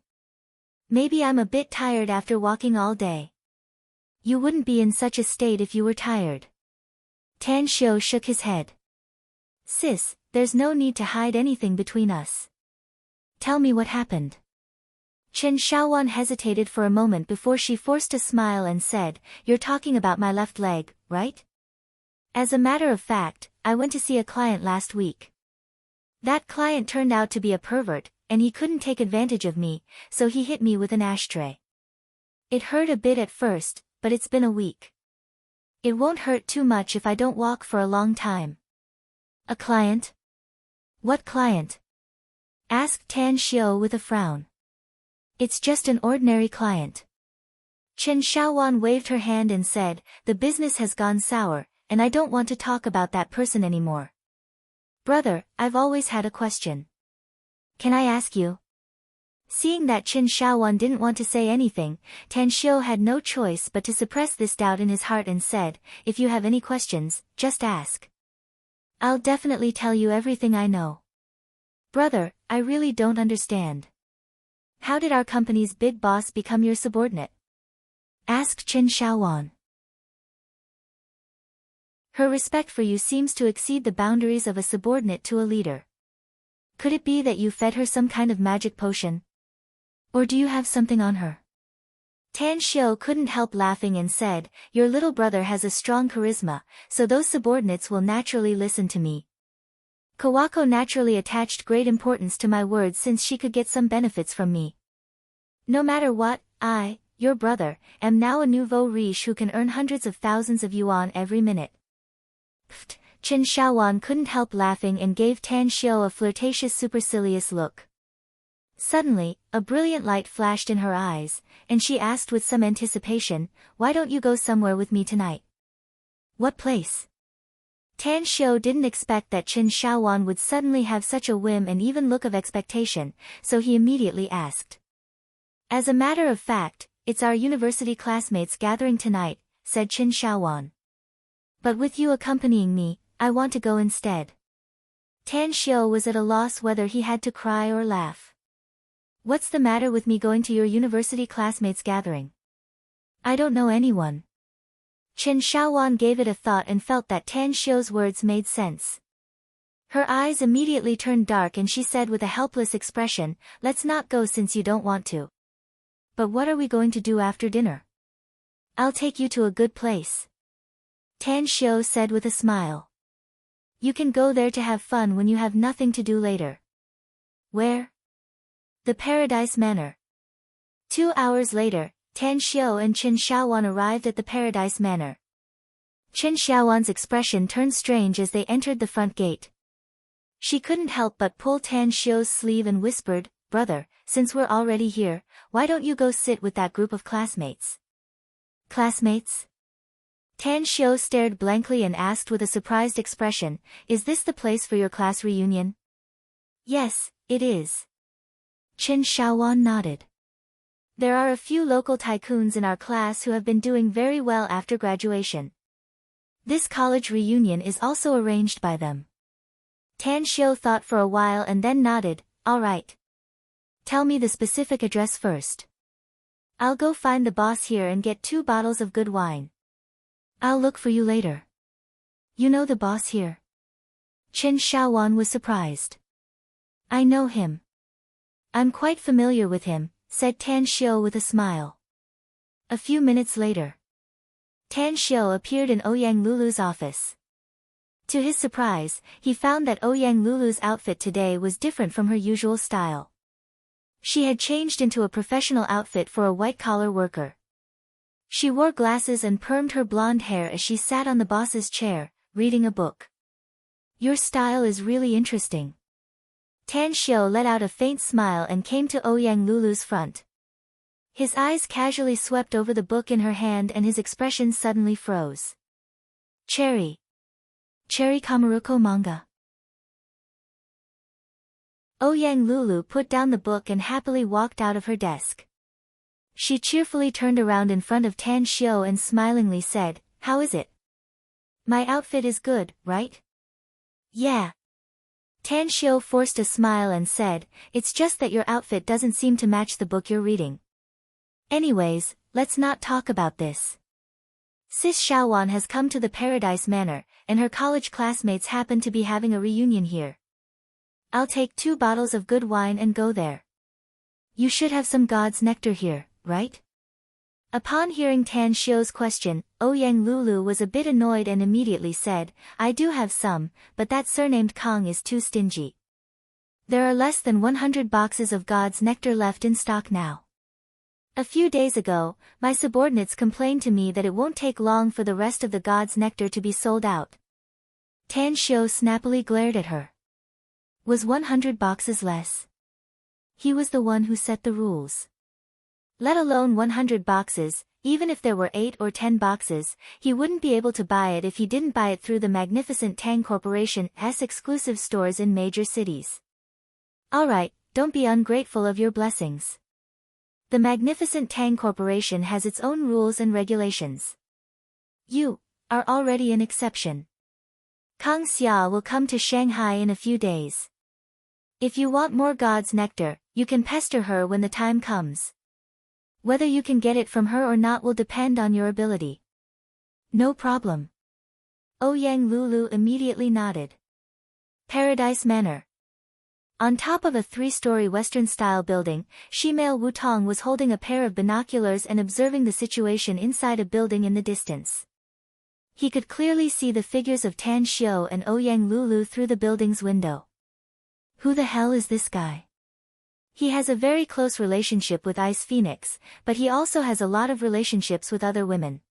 Maybe I'm a bit tired after walking all day. You wouldn't be in such a state if you were tired. Tan Xiao shook his head. Sis, there's no need to hide anything between us. Tell me what happened. Chen Xiaowan hesitated for a moment before she forced a smile and said, "You're talking about my left leg, right? As a matter of fact, I went to see a client last week. That client turned out to be a pervert, and he couldn't take advantage of me, so he hit me with an ashtray. It hurt a bit at first, but it's been a week. It won't hurt too much if I don't walk for a long time." "A client? What client?" asked Tan Xiao with a frown. "It's just an ordinary client." Chen Xiaowan waved her hand and said, "The business has gone sour, and I don't want to talk about that person anymore. Brother, I've always had a question. Can I ask you?" Seeing that Chen Xiaowan didn't want to say anything, Tan Xiao had no choice but to suppress this doubt in his heart and said, "If you have any questions, just ask. I'll definitely tell you everything I know." "Brother, I really don't understand. How did our company's big boss become your subordinate?" asked Chen Xiaowan. "Her respect for you seems to exceed the boundaries of a subordinate to a leader. Could it be that you fed her some kind of magic potion? Or do you have something on her?" Tan Xiao couldn't help laughing and said, "Your little brother has a strong charisma, so those subordinates will naturally listen to me. Kawako naturally attached great importance to my words since she could get some benefits from me. No matter what, I, your brother, am now a nouveau riche who can earn hundreds of thousands of yuan every minute." Pfft, Chen Xiaowan couldn't help laughing and gave Tan Xiao a flirtatious supercilious look. Suddenly, a brilliant light flashed in her eyes, and she asked with some anticipation, "Why don't you go somewhere with me tonight?" "What place?" Tan Xiao didn't expect that Chen Xiaowan would suddenly have such a whim and even look of expectation, so he immediately asked. "As a matter of fact, it's our university classmates gathering tonight," said Chen Xiaowan. "But with you accompanying me, I want to go instead." Tan Xiao was at a loss whether he had to cry or laugh. "What's the matter with me going to your university classmates gathering? I don't know anyone." Chen Xiaowan gave it a thought and felt that Tan Xiao's words made sense. Her eyes immediately turned dark and she said with a helpless expression, "Let's not go since you don't want to." "But what are we going to do after dinner?" "I'll take you to a good place," Tan Xiao said with a smile. "You can go there to have fun when you have nothing to do later." "Where?" "The Paradise Manor." 2 hours later, Tan Xiao and Chen Xiaowan arrived at the Paradise Manor. Chen Xiaowan's expression turned strange as they entered the front gate. She couldn't help but pull Tan Xiao's sleeve and whispered, "Brother, since we're already here, why don't you go sit with that group of classmates?" "Classmates?" Tan Xiao stared blankly and asked with a surprised expression, "Is this the place for your class reunion?" "Yes, it is." Chen Xiaowan nodded. "There are a few local tycoons in our class who have been doing very well after graduation. This college reunion is also arranged by them." Tan Xiao thought for a while and then nodded, "All right. Tell me the specific address first. I'll go find the boss here and get 2 bottles of good wine. I'll look for you later." "You know the boss here?" Chen Xiaowan was surprised. "I know him. I'm quite familiar with him," said Tan Xiao with a smile. A few minutes later, Tan Xiao appeared in Ouyang Lulu's office. To his surprise, he found that Ouyang Lulu's outfit today was different from her usual style. She had changed into a professional outfit for a white-collar worker. She wore glasses and permed her blonde hair as she sat on the boss's chair, reading a book. "Your style is really interesting." Tan Xiao let out a faint smile and came to Ouyang Lulu's front. His eyes casually swept over the book in her hand and his expression suddenly froze. Cherry Kamurocho manga." Ouyang Lulu put down the book and happily walked out of her desk. She cheerfully turned around in front of Tan Xiao and smilingly said, "How is it? My outfit is good, right?" "Yeah." Tan Xiao forced a smile and said, "It's just that your outfit doesn't seem to match the book you're reading. Anyways, let's not talk about this. Sis Xiaowan has come to the Paradise Manor, and her college classmates happen to be having a reunion here. I'll take 2 bottles of good wine and go there. You should have some god's nectar here, right? Upon hearing Tan Xiu's question, Ouyang Lulu was a bit annoyed and immediately said, I do have some, but that surnamed Kong is too stingy. There are less than 100 boxes of god's nectar left in stock now. A few days ago, my subordinates complained to me that it won't take long for the rest of the god's nectar to be sold out. Tan Xiu snappily glared at her. Was 100 boxes less? He was the one who set the rules. Let alone 100 boxes, even if there were 8 or 10 boxes, he wouldn't be able to buy it if he didn't buy it through the magnificent Tang Corporation's exclusive stores in major cities. Alright, don't be ungrateful of your blessings. The magnificent Tang Corporation has its own rules and regulations. You are already an exception. Kang Xia will come to Shanghai in a few days. If you want more god's nectar, you can pester her when the time comes. Whether you can get it from her or not will depend on your ability. No problem. Ouyang Lulu immediately nodded. Paradise Manor. On top of a 3-story Western-style building, Shimei Wutong was holding a pair of binoculars and observing the situation inside a building in the distance. He could clearly see the figures of Tan Xiu and Ouyang Lulu through the building's window. Who the hell is this guy? He has a very close relationship with Ice Phoenix, but he also has a lot of relationships with other women.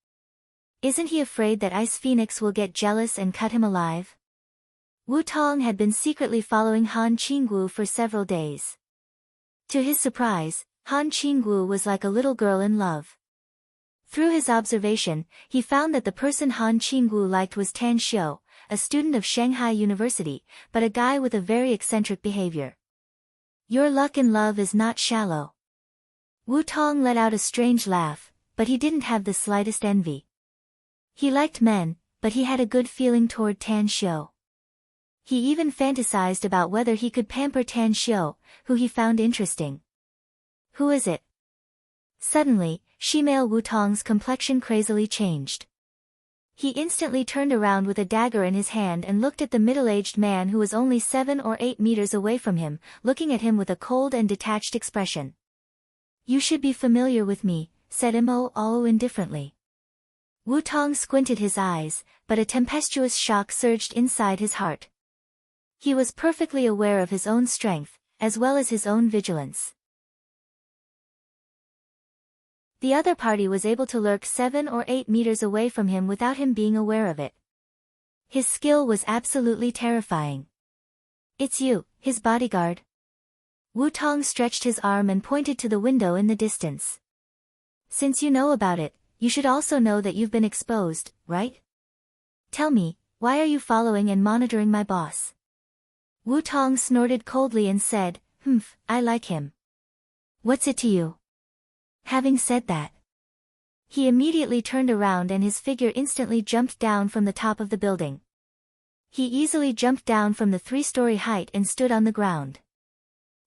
Isn't he afraid that Ice Phoenix will get jealous and cut him alive? Wu Tong had been secretly following Han Qingwu for several days. To his surprise, Han Qingwu was like a little girl in love. Through his observation, he found that the person Han Qingwu liked was Tan Xiu, a student of Shanghai University, but a guy with a very eccentric behavior. Your luck in love is not shallow. Wu Tong let out a strange laugh, but he didn't have the slightest envy. He liked men, but he had a good feeling toward Tan Xiu. He even fantasized about whether he could pamper Tan Xiu, who he found interesting. Who is it? Suddenly, Shimei Wutong's complexion crazily changed. He instantly turned around with a dagger in his hand and looked at the middle-aged man who was only 7 or 8 meters away from him, looking at him with a cold and detached expression. You should be familiar with me, said Mo indifferently. Wu Tong squinted his eyes, but a tempestuous shock surged inside his heart. He was perfectly aware of his own strength, as well as his own vigilance. The other party was able to lurk 7 or 8 meters away from him without him being aware of it. His skill was absolutely terrifying. It's you, his bodyguard. Wu Tong stretched his arm and pointed to the window in the distance. Since you know about it, you should also know that you've been exposed, right? Tell me, why are you following and monitoring my boss? Wu Tong snorted coldly and said, I like him. What's it to you? Having said that, he immediately turned around and his figure instantly jumped down from the top of the building. He easily jumped down from the 3-story height and stood on the ground.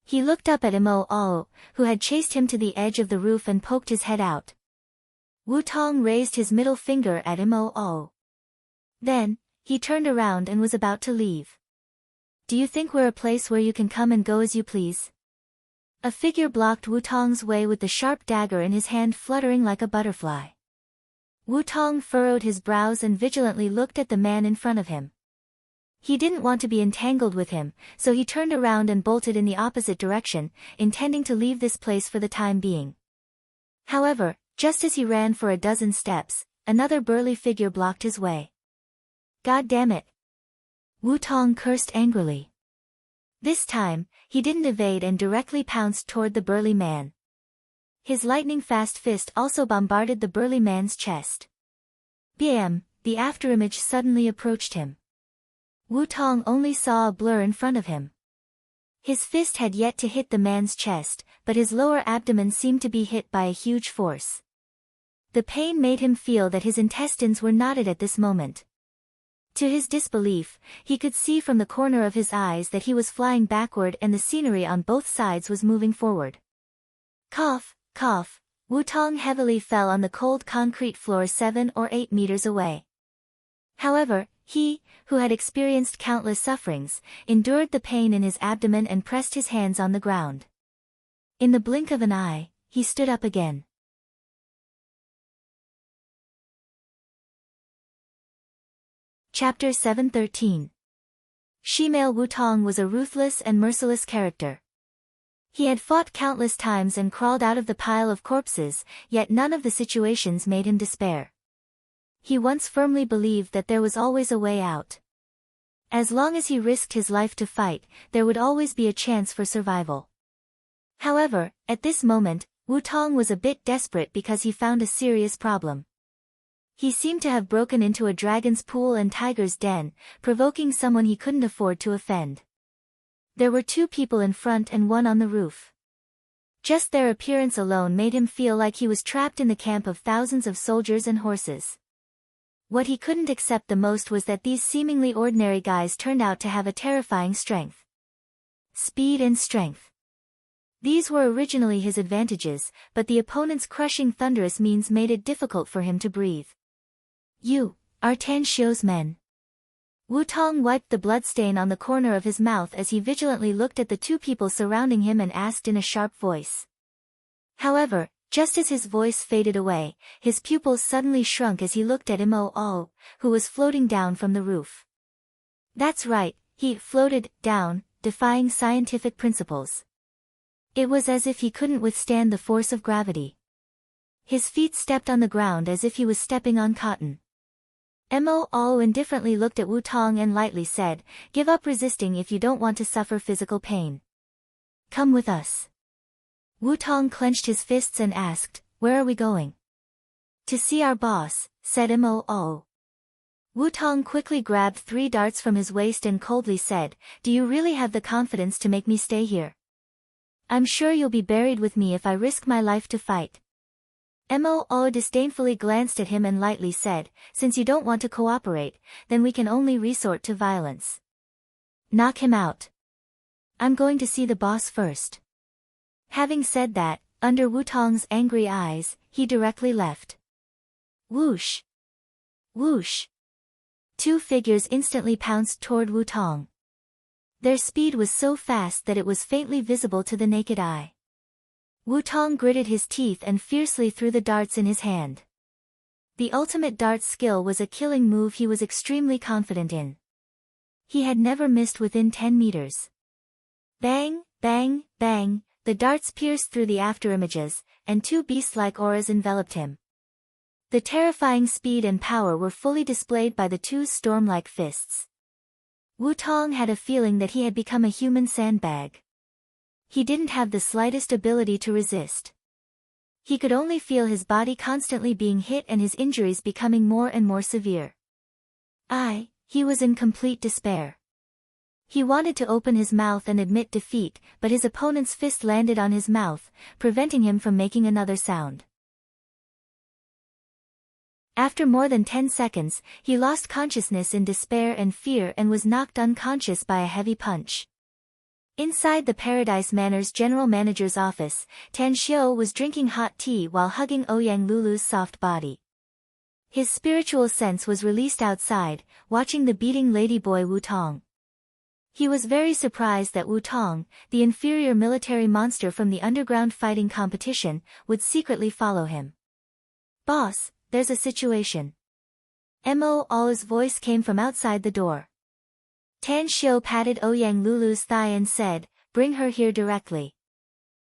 He looked up at Mo, who had chased him to the edge of the roof and poked his head out. Wu Tong raised his middle finger at Mo. Then, he turned around and was about to leave. Do you think we're a place where you can come and go as you please? A figure blocked Wu Tong's way with the sharp dagger in his hand fluttering like a butterfly. Wu Tong furrowed his brows and vigilantly looked at the man in front of him. He didn't want to be entangled with him, so he turned around and bolted in the opposite direction, intending to leave this place for the time being. However, just as he ran for a dozen steps, another burly figure blocked his way. God damn it! Wu Tong cursed angrily. This time, he didn't evade and directly pounced toward the burly man. His lightning-fast fist also bombarded the burly man's chest. Bam! The afterimage suddenly approached him. Wu Tong only saw a blur in front of him. His fist had yet to hit the man's chest, but his lower abdomen seemed to be hit by a huge force. The pain made him feel that his intestines were knotted at this moment. To his disbelief, he could see from the corner of his eyes that he was flying backward and the scenery on both sides was moving forward. Cough, cough, Wu Tong heavily fell on the cold concrete floor 7 or 8 meters away. However, He, who had experienced countless sufferings, endured the pain in his abdomen and pressed his hands on the ground. In the blink of an eye, he stood up again. Chapter 713. Shimei Wutong was a ruthless and merciless character. He had fought countless times and crawled out of the pile of corpses, yet none of the situations made him despair. He once firmly believed that there was always a way out. As long as he risked his life to fight, there would always be a chance for survival. However, at this moment, Wutong was a bit desperate because he found a serious problem. He seemed to have broken into a dragon's pool and tiger's den, provoking someone he couldn't afford to offend. There were 2 people in front and 1 on the roof. Just their appearance alone made him feel like he was trapped in the camp of thousands of soldiers and horses. What he couldn't accept the most was that these seemingly ordinary guys turned out to have a terrifying strength. Speed and strength. These were originally his advantages, but the opponent's crushing thunderous means made it difficult for him to breathe. You are Tan Xiu's men. Wutong wiped the bloodstain on the corner of his mouth as he vigilantly looked at the 2 people surrounding him and asked in a sharp voice. However, just as his voice faded away, his pupils suddenly shrunk as he looked at Mo, who was floating down from the roof. That's right, he floated down, defying scientific principles. It was as if he couldn't withstand the force of gravity. His feet stepped on the ground as if he was stepping on cotton. Mo indifferently looked at Wutong and lightly said, "Give up resisting if you don't want to suffer physical pain. Come with us." Wutong clenched his fists and asked, "Where are we going?" "To see our boss," said Mo. Wutong quickly grabbed 3 darts from his waist and coldly said, "Do you really have the confidence to make me stay here? I'm sure you'll be buried with me if I risk my life to fight." Mo disdainfully glanced at him and lightly said, "Since you don't want to cooperate, then we can only resort to violence. Knock him out. I'm going to see the boss first." Having said that, under Wutong's angry eyes, he directly left. Whoosh! Whoosh! 2 figures instantly pounced toward Wutong. Their speed was so fast that it was faintly visible to the naked eye. Wutong gritted his teeth and fiercely threw the darts in his hand. The ultimate dart skill was a killing move he was extremely confident in. He had never missed within 10 meters. Bang, bang, bang, the darts pierced through the afterimages, and 2 beast-like auras enveloped him. The terrifying speed and power were fully displayed by the 2 storm-like fists. Wutong had a feeling that he had become a human sandbag. He didn't have the slightest ability to resist. He could only feel his body constantly being hit and his injuries becoming more and more severe. He was in complete despair. He wanted to open his mouth and admit defeat, but his opponent's fist landed on his mouth, preventing him from making another sound. After more than 10 seconds, he lost consciousness in despair and fear and was knocked unconscious by a heavy punch. Inside the Paradise Manor's general manager's office, Tan Xiu was drinking hot tea while hugging Ouyang Lulu's soft body. His spiritual sense was released outside, watching the beating ladyboy Wutong. He was very surprised that Wutong, the inferior military monster from the underground fighting competition, would secretly follow him. "Boss, there's a situation." Mo's voice came from outside the door. Tan Xiu patted Ouyang Lulu's thigh and said, "Bring her here directly.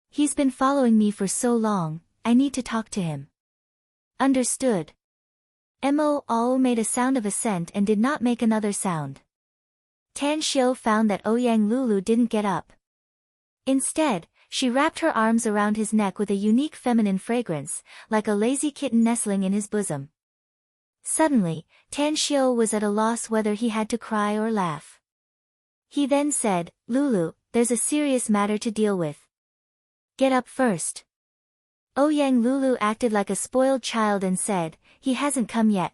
He's been following me for so long, I need to talk to him." "Understood." Mo made a sound of assent and did not make another sound. Tan Xiu found that Ouyang Lulu didn't get up. Instead, she wrapped her arms around his neck with a unique feminine fragrance, like a lazy kitten nestling in his bosom. Suddenly, Tan Xiu was at a loss whether he had to cry or laugh. He then said, "Lulu, there's a serious matter to deal with. Get up first." Ouyang Lulu acted like a spoiled child and said, "He hasn't come yet.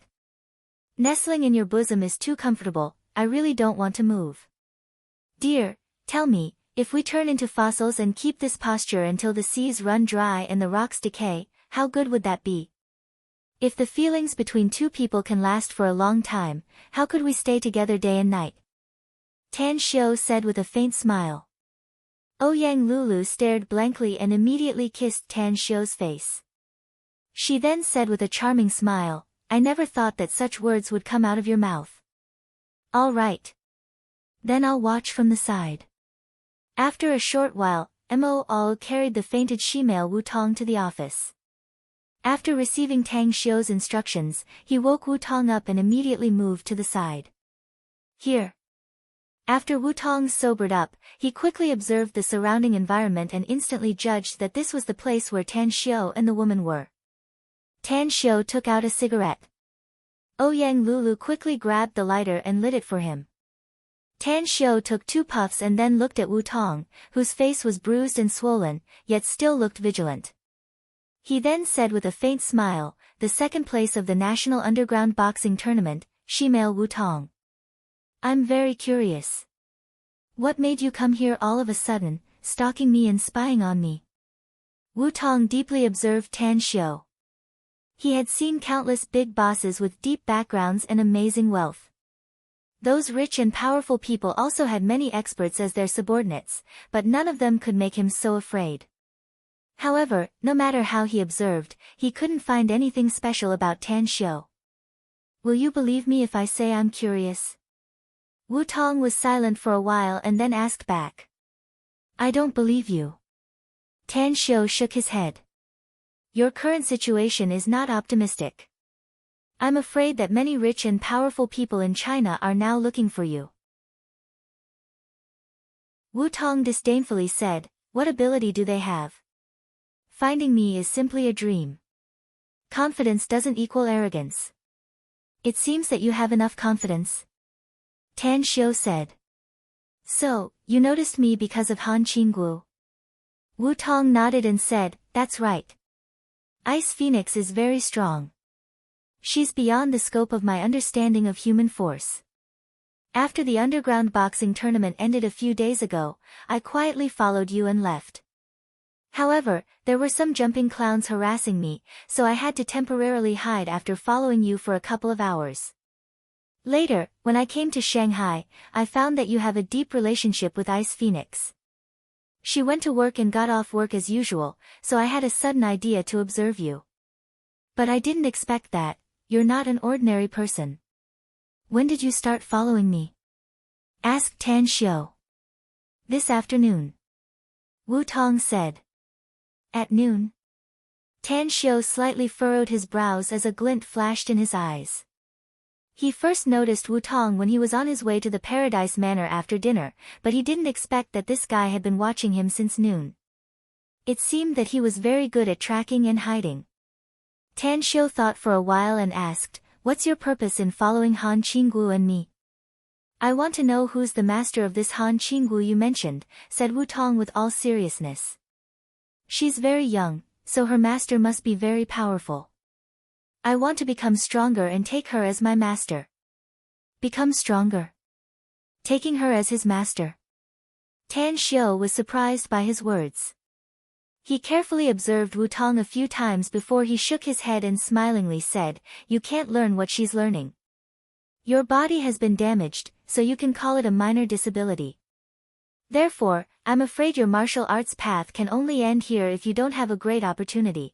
Nestling in your bosom is too comfortable, I really don't want to move." "Dear, tell me, if we turn into fossils and keep this posture until the seas run dry and the rocks decay, how good would that be?" If the feelings between two people can last for a long time, how could we stay together day and night? Tan Xiu said with a faint smile. Ouyang Lulu stared blankly and immediately kissed Tan Xiu's face. She then said with a charming smile, I never thought that such words would come out of your mouth. All right. Then I'll watch from the side. After a short while, Mo Al carried the fainted shemale Wu Tong to the office. After receiving Tang Xiu's instructions, he woke Wu Tong up and immediately moved to the side. Here. After Wu Tong sobered up, he quickly observed the surrounding environment and instantly judged that this was the place where Tan Xiu and the woman were. Tan Xiu took out a cigarette. Ouyang Lulu quickly grabbed the lighter and lit it for him. Tan Xiu took 2 puffs and then looked at Wu Tong, whose face was bruised and swollen, yet still looked vigilant. He then said with a faint smile, the second place of the National Underground Boxing Tournament, shemale Wu Tong. I'm very curious. What made you come here all of a sudden, stalking me and spying on me? Wu Tong deeply observed Tan Xiu. He had seen countless big bosses with deep backgrounds and amazing wealth. Those rich and powerful people also had many experts as their subordinates, but none of them could make him so afraid. However, no matter how he observed, he couldn't find anything special about Tan Xiu. Will you believe me if I say I'm curious? Wu Tong was silent for a while and then asked back. I don't believe you. Tan Xiu shook his head. Your current situation is not optimistic. I'm afraid that many rich and powerful people in China are now looking for you. Wu Tong disdainfully said, what ability do they have? Finding me is simply a dream. Confidence doesn't equal arrogance. It seems that you have enough confidence. Tan Xiu said. So, you noticed me because of Han Qinggu? Wu Tong nodded and said, that's right. Ice Phoenix is very strong. She's beyond the scope of my understanding of human force. After the underground boxing tournament ended a few days ago, I quietly followed you and left. However, there were some jumping clowns harassing me, so I had to temporarily hide after following you for a couple of hours. Later, when I came to Shanghai, I found that you have a deep relationship with Ice Phoenix. She went to work and got off work as usual, so I had a sudden idea to observe you. But I didn't expect that. You're not an ordinary person. When did you start following me? Asked Tan Xiu. This afternoon. Wu Tong said. At noon? Tan Xiu slightly furrowed his brows as a glint flashed in his eyes. He first noticed Wu Tong when he was on his way to the Paradise Manor after dinner, but he didn't expect that this guy had been watching him since noon. It seemed that he was very good at tracking and hiding. Tan Xiu thought for a while and asked, what's your purpose in following Han Qinggu and me? I want to know who's the master of this Han Qinggu you mentioned, said Wu Tong with all seriousness. She's very young, so her master must be very powerful. I want to become stronger and take her as my master. Become stronger? Taking her as his master? Tan Xiu was surprised by his words. He carefully observed Wu Tong a few times before he shook his head and smilingly said, you can't learn what she's learning. Your body has been damaged, so you can call it a minor disability. Therefore, I'm afraid your martial arts path can only end here if you don't have a great opportunity.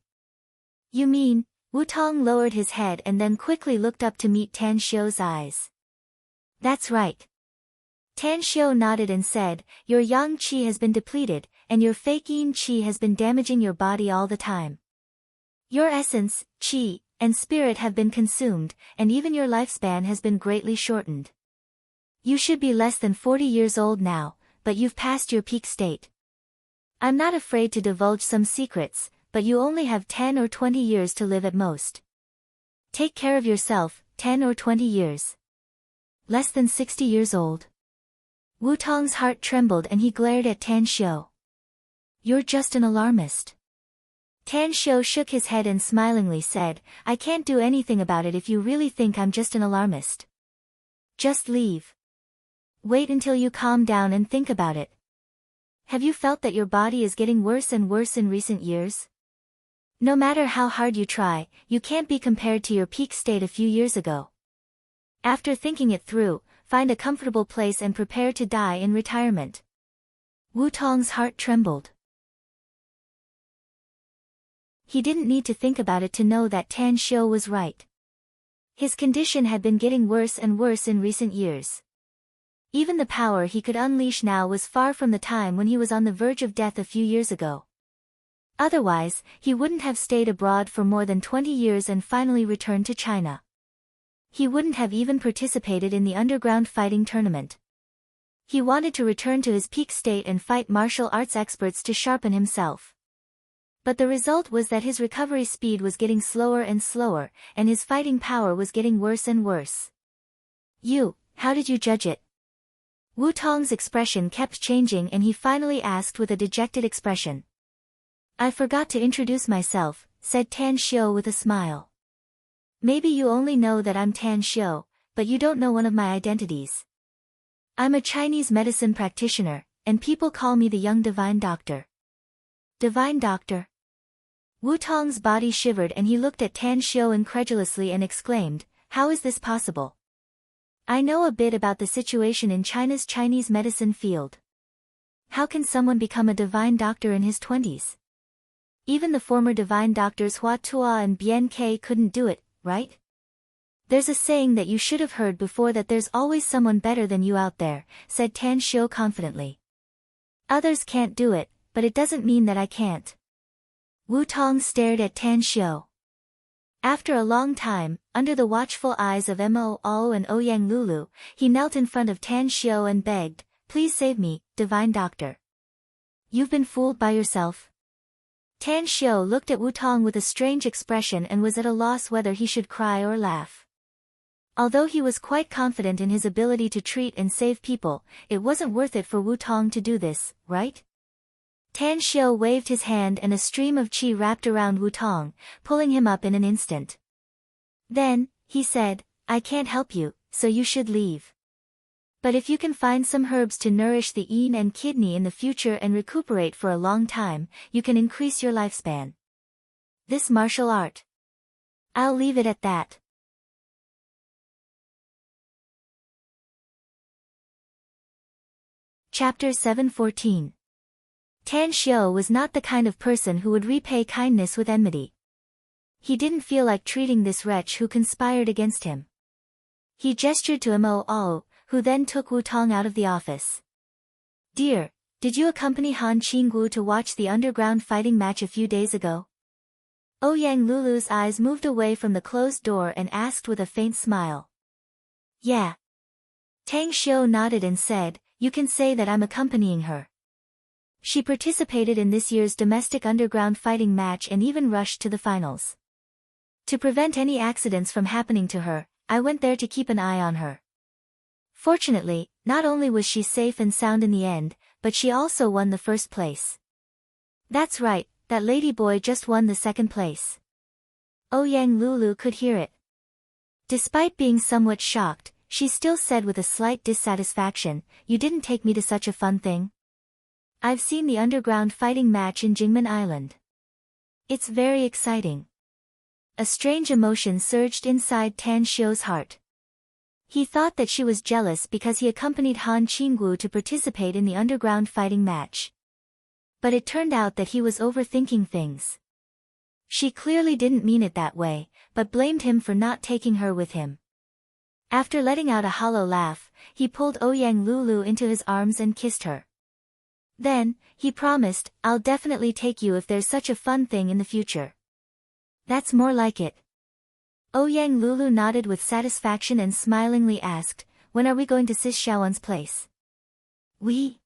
You mean? Wu Tong lowered his head and then quickly looked up to meet Tan Xiu's eyes. That's right. Tan Xiu nodded and said, your yang qi has been depleted, and your fake yin qi has been damaging your body all the time. Your essence, qi, and spirit have been consumed, and even your lifespan has been greatly shortened. You should be less than 40 years old now, but you've passed your peak state. I'm not afraid to divulge some secrets, but you only have 10 or 20 years to live at most. Take care of yourself, 10 or 20 years. Less than 60 years old. Wu Tong's heart trembled and he glared at Tan Xiu. You're just an alarmist. Tan Xiu shook his head and smilingly said, I can't do anything about it if you really think I'm just an alarmist. Just leave. Wait until you calm down and think about it. Have you felt that your body is getting worse and worse in recent years? No matter how hard you try, you can't be compared to your peak state a few years ago. After thinking it through, find a comfortable place and prepare to die in retirement. Wu Tong's heart trembled. He didn't need to think about it to know that Tan Xiu was right. His condition had been getting worse and worse in recent years. Even the power he could unleash now was far from the time when he was on the verge of death a few years ago. Otherwise, he wouldn't have stayed abroad for more than 20 years and finally returned to China. He wouldn't have even participated in the underground fighting tournament. He wanted to return to his peak state and fight martial arts experts to sharpen himself. But the result was that his recovery speed was getting slower and slower, and his fighting power was getting worse and worse. How did you judge it? Wu Tong's expression kept changing and he finally asked with a dejected expression. I forgot to introduce myself, said Tan Xiu with a smile. Maybe you only know that I'm Tan Xiu, but you don't know one of my identities. I'm a Chinese medicine practitioner, and people call me the young divine doctor. Divine doctor? Wu Tong's body shivered and he looked at Tan Xiu incredulously and exclaimed, how is this possible? I know a bit about the situation in China's Chinese medicine field. How can someone become a divine doctor in his 20s? Even the former divine doctors Hua Tuo and Bian Ke couldn't do it, right? There's a saying that you should have heard before that there's always someone better than you out there, said Tan Xiu confidently. Others can't do it, but it doesn't mean that I can't. Wu Tong stared at Tan Xiu. After a long time, under the watchful eyes of Mo Ao and Ouyang Lulu, he knelt in front of Tan Xiu and begged, please save me, divine doctor. You've been fooled by yourself. Tan Xiu looked at Wu Tong with a strange expression and was at a loss whether he should cry or laugh. Although he was quite confident in his ability to treat and save people, it wasn't worth it for Wu Tong to do this, right? Tan Xiu waved his hand and a stream of qi wrapped around Wu Tong, pulling him up in an instant. Then, he said, I can't help you, so you should leave. But if you can find some herbs to nourish the yin and kidney in the future and recuperate for a long time, you can increase your lifespan. This martial art. I'll leave it at that. Chapter 7:14. Tan Xiu was not the kind of person who would repay kindness with enmity. He didn't feel like treating this wretch who conspired against him. He gestured to Mo Ao, who then took Wu Tong out of the office. Dear, did you accompany Han Qinggu to watch the underground fighting match a few days ago? Ouyang Lulu's eyes moved away from the closed door and asked with a faint smile. Yeah. Tang Xiu nodded and said, you can say that I'm accompanying her. She participated in this year's domestic underground fighting match and even rushed to the finals. To prevent any accidents from happening to her, I went there to keep an eye on her. Fortunately, not only was she safe and sound in the end, but she also won the first place. That's right, that lady boy just won the second place. Ouyang Lulu could hear it. Despite being somewhat shocked, she still said with a slight dissatisfaction, you didn't take me to such a fun thing? I've seen the underground fighting match in Jingmen Island. It's very exciting. A strange emotion surged inside Tan Xiu's heart. He thought that she was jealous because he accompanied Han Qinggu to participate in the underground fighting match. But it turned out that he was overthinking things. She clearly didn't mean it that way, but blamed him for not taking her with him. After letting out a hollow laugh, he pulled Ouyang Lulu into his arms and kissed her. Then, he promised, I'll definitely take you if there's such a fun thing in the future. That's more like it. Ouyang Lulu nodded with satisfaction and smilingly asked, when are we going to Sis Xiaowan's place? We?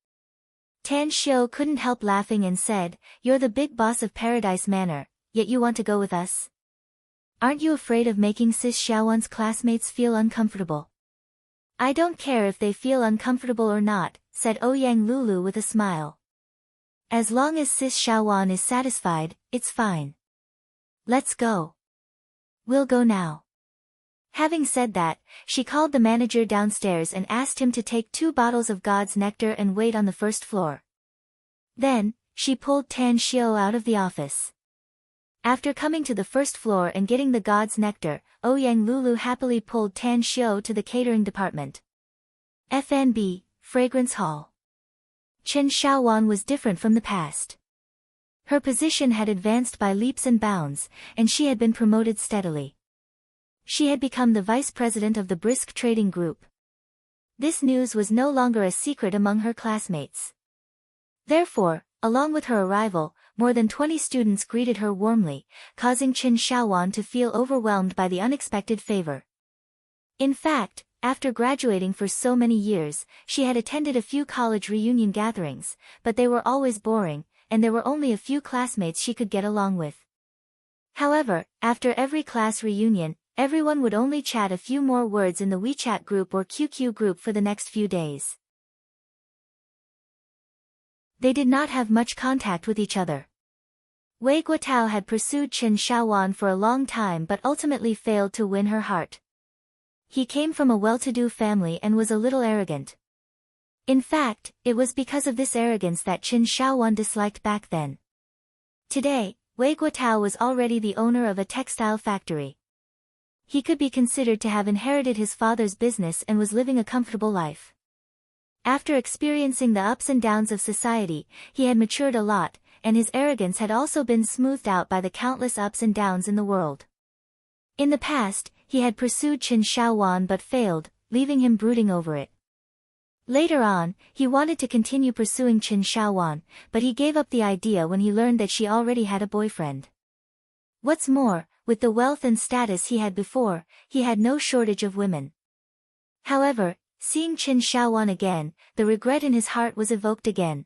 Tan Xiu couldn't help laughing and said, you're the big boss of Paradise Manor, yet you want to go with us? Aren't you afraid of making Sis Xiaowan's classmates feel uncomfortable? I don't care if they feel uncomfortable or not, said Ouyang Lulu with a smile. As long as Sis Xiaowan is satisfied, it's fine. Let's go. We'll go now. Having said that, she called the manager downstairs and asked him to take 2 bottles of God's nectar and wait on the first floor. Then, she pulled Tan Xiu out of the office. After coming to the first floor and getting the god's nectar, Ouyang Lulu happily pulled Tan Xiao to the catering department. FNB, Fragrance Hall. Chen Xiaowan was different from the past. Her position had advanced by leaps and bounds, and she had been promoted steadily. She had become the vice president of the Brisk Trading Group. This news was no longer a secret among her classmates. Therefore, along with her arrival, more than 20 students greeted her warmly, causing Chen Xiaowan to feel overwhelmed by the unexpected favor. In fact, after graduating for so many years, she had attended a few college reunion gatherings, but they were always boring, and there were only a few classmates she could get along with. However, after every class reunion, everyone would only chat a few more words in the WeChat group or QQ group for the next few days. They did not have much contact with each other. Wei Guotao had pursued Chen Xiaowan for a long time but ultimately failed to win her heart. He came from a well-to-do family and was a little arrogant. In fact, it was because of this arrogance that Chen Xiaowan disliked back then. Today, Wei Guotao was already the owner of a textile factory. He could be considered to have inherited his father's business and was living a comfortable life. After experiencing the ups and downs of society, he had matured a lot, and his arrogance had also been smoothed out by the countless ups and downs in the world. In the past, he had pursued Chen Xiaowan but failed, leaving him brooding over it. Later on, he wanted to continue pursuing Chen Xiaowan, but he gave up the idea when he learned that she already had a boyfriend. What's more, with the wealth and status he had before, he had no shortage of women. However, seeing Chen Xiaowan again, the regret in his heart was evoked again.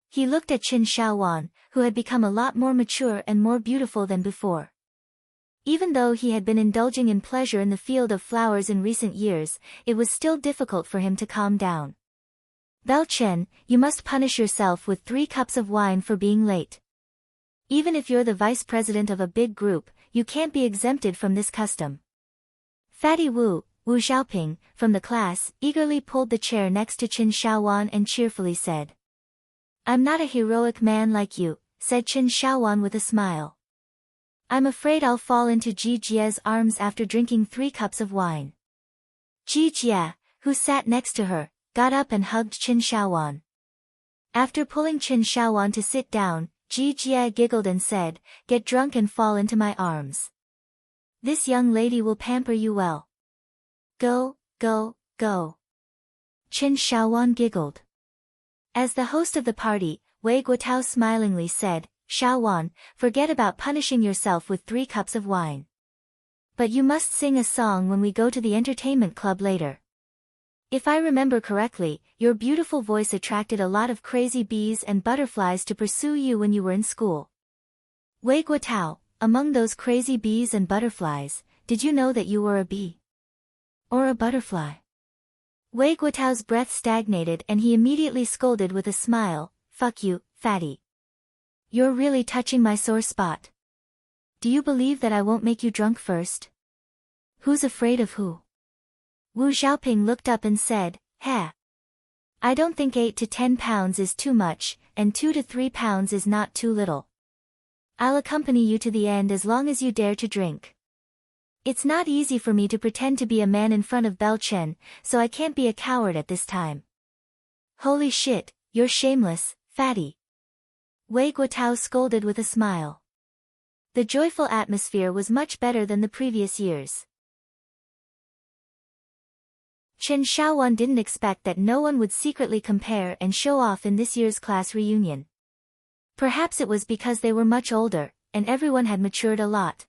He looked at Chen Xiaowan, who had become a lot more mature and more beautiful than before. Even though he had been indulging in pleasure in the field of flowers in recent years, it was still difficult for him to calm down. Belle Chen, you must punish yourself with 3 cups of wine for being late. Even if you're the vice president of a big group, you can't be exempted from this custom. Fatty Wu Xiaoping, from the class, eagerly pulled the chair next to Chen Xiaowan and cheerfully said. I'm not a heroic man like you, said Chen Xiaowan with a smile. I'm afraid I'll fall into Ji Jie's arms after drinking 3 cups of wine. Ji Jie, who sat next to her, got up and hugged Chen Xiaowan. After pulling Chen Xiaowan to sit down, Ji Jie giggled and said, get drunk and fall into my arms. This young lady will pamper you well. Go, go, go. Chen Xiaowan giggled. As the host of the party, Wei Guotao smilingly said, Xiaowan, forget about punishing yourself with 3 cups of wine. But you must sing a song when we go to the entertainment club later. If I remember correctly, your beautiful voice attracted a lot of crazy bees and butterflies to pursue you when you were in school. Wei Guotao, among those crazy bees and butterflies, did you know that you were a bee? Or a butterfly? Wei Guotao's breath stagnated and he immediately scolded with a smile, fuck you, fatty. You're really touching my sore spot. Do you believe that I won't make you drunk first? Who's afraid of who? Wu Xiaoping looked up and said, "Ha. I don't think 8 to 10 pounds is too much, and 2 to 3 pounds is not too little. I'll accompany you to the end as long as you dare to drink. It's not easy for me to pretend to be a man in front of Belle Chen, so I can't be a coward at this time." Holy shit, you're shameless, fatty. Wei Guotao scolded with a smile. The joyful atmosphere was much better than the previous years. Chen Xiaowan didn't expect that no one would secretly compare and show off in this year's class reunion. Perhaps it was because they were much older, and everyone had matured a lot.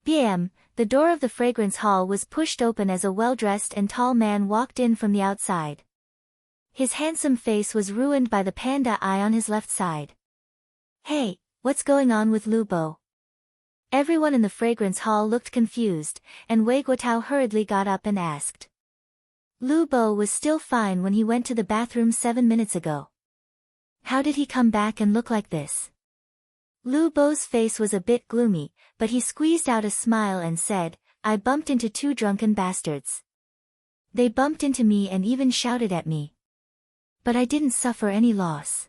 Bam, the door of the fragrance hall was pushed open as a well-dressed and tall man walked in from the outside. His handsome face was ruined by the panda eye on his left side. Hey, what's going on with Lu Bo? Everyone in the fragrance hall looked confused, and Wei Guotao hurriedly got up and asked. Lu Bo was still fine when he went to the bathroom 7 minutes ago. How did he come back and look like this? Lu Bo's face was a bit gloomy, but he squeezed out a smile and said, I bumped into 2 drunken bastards. They bumped into me and even shouted at me. But I didn't suffer any loss.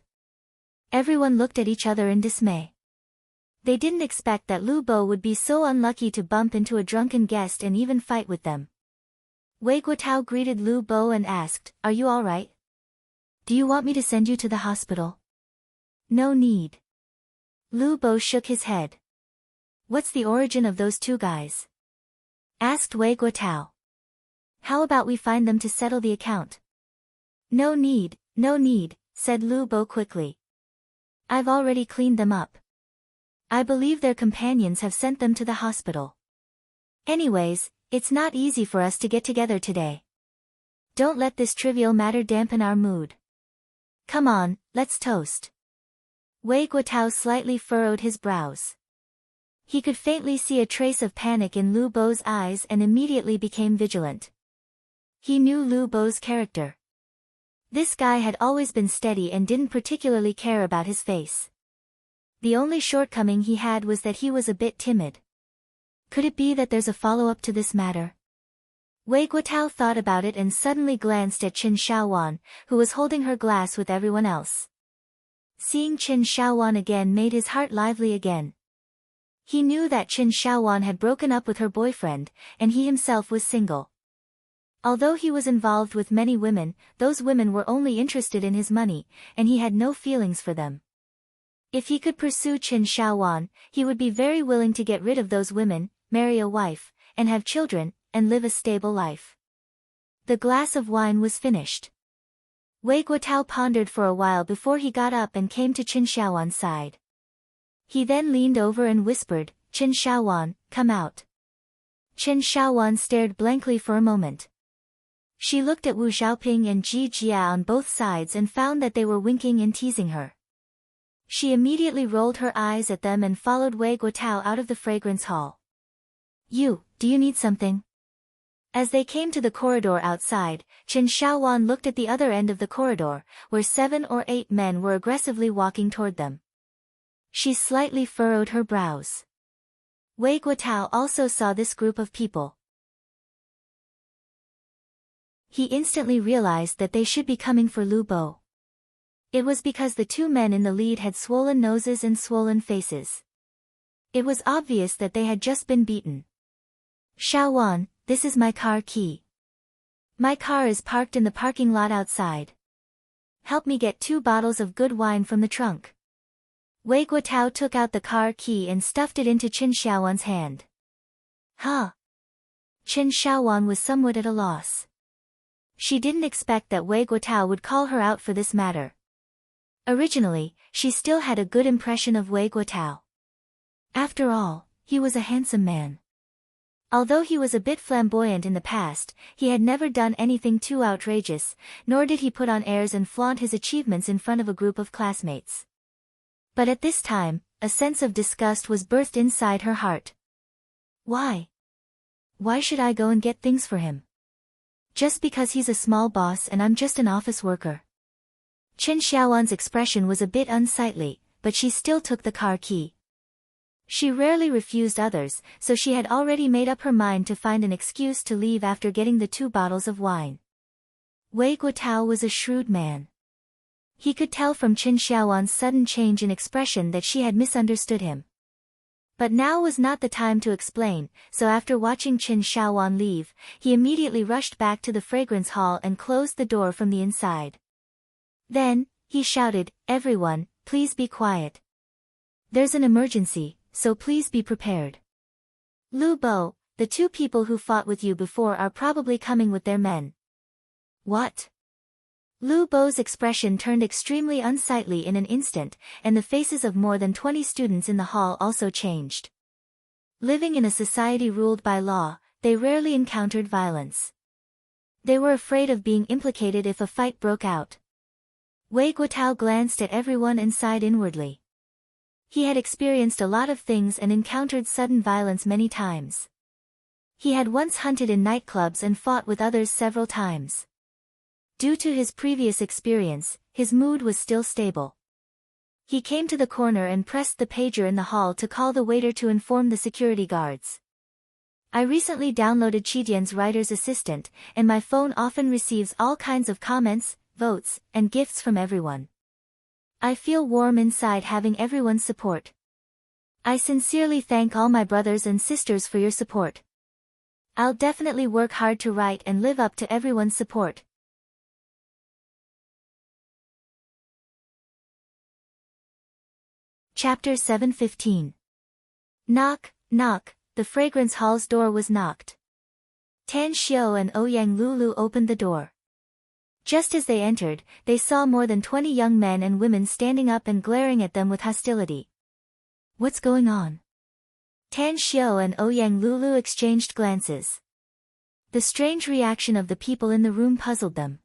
Everyone looked at each other in dismay. They didn't expect that Lu Bo would be so unlucky to bump into a drunken guest and even fight with them. Wei Guotao greeted Lu Bo and asked, "Are you all right? Do you want me to send you to the hospital?" "No need." Lu Bo shook his head. "What's the origin of those two guys?" asked Wei Guotao. "How about we find them to settle the account?" No need, said Lu Bo quickly. "I've already cleaned them up. I believe their companions have sent them to the hospital. Anyways, it's not easy for us to get together today. Don't let this trivial matter dampen our mood. Come on, let's toast." Wei Guotao slightly furrowed his brows. He could faintly see a trace of panic in Lu Bo's eyes and immediately became vigilant. He knew Lu Bo's character. This guy had always been steady and didn't particularly care about his face. The only shortcoming he had was that he was a bit timid. Could it be that there's a follow-up to this matter? Wei Guotao thought about it and suddenly glanced at Qin Shaowan, who was holding her glass with everyone else. Seeing Qin Shaowan again made his heart lively again. He knew that Qin Shaowan had broken up with her boyfriend, and he himself was single. Although he was involved with many women, those women were only interested in his money, and he had no feelings for them. If he could pursue Qin Shaowan, he would be very willing to get rid of those women, marry a wife, and have children, and live a stable life. The glass of wine was finished. Wei Guotao pondered for a while before he got up and came to Qin Shaowan's side. He then leaned over and whispered, "Qin Shaowan, come out." Qin Shaowan stared blankly for a moment. She looked at Wu Xiaoping and Ji Jia on both sides and found that they were winking and teasing her. She immediately rolled her eyes at them and followed Wei Guotao out of the fragrance hall. Do you need something?" As they came to the corridor outside, Qin Shaowan looked at the other end of the corridor, where 7 or 8 men were aggressively walking toward them. She slightly furrowed her brows. Wei Guotao also saw this group of people. He instantly realized that they should be coming for Lu Bo. It was because the 2 men in the lead had swollen noses and swollen faces. It was obvious that they had just been beaten. "Shaowan, this is my car key. My car is parked in the parking lot outside. Help me get 2 bottles of good wine from the trunk." Wei Guotao took out the car key and stuffed it into Qin Shaowan's hand. "Huh?" Qin Shaowan was somewhat at a loss. She didn't expect that Wei Guotao would call her out for this matter. Originally, she still had a good impression of Wei Guotao. After all, he was a handsome man. Although he was a bit flamboyant in the past, he had never done anything too outrageous, nor did he put on airs and flaunt his achievements in front of a group of classmates. But at this time, a sense of disgust was birthed inside her heart. Why? Why should I go and get things for him? Just because he's a small boss and I'm just an office worker. Qin Shaowan's expression was a bit unsightly, but she still took the car key. She rarely refused others, so she had already made up her mind to find an excuse to leave after getting the 2 bottles of wine. Wei Guotao was a shrewd man. He could tell from Qin Shaowan's sudden change in expression that she had misunderstood him. But now was not the time to explain, so after watching Qin Shaowan leave, he immediately rushed back to the fragrance hall and closed the door from the inside. Then, he shouted, "Everyone, please be quiet. There's an emergency, so please be prepared. Lu Bo, the 2 people who fought with you before are probably coming with their men." "What?" Lu Bo's expression turned extremely unsightly in an instant, and the faces of more than 20 students in the hall also changed. Living in a society ruled by law, they rarely encountered violence. They were afraid of being implicated if a fight broke out. Wei Guotao glanced at everyone and sighed inwardly. He had experienced a lot of things and encountered sudden violence many times. He had once hunted in nightclubs and fought with others several times. Due to his previous experience, his mood was still stable. He came to the corner and pressed the pager in the hall to call the waiter to inform the security guards. "I recently downloaded Qidian's writer's assistant, and my phone often receives all kinds of comments, votes, and gifts from everyone. I feel warm inside having everyone's support. I sincerely thank all my brothers and sisters for your support. I'll definitely work hard to write and live up to everyone's support. Chapter 7:15. Knock, knock, the fragrance hall's door was knocked. Tan Xiao and Ouyang Lulu opened the door. Just as they entered, they saw more than 20 young men and women standing up and glaring at them with hostility. What's going on? Tan Xiao and Ouyang Lulu exchanged glances. The strange reaction of the people in the room puzzled them.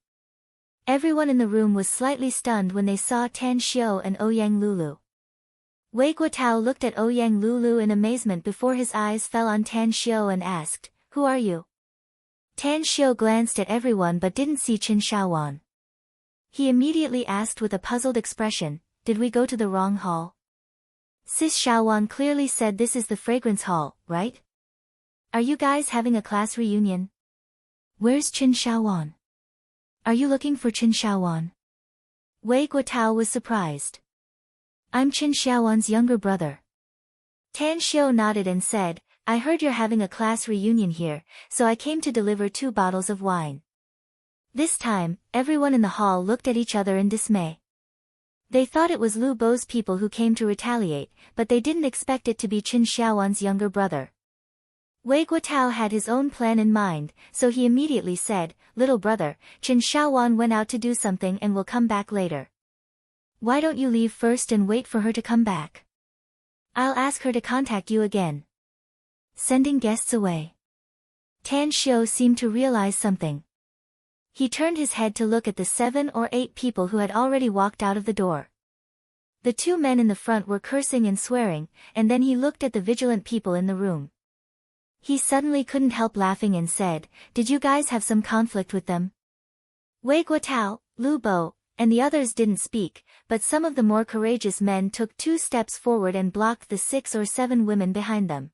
Everyone in the room was slightly stunned when they saw Tan Xiao and Ouyang Lulu. Wei Guotao looked at Ouyang Lulu in amazement before his eyes fell on Tan Xiao and asked, "Who are you?" Tan Xiao glanced at everyone but didn't see Qin Shaowan. He immediately asked with a puzzled expression, "Did we go to the wrong hall?" Sis Shaowan clearly said this is the fragrance hall, right? Are you guys having a class reunion? Where's Qin Shaowan? Are you looking for Qin Shaowan? Wei Guotao was surprised. I'm Qin Shaowan's younger brother. Tan Xiao nodded and said, I heard you're having a class reunion here, so I came to deliver 2 bottles of wine. This time, everyone in the hall looked at each other in dismay. They thought it was Lu Bo's people who came to retaliate, but they didn't expect it to be Qin Shaowan's younger brother. Wei Guotao had his own plan in mind, so he immediately said, Little brother, Qin Shaowan went out to do something and will come back later. Why don't you leave first and wait for her to come back? I'll ask her to contact you again. Sending guests away. Tan Xiao seemed to realize something. He turned his head to look at the 7 or 8 people who had already walked out of the door. The 2 men in the front were cursing and swearing, and then he looked at the vigilant people in the room. He suddenly couldn't help laughing and said, Did you guys have some conflict with them? Wei Guotao, Lu Bo, and the others didn't speak, but some of the more courageous men took 2 steps forward and blocked the 6 or 7 women behind them.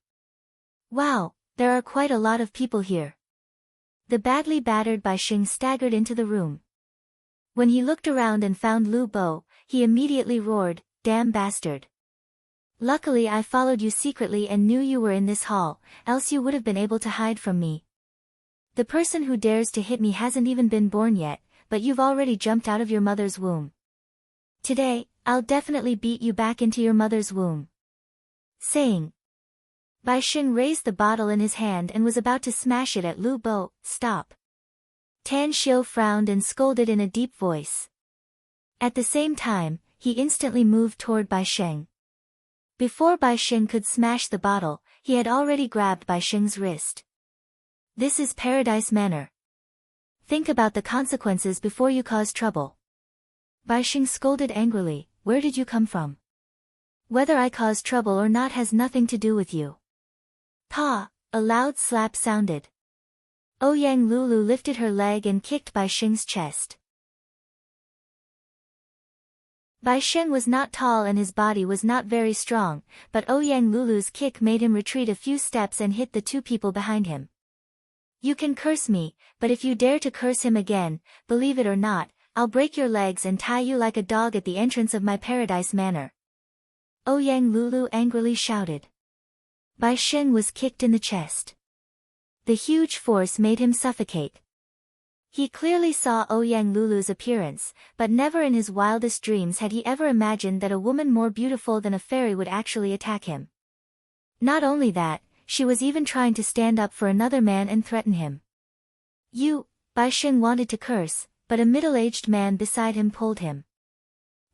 Wow, there are quite a lot of people here. The badly battered Bai Xing staggered into the room. When he looked around and found Lu Bo, he immediately roared, Damn bastard. Luckily I followed you secretly and knew you were in this hall, else you would have been able to hide from me. The person who dares to hit me hasn't even been born yet, but you've already jumped out of your mother's womb. Today, I'll definitely beat you back into your mother's womb. Saying. Bai Xing raised the bottle in his hand and was about to smash it at Lu Bo. Stop. Tan Xiao frowned and scolded in a deep voice. At the same time, he instantly moved toward Bai Xing. Before Bai Xing could smash the bottle, he had already grabbed Bai Xing's wrist. This is Paradise Manor. Think about the consequences before you cause trouble. Bai Xing scolded angrily, Where did you come from? Whether I cause trouble or not has nothing to do with you. Pa! A loud slap sounded. Ouyang Lulu lifted her leg and kicked Bai Xing's chest. Bai Xing was not tall and his body was not very strong, but Ouyang Lulu's kick made him retreat a few steps and hit the 2 people behind him. You can curse me, but if you dare to curse him again, believe it or not, I'll break your legs and tie you like a dog at the entrance of my Paradise Manor. Ouyang Lulu angrily shouted. Bai Xing was kicked in the chest. The huge force made him suffocate. He clearly saw Ouyang Lulu's appearance, but never in his wildest dreams had he ever imagined that a woman more beautiful than a fairy would actually attack him. Not only that, she was even trying to stand up for another man and threaten him. Bai Xing wanted to curse, but a middle-aged man beside him pulled him.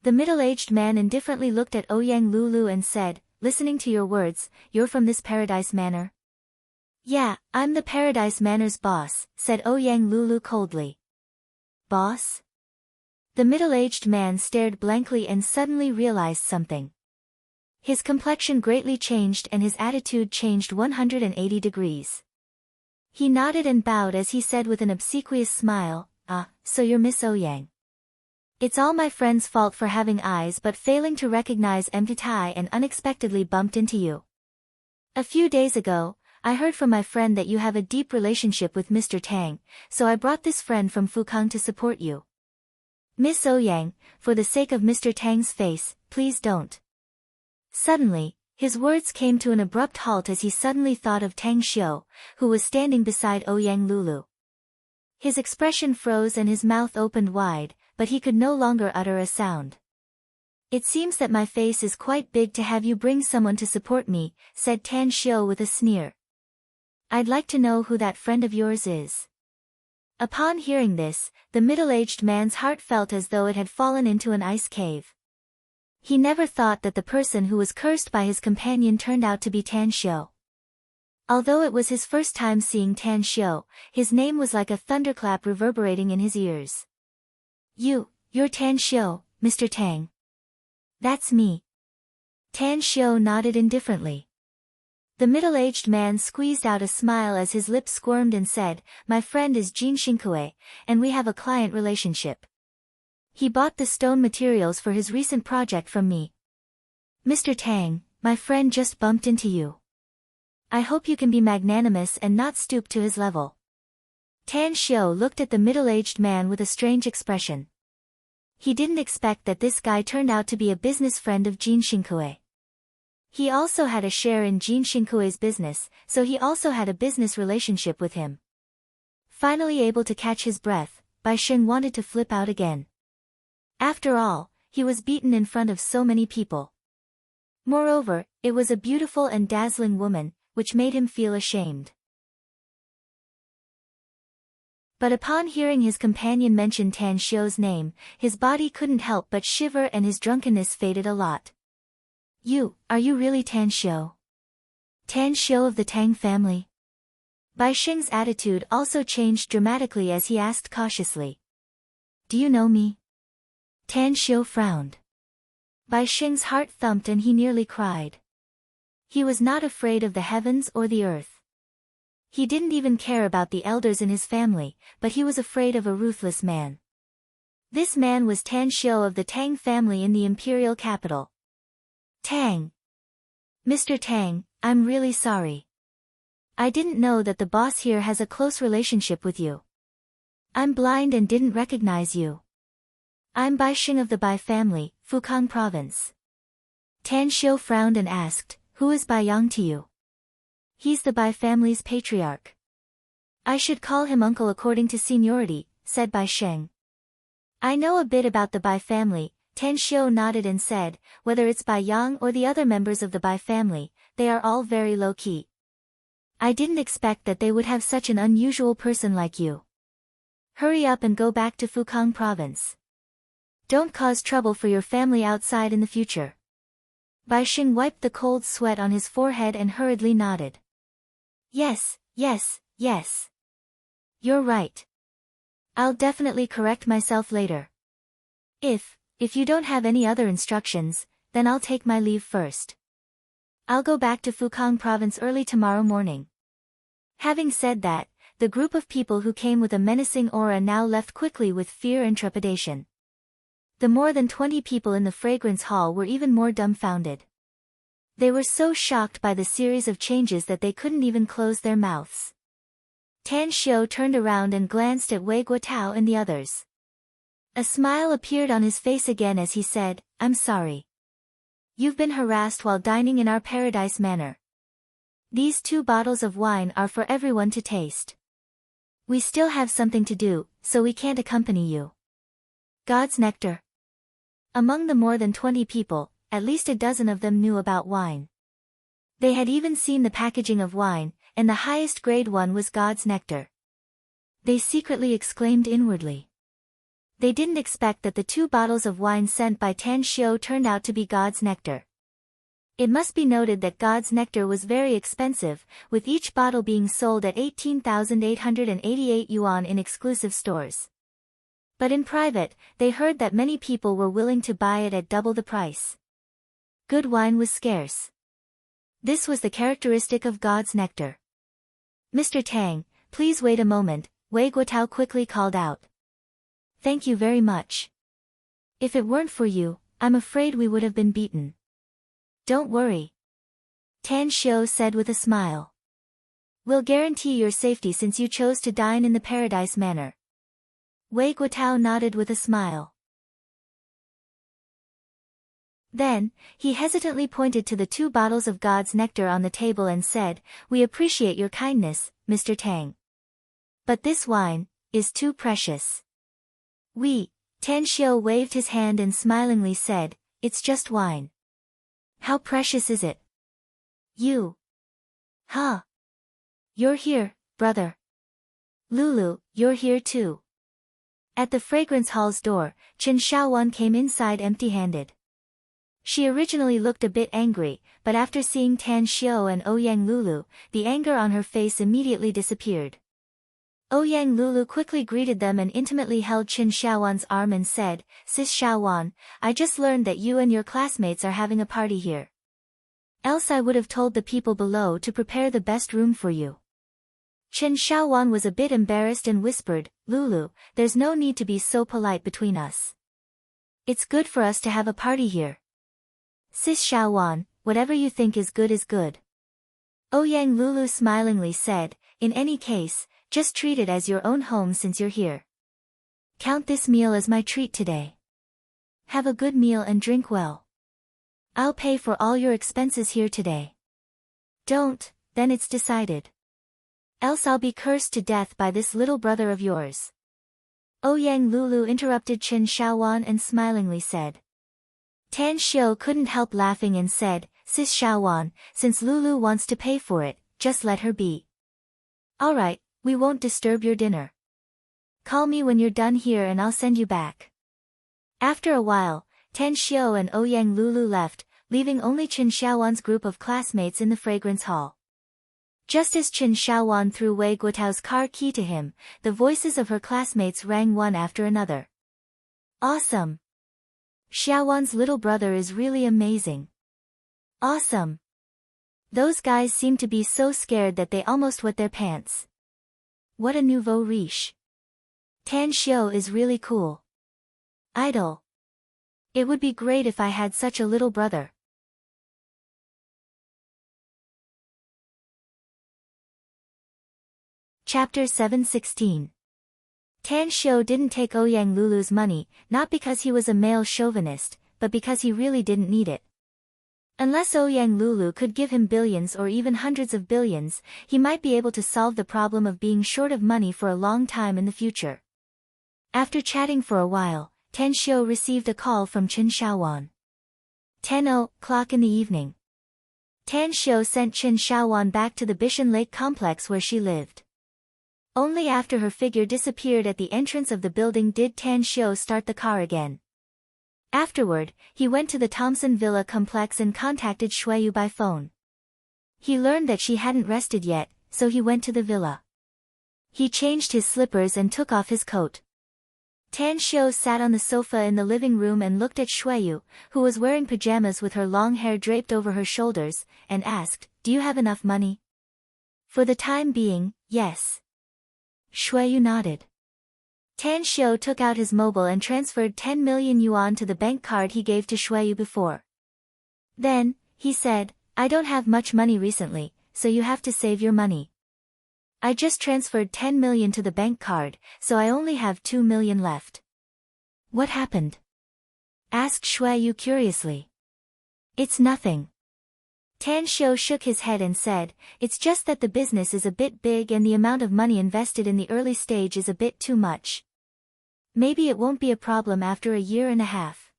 The middle-aged man indifferently looked at Ouyang Lulu and said, Listening to your words, you're from this Paradise Manor? Yeah, I'm the Paradise Manor's boss, said Ouyang Lulu coldly. Boss? The middle-aged man stared blankly and suddenly realized something. His complexion greatly changed and his attitude changed 180 degrees. He nodded and bowed as he said with an obsequious smile, so you're Miss Ouyang. It's all my friend's fault for having eyes but failing to recognize MBTI and unexpectedly bumped into you. A few days ago, I heard from my friend that you have a deep relationship with Mr. Tang, so I brought this friend from Fukang to support you. Miss Ouyang, for the sake of Mr. Tang's face, please don't. Suddenly, His words came to an abrupt halt as he suddenly thought of Tang Xiu, who was standing beside Ouyang Lulu. His expression froze and his mouth opened wide, but he could no longer utter a sound. "It seems that my face is quite big to have you bring someone to support me," said Tang Xiu with a sneer. "I'd like to know who that friend of yours is." Upon hearing this, the middle-aged man's heart felt as though it had fallen into an ice cave. He never thought that the person who was cursed by his companion turned out to be Tang Xiu. Although it was his first time seeing Tang Xiu, his name was like a thunderclap reverberating in his ears. You're Tang Xiu, Mr. Tang." "That's me." Tang Xiu nodded indifferently. The middle-aged man squeezed out a smile as his lips squirmed and said, "My friend is Jin Xinkue, and we have a client relationship. He bought the stone materials for his recent project from me. Mr. Tang, my friend just bumped into you. I hope you can be magnanimous and not stoop to his level." Tang Xiu looked at the middle-aged man with a strange expression. He didn't expect that this guy turned out to be a business friend of Jin Xinkue. He also had a share in Jin Xinkue's business, so he also had a business relationship with him. Finally able to catch his breath, Bai Sheng wanted to flip out again. After all, he was beaten in front of so many people. Moreover, it was a beautiful and dazzling woman, which made him feel ashamed. But upon hearing his companion mention Tang Xiu's name, his body couldn't help but shiver and his drunkenness faded a lot. Are you really Tang Xiu? Tang Xiu of the Tang family?" Bai Sheng's attitude also changed dramatically as he asked cautiously. "Do you know me?" Tang Xiu frowned. Bai Sheng's heart thumped and he nearly cried. He was not afraid of the heavens or the earth. He didn't even care about the elders in his family, but he was afraid of a ruthless man. This man was Tang Xiu of the Tang family in the imperial capital. "Tang. Mr. Tang, I'm really sorry. I didn't know that the boss here has a close relationship with you. I'm blind and didn't recognize you. I'm Bai Sheng of the Bai family, Fukang province." Tang Xiu frowned and asked, "Who is Bai Yang to you?" "He's the Bai family's patriarch." "I should call him uncle according to seniority," said Bai Sheng. "I know a bit about the Bai family." Tang Xiu nodded and said, "Whether it's Bai Yang or the other members of the Bai family, they are all very low-key. I didn't expect that they would have such an unusual person like you. Hurry up and go back to Fukang province. Don't cause trouble for your family outside in the future." Bai Sheng wiped the cold sweat on his forehead and hurriedly nodded. Yes. You're right. I'll definitely correct myself later. If you don't have any other instructions, then I'll take my leave first. I'll go back to Fukang province early tomorrow morning." Having said that, the group of people who came with a menacing aura now left quickly with fear and trepidation. The more than 20 people in the fragrance hall were even more dumbfounded. They were so shocked by the series of changes that they couldn't even close their mouths. Tang Xiu turned around and glanced at Wei Guotao and the others. A smile appeared on his face again as he said, "I'm sorry. You've been harassed while dining in our paradise manor. These 2 bottles of wine are for everyone to taste. We still have something to do, so we can't accompany you." God's nectar. Among the more than 20 people, at least a dozen of them knew about wine. They had even seen the packaging of wine, and the highest grade one was God's nectar. They secretly exclaimed inwardly. They didn't expect that the 2 bottles of wine sent by Tang Xiu turned out to be God's nectar. It must be noted that God's nectar was very expensive, with each bottle being sold at 18,888 yuan in exclusive stores. But in private, they heard that many people were willing to buy it at double the price. Good wine was scarce. This was the characteristic of God's nectar. "Mr. Tang, please wait a moment," Wei Guotao quickly called out. "Thank you very much. If it weren't for you, I'm afraid we would have been beaten." "Don't worry," Tang Xiu said with a smile. "We'll guarantee your safety since you chose to dine in the paradise manor." Wei Guotao nodded with a smile. Then, he hesitantly pointed to the 2 bottles of God's nectar on the table and said, "We appreciate your kindness, Mr. Tang. But this wine is too precious." Tan Xiu waved his hand and smilingly said, "It's just wine. How precious is it?" "You. Huh. You're here, brother. Lulu, you're here too." At the fragrance hall's door, Qin Shaowan came inside empty-handed. She originally looked a bit angry, but after seeing Tan Xiu and Ouyang Lulu, the anger on her face immediately disappeared. Ouyang Lulu quickly greeted them and intimately held Qin Shaowan's arm and said, "Sis Shaowan, I just learned that you and your classmates are having a party here. Else I would have told the people below to prepare the best room for you." Qin Shaowan was a bit embarrassed and whispered, "Lulu, there's no need to be so polite between us. It's good for us to have a party here. Sis Shaowan, whatever you think is good is good." Ouyang Lulu smilingly said, "In any case, just treat it as your own home since you're here. Count this meal as my treat today. Have a good meal and drink well. I'll pay for all your expenses here today. Don't, then it's decided. Else I'll be cursed to death by this little brother of yours." Ouyang Lulu interrupted Qin Shaowan and smilingly said. Tan Xiu couldn't help laughing and said, "Sis Shaowan, since Lulu wants to pay for it, just let her be. Alright, we won't disturb your dinner. Call me when you're done here and I'll send you back." After a while, Tan Xiu and Ouyang Lulu left, leaving only Qin Shaowan's group of classmates in the fragrance hall. Just as Qin Shaowan threw Wei Guotao's car key to him, the voices of her classmates rang one after another. "Awesome! Xiaowan's little brother is really amazing. Awesome! Those guys seem to be so scared that they almost wet their pants. What a nouveau riche. Tan Xiu is really cool. Idol. It would be great if I had such a little brother." Chapter 716. Tan Xiu didn't take Ouyang Lulu's money, not because he was a male chauvinist, but because he really didn't need it. Unless Ouyang Lulu could give him billions or even hundreds of billions, he might be able to solve the problem of being short of money for a long time in the future. After chatting for a while, Tan Xiu received a call from Qin Shaowan. 10:00 in the evening. Tan Xiu sent Qin Shaowan back to the Bishan Lake complex where she lived. Only after her figure disappeared at the entrance of the building did Tan Xiu start the car again. Afterward, he went to the Thompson Villa complex and contacted Shuiyu by phone. He learned that she hadn't rested yet, so he went to the villa. He changed his slippers and took off his coat. Tan Xiu sat on the sofa in the living room and looked at Shuiyu, who was wearing pajamas with her long hair draped over her shoulders, and asked, "Do you have enough money?" "For the time being, yes." Shuiyu nodded. Tan Xiu took out his mobile and transferred 10 million yuan to the bank card he gave to Shuiyu before. Then, he said, "I don't have much money recently, so you have to save your money. I just transferred 10 million to the bank card, so I only have 2 million left." "What happened?" asked Shuiyu curiously. "It's nothing." Tan Xiu shook his head and said, "It's just that the business is a bit big and the amount of money invested in the early stage is a bit too much. Maybe it won't be a problem after a year and a half."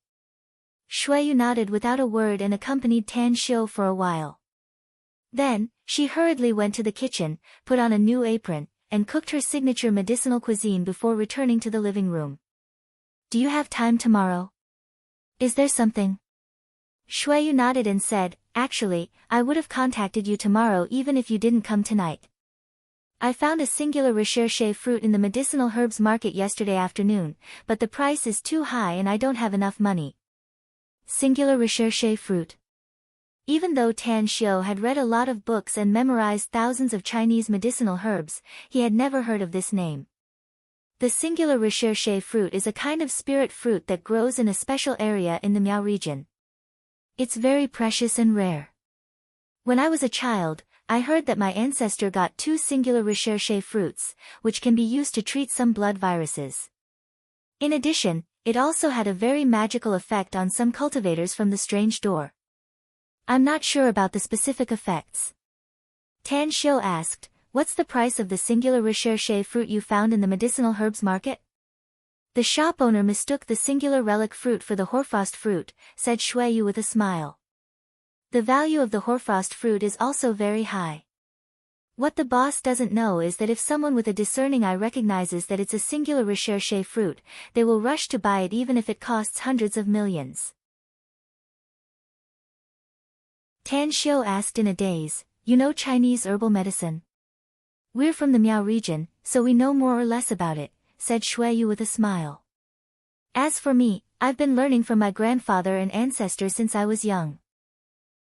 Shuiyu nodded without a word and accompanied Tan Xiu for a while. Then, she hurriedly went to the kitchen, put on a new apron, and cooked her signature medicinal cuisine before returning to the living room. "Do you have time tomorrow? Is there something?" Shuiyu nodded and said, "Actually, I would have contacted you tomorrow even if you didn't come tonight. I found a singular recherche fruit in the medicinal herbs market yesterday afternoon, but the price is too high and I don't have enough money." Singular recherche fruit. Even though Tan Xiu had read a lot of books and memorized thousands of Chinese medicinal herbs, he had never heard of this name. The singular recherche fruit is a kind of spirit fruit that grows in a special area in the Miao region. It's very precious and rare. When I was a child, I heard that my ancestor got 2 singular recherche fruits, which can be used to treat some blood viruses. In addition, It also had a very magical effect on some cultivators from the strange door. I'm not sure about the specific effects. Tan Xiu asked, what's the price of the singular recherche fruit you found in the medicinal herbs market? The shop owner mistook the singular relic fruit for the hoarfrost fruit, said Shuiyu with a smile. The value of the hoarfrost fruit is also very high. What the boss doesn't know is that if someone with a discerning eye recognizes that it's a singular recherche fruit, they will rush to buy it even if it costs hundreds of millions. Tan Xiu asked in a daze, you know Chinese herbal medicine? We're from the Miao region, so we know more or less about it, said Shuiyu with a smile. As for me, I've been learning from my grandfather and ancestors since I was young.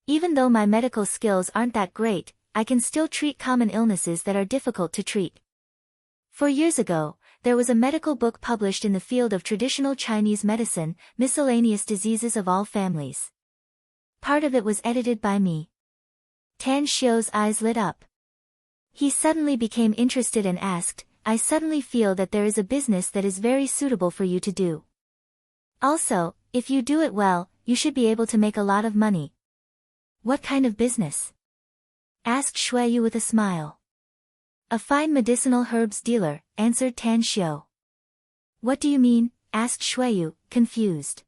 Even though my medical skills aren't that great, I can still treat common illnesses that are difficult to treat. 4 years ago, there was a medical book published in the field of traditional Chinese medicine, Miscellaneous Diseases of All Families. Part of it was edited by me. Tan Xiu's eyes lit up. He suddenly became interested and asked, I suddenly feel that there is a business that is very suitable for you to do. Also, if you do it well, you should be able to make a lot of money. What kind of business? Asked Shuiyu with a smile. A fine medicinal herbs dealer, answered Tan Xiu. What do you mean? Asked Shuiyu, confused.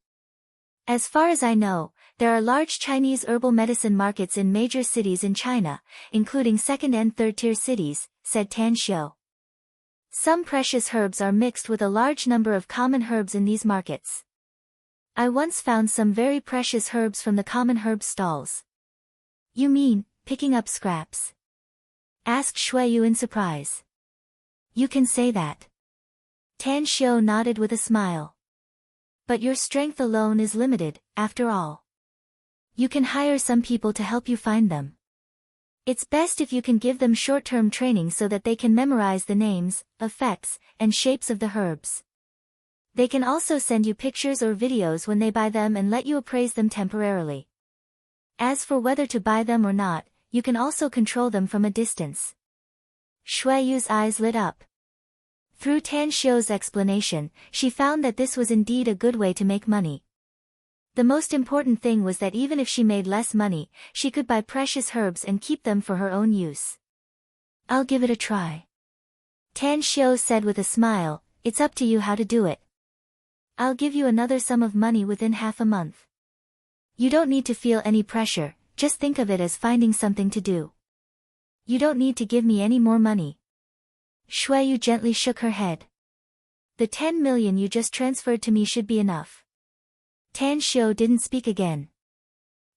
As far as I know, there are large Chinese herbal medicine markets in major cities in China, including second and third-tier cities, said Tan Xiu. Some precious herbs are mixed with a large number of common herbs in these markets. I once found some very precious herbs from the common herb stalls. You mean, picking up scraps? Asked Shuiyu in surprise. You can say that. Tan Xiu nodded with a smile. But your strength alone is limited, after all. You can hire some people to help you find them. It's best if you can give them short-term training so that they can memorize the names, effects, and shapes of the herbs. They can also send you pictures or videos when they buy them and let you appraise them temporarily. As for whether to buy them or not, you can also control them from a distance. Shuiyu's eyes lit up. Through Tan Xiu's explanation, she found that this was indeed a good way to make money. The most important thing was that even if she made less money, she could buy precious herbs and keep them for her own use. I'll give it a try. Tan Xiu said with a smile, it's up to you how to do it. I'll give you another sum of money within half a month. You don't need to feel any pressure, just think of it as finding something to do. You don't need to give me any more money. Shuiyu gently shook her head. The 10 million you just transferred to me should be enough. Tan Xiu didn't speak again.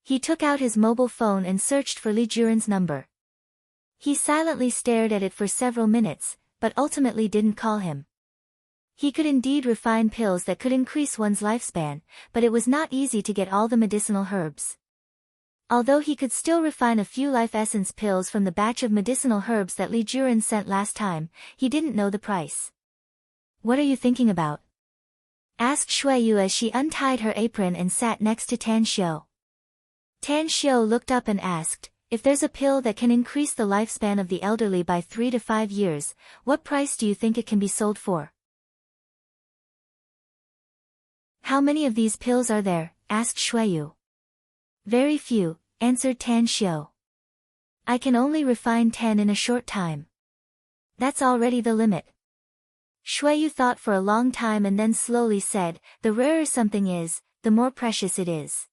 He took out his mobile phone and searched for Li Juren's number. He silently stared at it for several minutes, but ultimately didn't call him. He could indeed refine pills that could increase one's lifespan, but it was not easy to get all the medicinal herbs. Although he could still refine a few life essence pills from the batch of medicinal herbs that Li Juren sent last time, he didn't know the price. What are you thinking about? Asked Shuiyu as she untied her apron and sat next to Tan Xiu. Tan Xiu looked up and asked, if there's a pill that can increase the lifespan of the elderly by 3 to 5 years, what price do you think it can be sold for? How many of these pills are there? Asked Shuiyu. Very few, answered Tan Xiu. I can only refine 10 in a short time. That's already the limit. Shuiyu thought for a long time and then slowly said, the rarer something is, the more precious it is.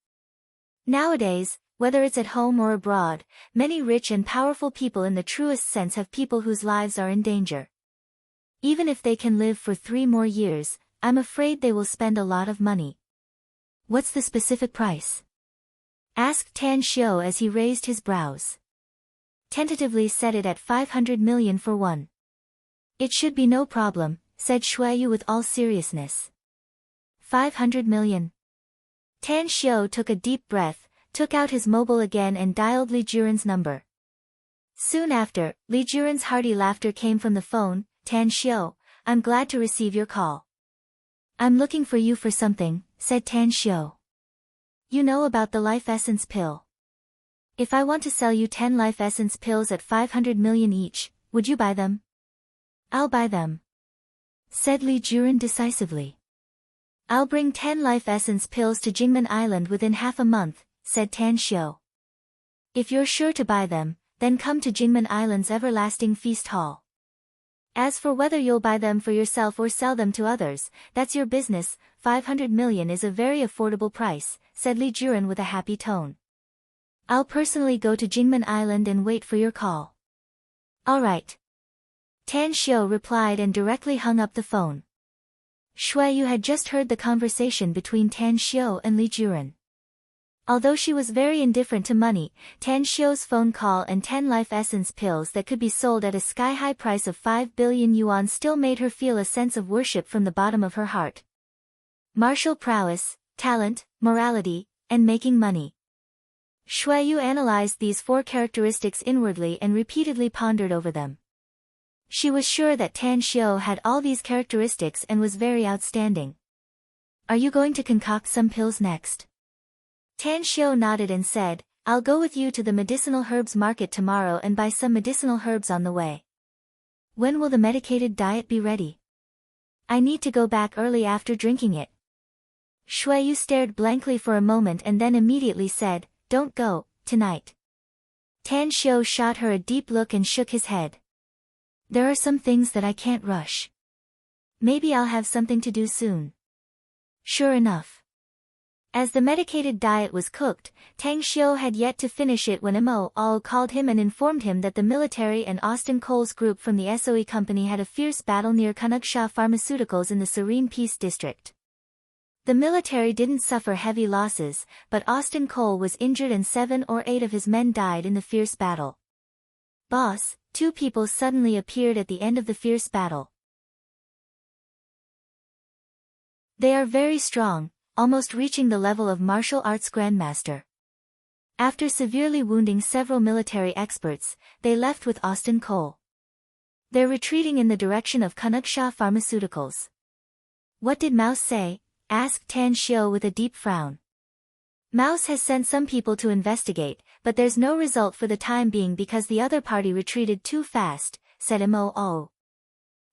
Nowadays, whether it's at home or abroad, many rich and powerful people in the truest sense have people whose lives are in danger. Even if they can live for 3 more years, I'm afraid they will spend a lot of money. What's the specific price? Asked Tan Xiu as he raised his brows. Tentatively set it at 500 million for one. It should be no problem, said Shuiyu with all seriousness. 500 million. Tan Xiu took a deep breath, took out his mobile again and dialed Li Juren's number. Soon after, Li Juren's hearty laughter came from the phone. Tan Xiu, I'm glad to receive your call. I'm looking for you for something, said Tan Xiu. You know about the life essence pill. If I want to sell you 10 life essence pills at 500 million each, would you buy them? I'll buy them, said Li Juren decisively. I'll bring 10 life essence pills to Jingmen Island within half a month, said Tan Xiu. If you're sure to buy them, then come to Jingmen Island's everlasting feast hall. As for whether you'll buy them for yourself or sell them to others, that's your business. 500 million is a very affordable price, said Li Juren with a happy tone. I'll personally go to Jingmen Island and wait for your call. All right. Tan Xiu replied and directly hung up the phone. Shui Yu had just heard the conversation between Tan Xiu and Li Juren. Although she was very indifferent to money, Tan Xiu's phone call and 10 life essence pills that could be sold at a sky-high price of 5 billion yuan still made her feel a sense of worship from the bottom of her heart. Martial prowess, talent, morality, and making money. Shui Yu analyzed these 4 characteristics inwardly and repeatedly pondered over them. She was sure that Tan Xiu had all these characteristics and was very outstanding. Are you going to concoct some pills next? Tan Xiu nodded and said, I'll go with you to the medicinal herbs market tomorrow and buy some medicinal herbs on the way. When will the medicated diet be ready? I need to go back early after drinking it. Shui Yu stared blankly for a moment and then immediately said, Don't go, tonight. Tan Xiu shot her a deep look and shook his head. There are some things that I can't rush. Maybe I'll have something to do soon. Sure enough. As the medicated diet was cooked, Tang Xiu had yet to finish it when Mo Ao called him and informed him that the military and Austin Cole's group from the SOE company had a fierce battle near Kanuksha Pharmaceuticals in the Serene Peace District. The military didn't suffer heavy losses, but Austin Cole was injured and 7 or 8 of his men died in the fierce battle. Boss, 2 people suddenly appeared at the end of the fierce battle. They are very strong, almost reaching the level of martial arts grandmaster. After severely wounding several military experts, they left with Austin Cole. They're retreating in the direction of Kanuksha Pharmaceuticals. What did Mouse say? Asked Tan Xiu with a deep frown. Mouse has sent some people to investigate, but there's no result for the time being because the other party retreated too fast, said Mo Ao.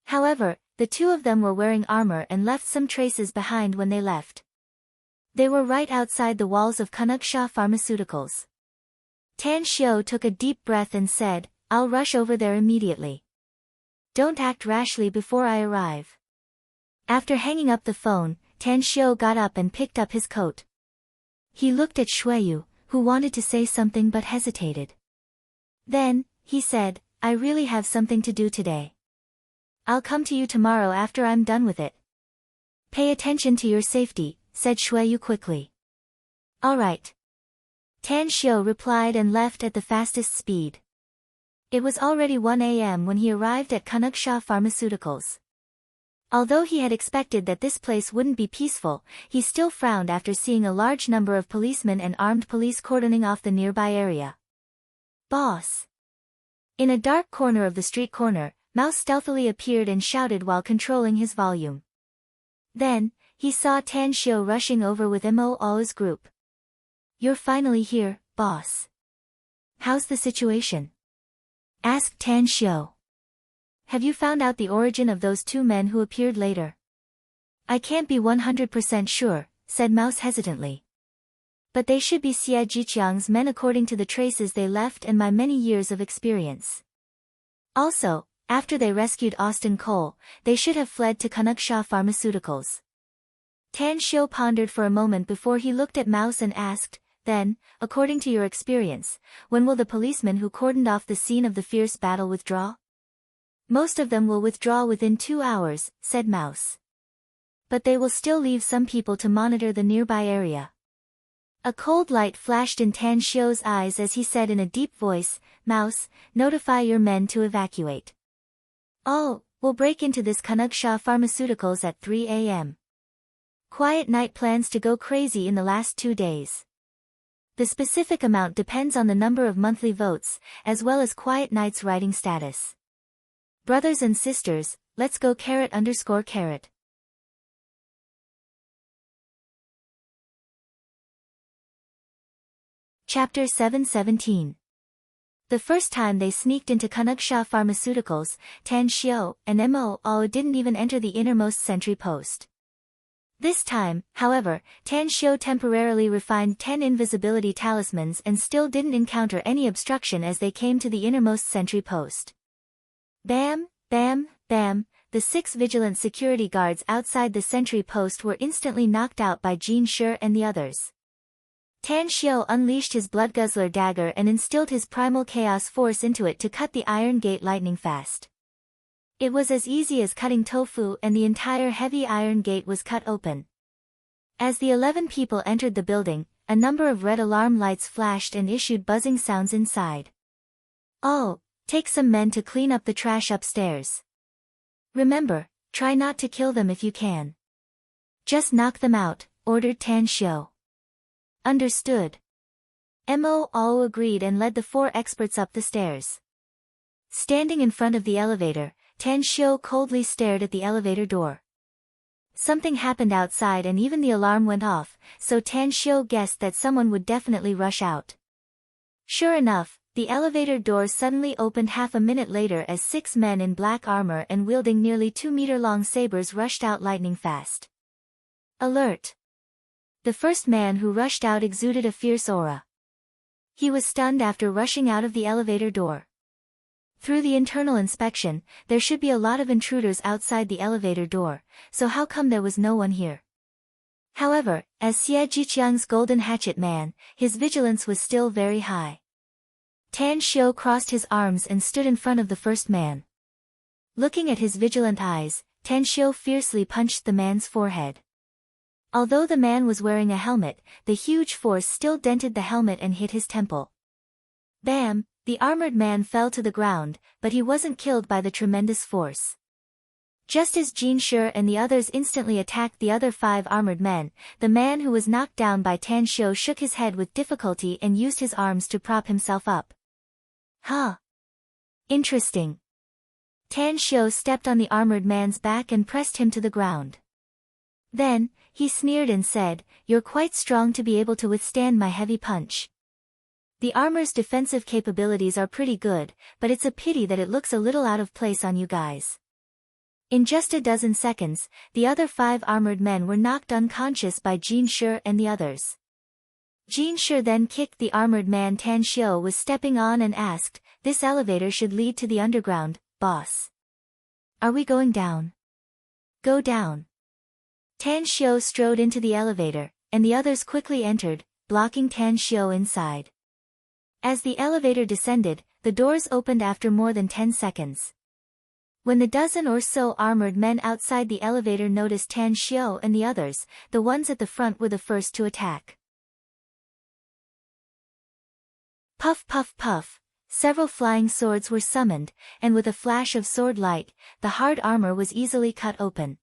However, the 2 of them were wearing armor and left some traces behind when they left. They were right outside the walls of Kanuksha Pharmaceuticals. Tan Xiu took a deep breath and said, I'll rush over there immediately. Don't act rashly before I arrive. After hanging up the phone, Tan Xiu got up and picked up his coat. He looked at Shui Yu, who wanted to say something but hesitated. Then, he said, I really have something to do today. I'll come to you tomorrow after I'm done with it. Pay attention to your safety, said Shui Yu quickly. All right. Tan Xiu replied and left at the fastest speed. It was already 1 a.m. when he arrived at Kanuksha Pharmaceuticals. Although he had expected that this place wouldn't be peaceful, he still frowned after seeing a large number of policemen and armed police cordoning off the nearby area. Boss! In a dark corner of the street corner, Mouse stealthily appeared and shouted while controlling his volume. Then, he saw Tan Xiu rushing over with Mo Ao's group. You're finally here, boss. How's the situation? Asked Tan Xiu. Have you found out the origin of those 2 men who appeared later? I can't be 100% sure, said Mouse hesitantly. But they should be Xie Jiqiang's men according to the traces they left and my many years of experience. Also, after they rescued Austin Cole, they should have fled to Kanuksha Pharmaceuticals. Tan Xiu pondered for a moment before he looked at Mouse and asked, Then, according to your experience, when will the policemen who cordoned off the scene of the fierce battle withdraw? Most of them will withdraw within 2 hours, said Mouse. But they will still leave some people to monitor the nearby area. A cold light flashed in Tan Xiu's eyes as he said in a deep voice, Mouse, notify your men to evacuate. Oh, we'll break into this Kanuksha Pharmaceuticals at 3 a.m. Quiet Night plans to go crazy in the last 2 days. The specific amount depends on the number of monthly votes, as well as Quiet Night's writing status. Brothers and sisters, let's go ! Chapter 717. The first time they sneaked into Kanuksha Pharmaceuticals, Tan Xiu and Mo Ao didn't even enter the innermost sentry post. This time, however, Tan Xiu temporarily refined 10 invisibility talismans and still didn't encounter any obstruction as they came to the innermost sentry post. Bam, bam, bam, the 6 vigilant security guards outside the sentry post were instantly knocked out by Jin Shi and the others. Tan Xiu unleashed his Bloodguzzler dagger and instilled his primal chaos force into it to cut the iron gate lightning fast. It was as easy as cutting tofu, and the entire heavy iron gate was cut open. As the 11 people entered the building, a number of red alarm lights flashed and issued buzzing sounds inside. "Oh, take some men to clean up the trash upstairs. Remember, try not to kill them if you can. Just knock them out," ordered Tan Xiu. "Understood." Mo all agreed and led the 4 experts up the stairs. Standing in front of the elevator, Tan Xiu coldly stared at the elevator door. Something happened outside and even the alarm went off, so Tan Xiu guessed that someone would definitely rush out. Sure enough, the elevator door suddenly opened half a minute later as 6 men in black armor and wielding nearly 2-meter-long sabers rushed out lightning fast. Alert! The first man who rushed out exuded a fierce aura. He was stunned after rushing out of the elevator door. Through the internal inspection, there should be a lot of intruders outside the elevator door, so how come there was no one here? However, as Xie Jiqiang's golden hatchet man, his vigilance was still very high. Tan Xiu crossed his arms and stood in front of the first man. Looking at his vigilant eyes, Tan Xiu fiercely punched the man's forehead. Although the man was wearing a helmet, the huge force still dented the helmet and hit his temple. Bam! The armored man fell to the ground, but he wasn't killed by the tremendous force. Just as Jin Shi and the others instantly attacked the other 5 armored men, the man who was knocked down by Tan Xiu shook his head with difficulty and used his arms to prop himself up. Huh. Interesting. Tan Xiu stepped on the armored man's back and pressed him to the ground. Then, he sneered and said, "You're quite strong to be able to withstand my heavy punch. The armor's defensive capabilities are pretty good, but it's a pity that it looks a little out of place on you guys." In just a dozen seconds, the other 5 armored men were knocked unconscious by Jin Shi and the others. Jin Shi then kicked the armored man Tan Xiu was stepping on and asked, "This elevator should lead to the underground, boss. Are we going down?" "Go down." Tan Xiu strode into the elevator, and the others quickly entered, blocking Tan Xiu inside. As the elevator descended, the doors opened after more than 10 seconds. When the dozen or so armored men outside the elevator noticed Tan Xiu and the others, the ones at the front were the first to attack. Puff puff puff, several flying swords were summoned, and with a flash of sword light, the hard armor was easily cut open.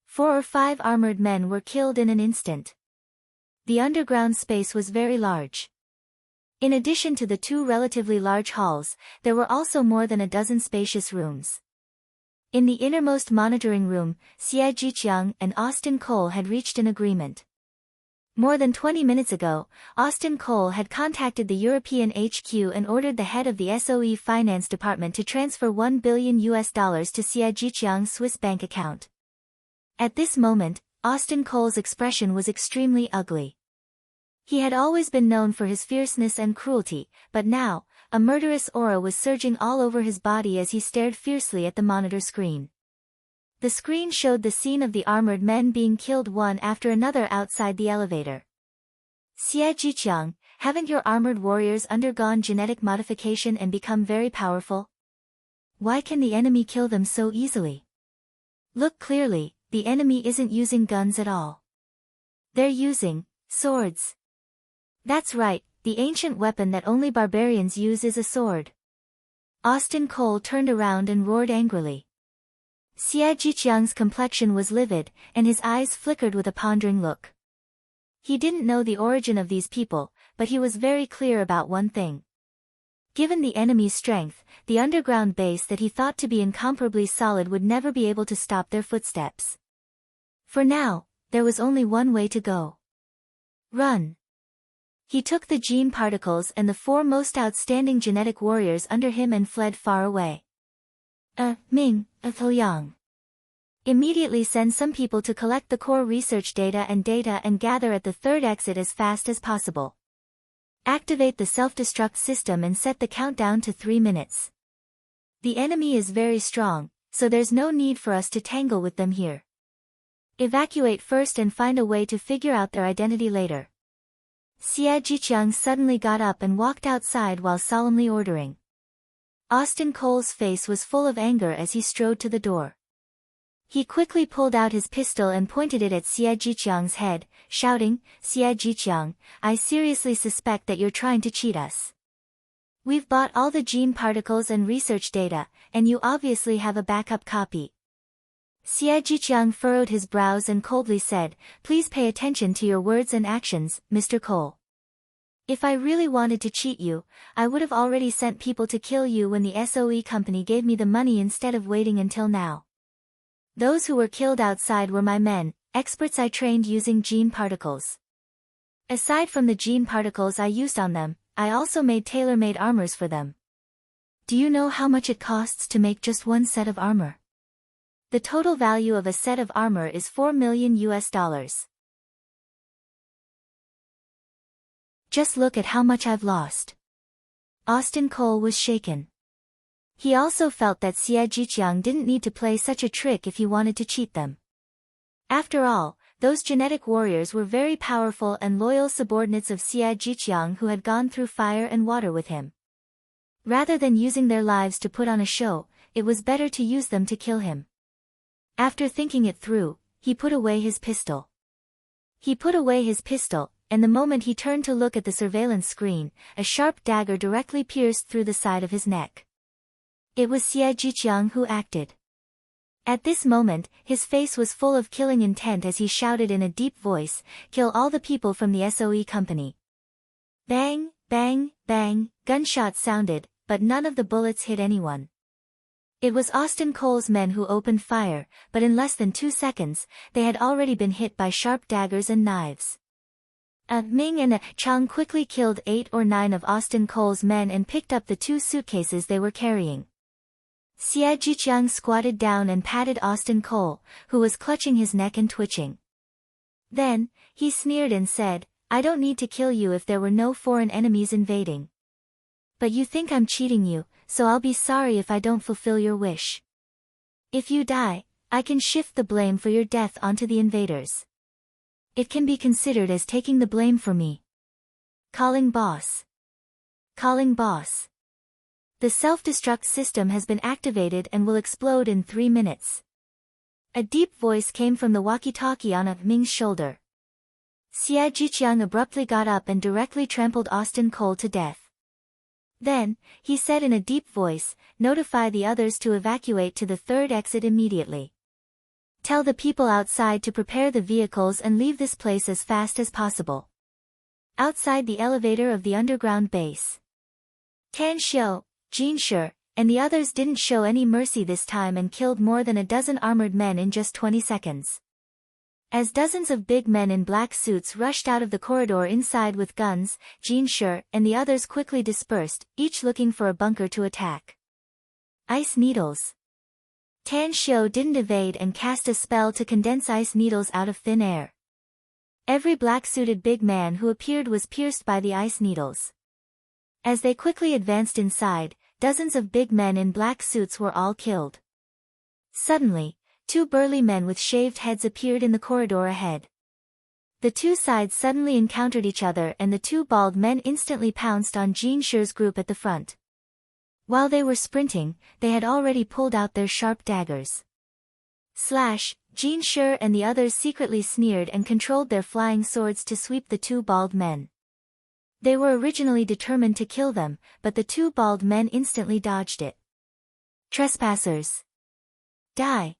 4 or 5 armored men were killed in an instant. The underground space was very large. In addition to the 2 relatively large halls, there were also more than a dozen spacious rooms. In the innermost monitoring room, Xie Jiqiang and Austin Cole had reached an agreement. More than 20 minutes ago, Austin Cole had contacted the European HQ and ordered the head of the SOE finance department to transfer $1 billion to Xie Jiqiang's Swiss bank account. At this moment, Austin Cole's expression was extremely ugly. He had always been known for his fierceness and cruelty, but now, a murderous aura was surging all over his body as he stared fiercely at the monitor screen. The screen showed the scene of the armored men being killed one after another outside the elevator. "Xie Jiqiang, haven't your armored warriors undergone genetic modification and become very powerful? Why can the enemy kill them so easily? Look clearly, the enemy isn't using guns at all. They're using swords." "That's right, the ancient weapon that only barbarians use is a sword." Austin Cole turned around and roared angrily. Xie Jiqiang's complexion was livid, and his eyes flickered with a pondering look. He didn't know the origin of these people, but he was very clear about one thing. Given the enemy's strength, the underground base that he thought to be incomparably solid would never be able to stop their footsteps. For now, there was only one way to go. Run. He took the gene particles and the 4 most outstanding genetic warriors under him and fled far away. Ming, Yang. Immediately send some people to collect the core research data and gather at the third exit as fast as possible. Activate the self-destruct system and set the countdown to 3 minutes. The enemy is very strong, so there's no need for us to tangle with them here. Evacuate first and find a way to figure out their identity later. Xie Jiqiang suddenly got up and walked outside while solemnly ordering. Austin Cole's face was full of anger as he strode to the door. He quickly pulled out his pistol and pointed it at Xie Jiqiang's head, shouting, "Xie Jiqiang, I seriously suspect that you're trying to cheat us. We've bought all the gene particles and research data, and you obviously have a backup copy." Xie Jiqiang furrowed his brows and coldly said, "Please pay attention to your words and actions, Mr. Cole. If I really wanted to cheat you, I would have already sent people to kill you when the SOE company gave me the money instead of waiting until now. Those who were killed outside were my men, experts I trained using gene particles. Aside from the gene particles I used on them, I also made tailor-made armors for them. Do you know how much it costs to make just one set of armor? The total value of a set of armor is $4 million US. Just look at how much I've lost." Austin Cole was shaken. He also felt that Xie Jiqiang didn't need to play such a trick if he wanted to cheat them. After all, those genetic warriors were very powerful and loyal subordinates of Xie Jiqiang who had gone through fire and water with him. Rather than using their lives to put on a show, it was better to use them to kill him. After thinking it through, he put away his pistol. And the moment he turned to look at the surveillance screen, a sharp dagger directly pierced through the side of his neck. It was Xie Jiqiang who acted. At this moment, his face was full of killing intent as he shouted in a deep voice, "Kill all the people from the SOE company." Bang, bang, bang, gunshots sounded, but none of the bullets hit anyone. It was Austin Cole's men who opened fire, but in less than 2 seconds, they had already been hit by sharp daggers and knives. Ming and Chang quickly killed 8 or 9 of Austin Cole's men and picked up the 2 suitcases they were carrying. Xie Jiqiang squatted down and patted Austin Cole, who was clutching his neck and twitching. Then, he sneered and said, "I don't need to kill you if there were no foreign enemies invading. But you think I'm cheating you, so I'll be sorry if I don't fulfill your wish. If you die, I can shift the blame for your death onto the invaders. It can be considered as taking the blame for me. Calling boss. Calling boss. The self-destruct system has been activated and will explode in 3 minutes." A deep voice came from the walkie-talkie on Ming's shoulder. Xie Jiqiang abruptly got up and directly trampled Austin Cole to death. Then, he said in a deep voice, "Notify the others to evacuate to the third exit immediately. Tell the people outside to prepare the vehicles and leave this place as fast as possible." Outside the elevator of the underground base, Tan Xiu, Jin Shi, and the others didn't show any mercy this time and killed more than a dozen armored men in just 20 seconds. As dozens of big men in black suits rushed out of the corridor inside with guns, Jin Shi and the others quickly dispersed, each looking for a bunker to attack. Ice needles. Tan Xiu didn't evade and cast a spell to condense ice needles out of thin air. Every black-suited big man who appeared was pierced by the ice needles. As they quickly advanced inside, dozens of big men in black suits were all killed. Suddenly, 2 burly men with shaved heads appeared in the corridor ahead. The 2 sides suddenly encountered each other and the 2 bald men instantly pounced on Jin Shi's group at the front. While they were sprinting, they had already pulled out their sharp daggers. Slash, Jin Shi and the others secretly sneered and controlled their flying swords to sweep the 2 bald men. They were originally determined to kill them, but the 2 bald men instantly dodged it. Trespassers. Die.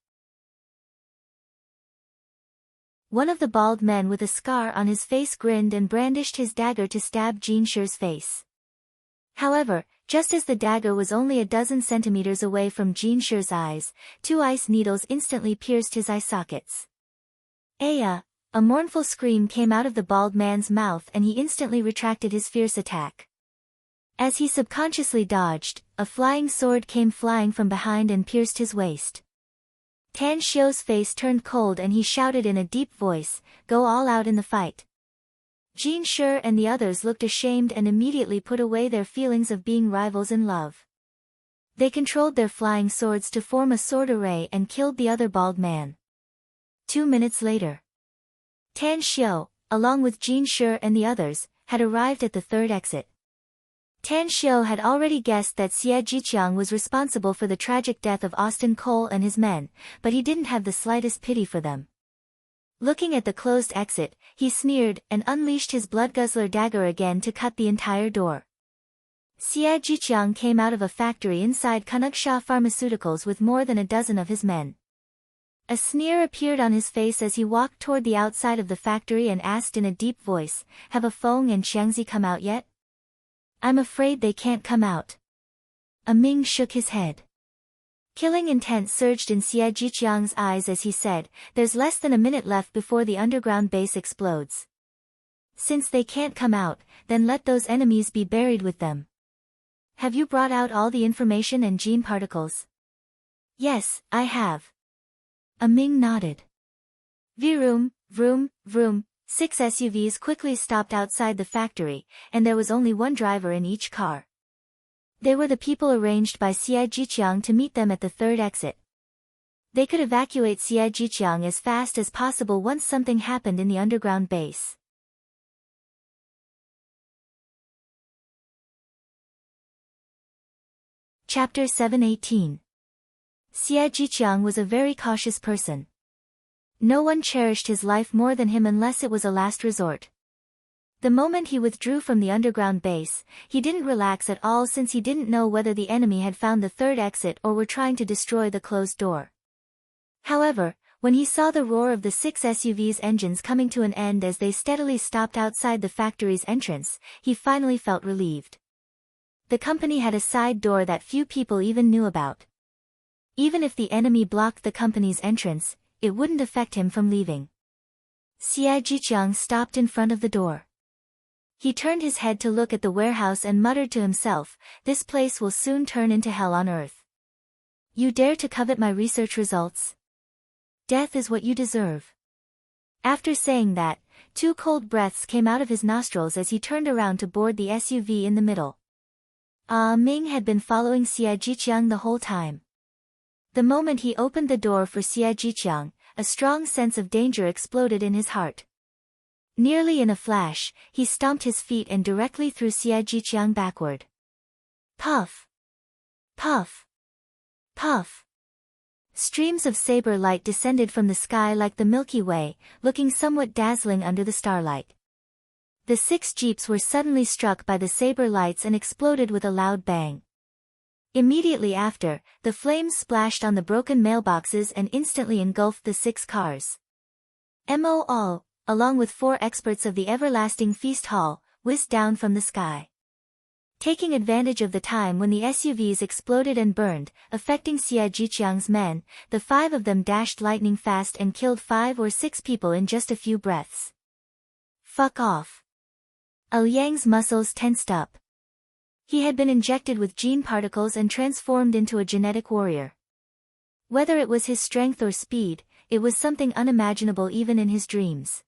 One of the bald men with a scar on his face grinned and brandished his dagger to stab Jin Shi's face. However, just as the dagger was only a dozen centimeters away from Jin Shi's eyes, 2 ice needles instantly pierced his eye sockets. Aya! A mournful scream came out of the bald man's mouth and he instantly retracted his fierce attack. As he subconsciously dodged, a flying sword came flying from behind and pierced his waist. Tan Xiu's face turned cold and he shouted in a deep voice, "Go all out in the fight." Jin Shi and the others looked ashamed and immediately put away their feelings of being rivals in love. They controlled their flying swords to form a sword array and killed the other bald man. 2 minutes later, Tan Xiu, along with Jin Shi and the others, had arrived at the third exit. Tan Xiu had already guessed that Xie Jiqiang was responsible for the tragic death of Austin Cole and his men, but he didn't have the slightest pity for them. Looking at the closed exit, he sneered and unleashed his blood-guzzler dagger again to cut the entire door. Xie Jiqiang came out of a factory inside Kanuksha Pharmaceuticals with more than a dozen of his men. A sneer appeared on his face as he walked toward the outside of the factory and asked in a deep voice, "Have a Feng and Xiangzi come out yet?" "I'm afraid they can't come out." A Ming shook his head. Killing intent surged in Xie Jiqiang's eyes as he said, "There's less than a minute left before the underground base explodes. Since they can't come out, then let those enemies be buried with them." "Have you brought out all the information and gene particles?" "Yes, I have." A Ming nodded. Vroom, vroom, vroom. 6 SUVs quickly stopped outside the factory, and there was only one driver in each car. They were the people arranged by Xie Jiqiang to meet them at the third exit. They could evacuate Xie Jiqiang as fast as possible once something happened in the underground base. Chapter 718. Xie Jiqiang was a very cautious person. No one cherished his life more than him unless it was a last resort. The moment he withdrew from the underground base, he didn't relax at all since he didn't know whether the enemy had found the third exit or were trying to destroy the closed door. However, when he saw the roar of the 6 SUVs' engines coming to an end as they steadily stopped outside the factory's entrance, he finally felt relieved. The company had a side door that few people even knew about. Even if the enemy blocked the company's entrance, it wouldn't affect him from leaving. Xie Jiqiang stopped in front of the door. He turned his head to look at the warehouse and muttered to himself, "This place will soon turn into hell on earth. You dare to covet my research results? Death is what you deserve." After saying that, 2 cold breaths came out of his nostrils as he turned around to board the SUV in the middle. Ming had been following Xie Jiqiang the whole time. The moment he opened the door for Xie Jiqiang, a strong sense of danger exploded in his heart. Nearly in a flash, he stomped his feet and directly threw Xie Jiqiang backward. Puff! Puff! Puff! Streams of saber light descended from the sky like the Milky Way, looking somewhat dazzling under the starlight. The 6 jeeps were suddenly struck by the saber lights and exploded with a loud bang. Immediately after, the flames splashed on the broken mailboxes and instantly engulfed the 6 cars. Mo, along with 4 experts of the Everlasting Feast Hall, whizzed down from the sky. Taking advantage of the time when the SUVs exploded and burned, affecting Xie Jiqiang's men, the 5 of them dashed lightning fast and killed 5 or 6 people in just a few breaths. Fuck off. Liang's muscles tensed up. He had been injected with gene particles and transformed into a genetic warrior. Whether it was his strength or speed, it was something unimaginable even in his dreams.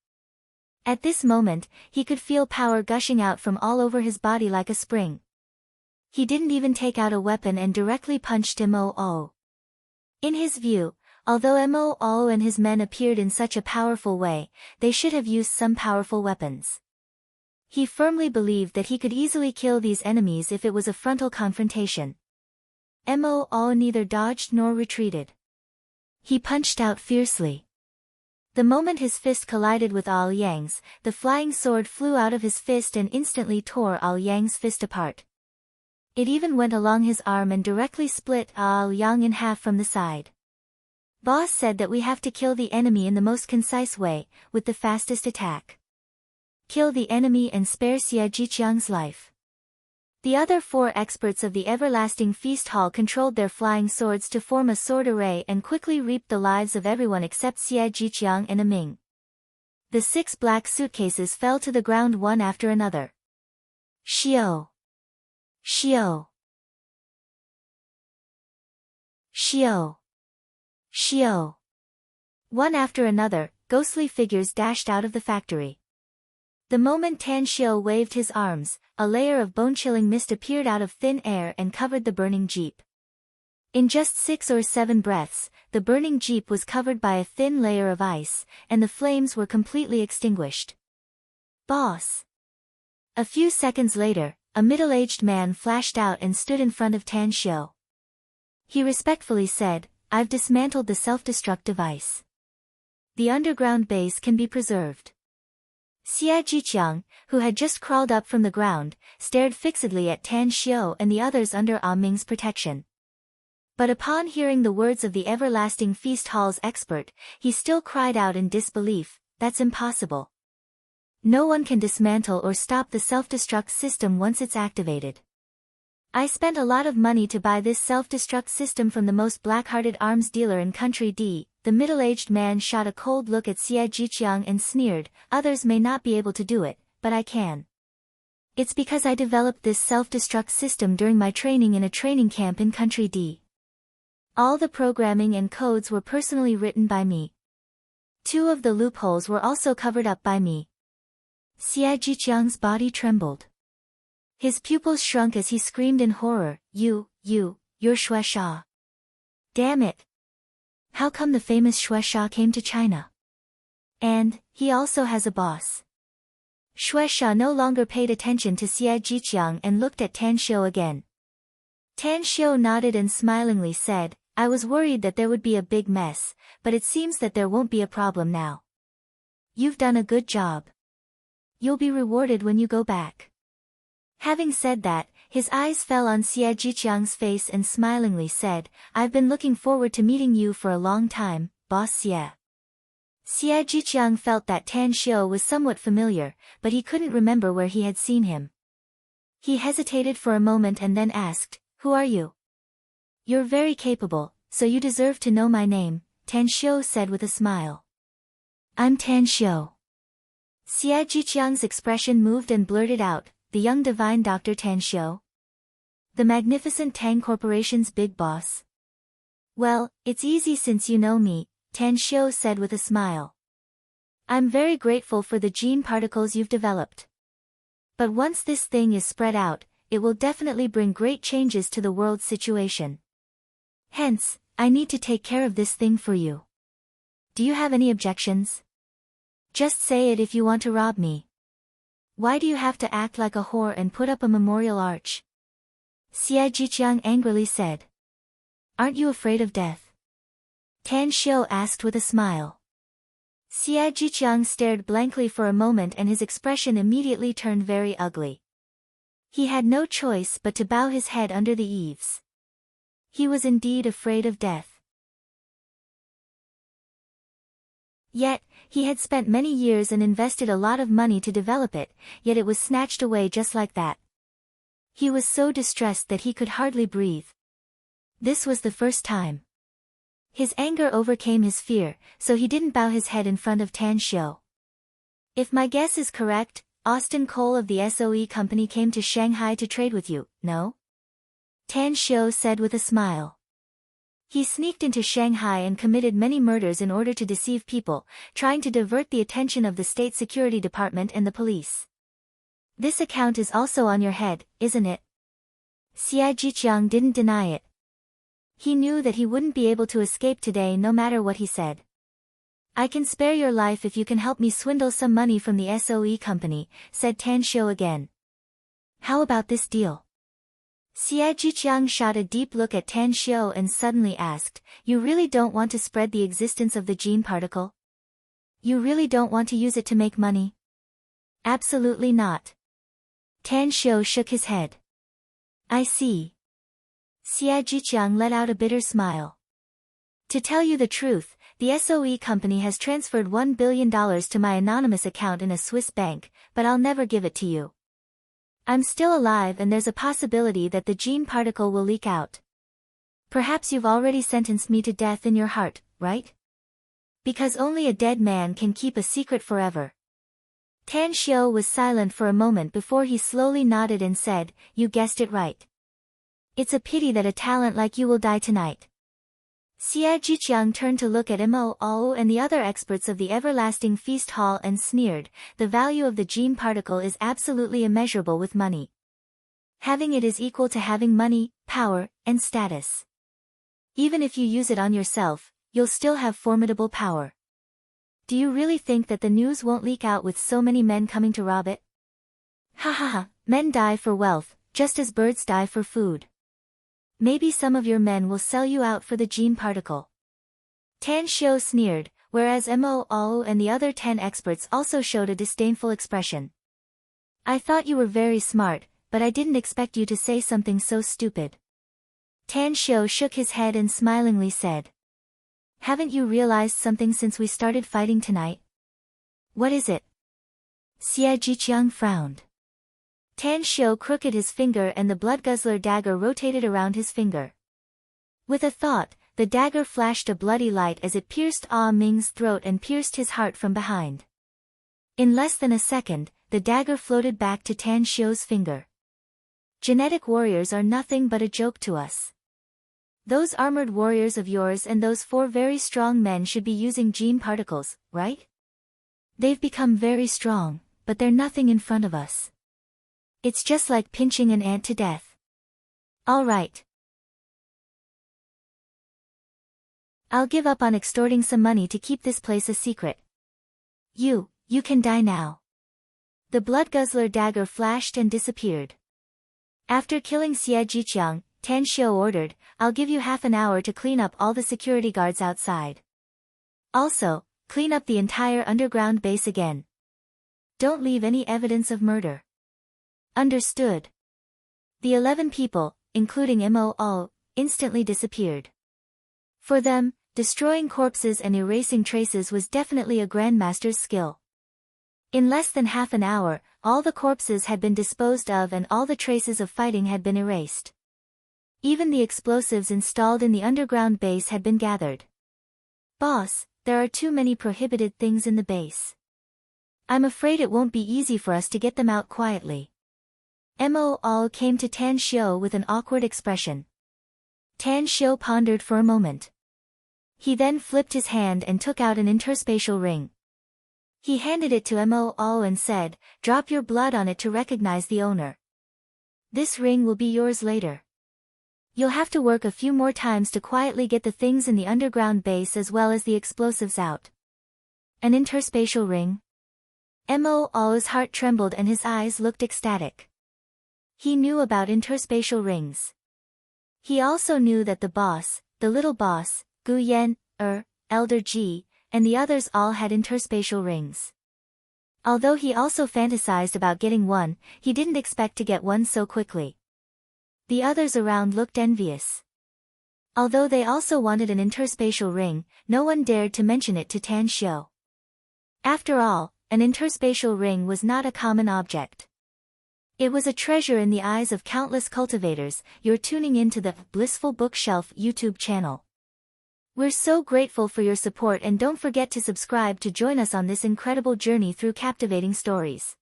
At this moment, he could feel power gushing out from all over his body like a spring. He didn't even take out a weapon and directly punched Mo. In his view, although Mo and his men appeared in such a powerful way, they should have used some powerful weapons. He firmly believed that he could easily kill these enemies if it was a frontal confrontation. Mo neither dodged nor retreated. He punched out fiercely. The moment his fist collided with Liang's, the flying sword flew out of his fist and instantly tore Liang's fist apart. It even went along his arm and directly split Liang in half from the side. Boss said that we have to kill the enemy in the most concise way, with the fastest attack. Kill the enemy and spare Xie Jiqiang's life. The other 4 experts of the Everlasting Feast Hall controlled their flying swords to form a sword array and quickly reaped the lives of everyone except Xie Jiqiang and Ming. The 6 black suitcases fell to the ground one after another. Xiao! Xiao! Xiao! Xiao. One after another, ghostly figures dashed out of the factory. The moment Tan Xiao waved his arms, a layer of bone-chilling mist appeared out of thin air and covered the burning jeep. In just 6 or 7 breaths, the burning jeep was covered by a thin layer of ice, and the flames were completely extinguished. Boss! A few seconds later, a middle-aged man flashed out and stood in front of Tan Xiao. He respectfully said, "I've dismantled the self-destruct device. The underground base can be preserved." Xie Jiqiang, who had just crawled up from the ground, stared fixedly at Tan Xiao and the others under Ah Ming's protection. But upon hearing the words of the everlasting feast hall's expert, he still cried out in disbelief, "That's impossible. No one can dismantle or stop the self-destruct system once it's activated. I spent a lot of money to buy this self-destruct system from the most black-hearted arms dealer in Country D." The middle-aged man shot a cold look at Xie Jiqiang and sneered, "Others may not be able to do it, but I can. It's because I developed this self-destruct system during my training in a training camp in Country D. All the programming and codes were personally written by me. 2 of the loopholes were also covered up by me." Xie Jiqiang's body trembled. His pupils shrunk as he screamed in horror, You're Shui Sha. Damn it. How come the famous Shui Sha came to China? And, he also has a boss." Shui Sha no longer paid attention to Xie Jiqiang and looked at Tan Xiao again. Tan Xiao nodded and smilingly said, "I was worried that there would be a big mess, but it seems that there won't be a problem now. You've done a good job. You'll be rewarded when you go back." Having said that, his eyes fell on Xie Jiqiang's face and smilingly said, "I've been looking forward to meeting you for a long time, Boss Xie." Xie Jiqiang felt that Tan Xiao was somewhat familiar, but he couldn't remember where he had seen him. He hesitated for a moment and then asked, "Who are you?" "You're very capable, so you deserve to know my name," Tan Xiao said with a smile. "I'm Tan Xiao." Xie Jiqiang's expression moved and blurted out, "The young divine Dr. Tan Xiao? The magnificent Tang Corporation's big boss?" "Well, it's easy since you know me," Tan Xiao said with a smile. "I'm very grateful for the gene particles you've developed. But once this thing is spread out, it will definitely bring great changes to the world's situation. Hence, I need to take care of this thing for you. Do you have any objections? Just say it if you want to rob me. Why do you have to act like a whore and put up a memorial arch?" Xie Jiqiang angrily said. "Aren't you afraid of death?" Tan Xiao asked with a smile. Xie Jiqiang stared blankly for a moment and his expression immediately turned very ugly. He had no choice but to bow his head under the eaves. He was indeed afraid of death. Yet, he had spent many years and invested a lot of money to develop it, yet it was snatched away just like that. He was so distressed that he could hardly breathe. This was the first time. His anger overcame his fear, so he didn't bow his head in front of Tan Xiao. "If my guess is correct, Austin Cole of the SOE company came to Shanghai to trade with you, no?" Tan Xiao said with a smile. "He sneaked into Shanghai and committed many murders in order to deceive people, trying to divert the attention of the State Security Department and the police. This account is also on your head, isn't it?" Xie Jiqiang didn't deny it. He knew that he wouldn't be able to escape today no matter what he said. "I can spare your life if you can help me swindle some money from the SOE company," said Tan Xiao again. "How about this deal?" Xie Jiqiang shot a deep look at Tan Xiao and suddenly asked, "You really don't want to spread the existence of the gene particle? You really don't want to use it to make money?" "Absolutely not." Tan Xiao shook his head. "I see." Xie Jiqiang let out a bitter smile. "To tell you the truth, the SOE company has transferred $1 billion to my anonymous account in a Swiss bank, but I'll never give it to you. I'm still alive and there's a possibility that the gene particle will leak out. Perhaps you've already sentenced me to death in your heart, right? Because only a dead man can keep a secret forever." Tan Xiao was silent for a moment before he slowly nodded and said, "You guessed it right. It's a pity that a talent like you will die tonight." Xie Jiqiang turned to look at Mo and the other experts of the everlasting feast hall and sneered, the value of the gene particle is absolutely immeasurable with money. Having it is equal to having money, power, and status. Even if you use it on yourself, you'll still have formidable power. Do you really think that the news won't leak out with so many men coming to rob it? Ha ha ha, men die for wealth, just as birds die for food. Maybe some of your men will sell you out for the gene particle. Tan Xiu sneered, whereas Mo and the other 10 experts also showed a disdainful expression. I thought you were very smart, but I didn't expect you to say something so stupid. Tan Xiu shook his head and smilingly said. Haven't you realized something since we started fighting tonight? What is it? Xie Jiqiang frowned. Tan Xiu crooked his finger and the blood-guzzler dagger rotated around his finger. With a thought, the dagger flashed a bloody light as it pierced Ah Ming's throat and pierced his heart from behind. In less than a second, the dagger floated back to Tan Xiu's finger. Genetic warriors are nothing but a joke to us. Those armored warriors of yours and those 4 very strong men should be using gene particles, right? They've become very strong, but they're nothing in front of us. It's just like pinching an ant to death. All right. I'll give up on extorting some money to keep this place a secret. You can die now. The blood-guzzler dagger flashed and disappeared. After killing Xie Jiqiang, Tan Xiu ordered, I'll give you half an hour to clean up all the security guards outside. Also, clean up the entire underground base again. Don't leave any evidence of murder. Understood. The 11 people, including Mo, instantly disappeared. For them, destroying corpses and erasing traces was definitely a grandmaster's skill. In less than half an hour, all the corpses had been disposed of and all the traces of fighting had been erased. Even the explosives installed in the underground base had been gathered. Boss, there are too many prohibited things in the base. I'm afraid it won't be easy for us to get them out quietly. Mo came to Tan Xiu with an awkward expression. Tan Xiu pondered for a moment. He then flipped his hand and took out an interspatial ring. He handed it to Mo and said, drop your blood on it to recognize the owner. This ring will be yours later. You'll have to work a few more times to quietly get the things in the underground base as well as the explosives out. An interspatial ring? Mo's heart trembled and his eyes looked ecstatic. He knew about interspatial rings. He also knew that the boss, the little boss, Gu Yan, Elder Ji, and the others all had interspatial rings. Although he also fantasized about getting one, he didn't expect to get one so quickly. The others around looked envious. Although they also wanted an interspatial ring, no one dared to mention it to Tan Xiu. After all, an interspatial ring was not a common object. It was a treasure in the eyes of countless cultivators. You're tuning into the Blissful Bookshelf YouTube channel. We're so grateful for your support and don't forget to subscribe to join us on this incredible journey through captivating stories.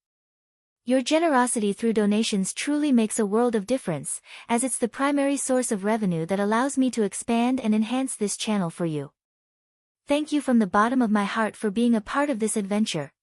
Your generosity through donations truly makes a world of difference, as it's the primary source of revenue that allows me to expand and enhance this channel for you. Thank you from the bottom of my heart for being a part of this adventure.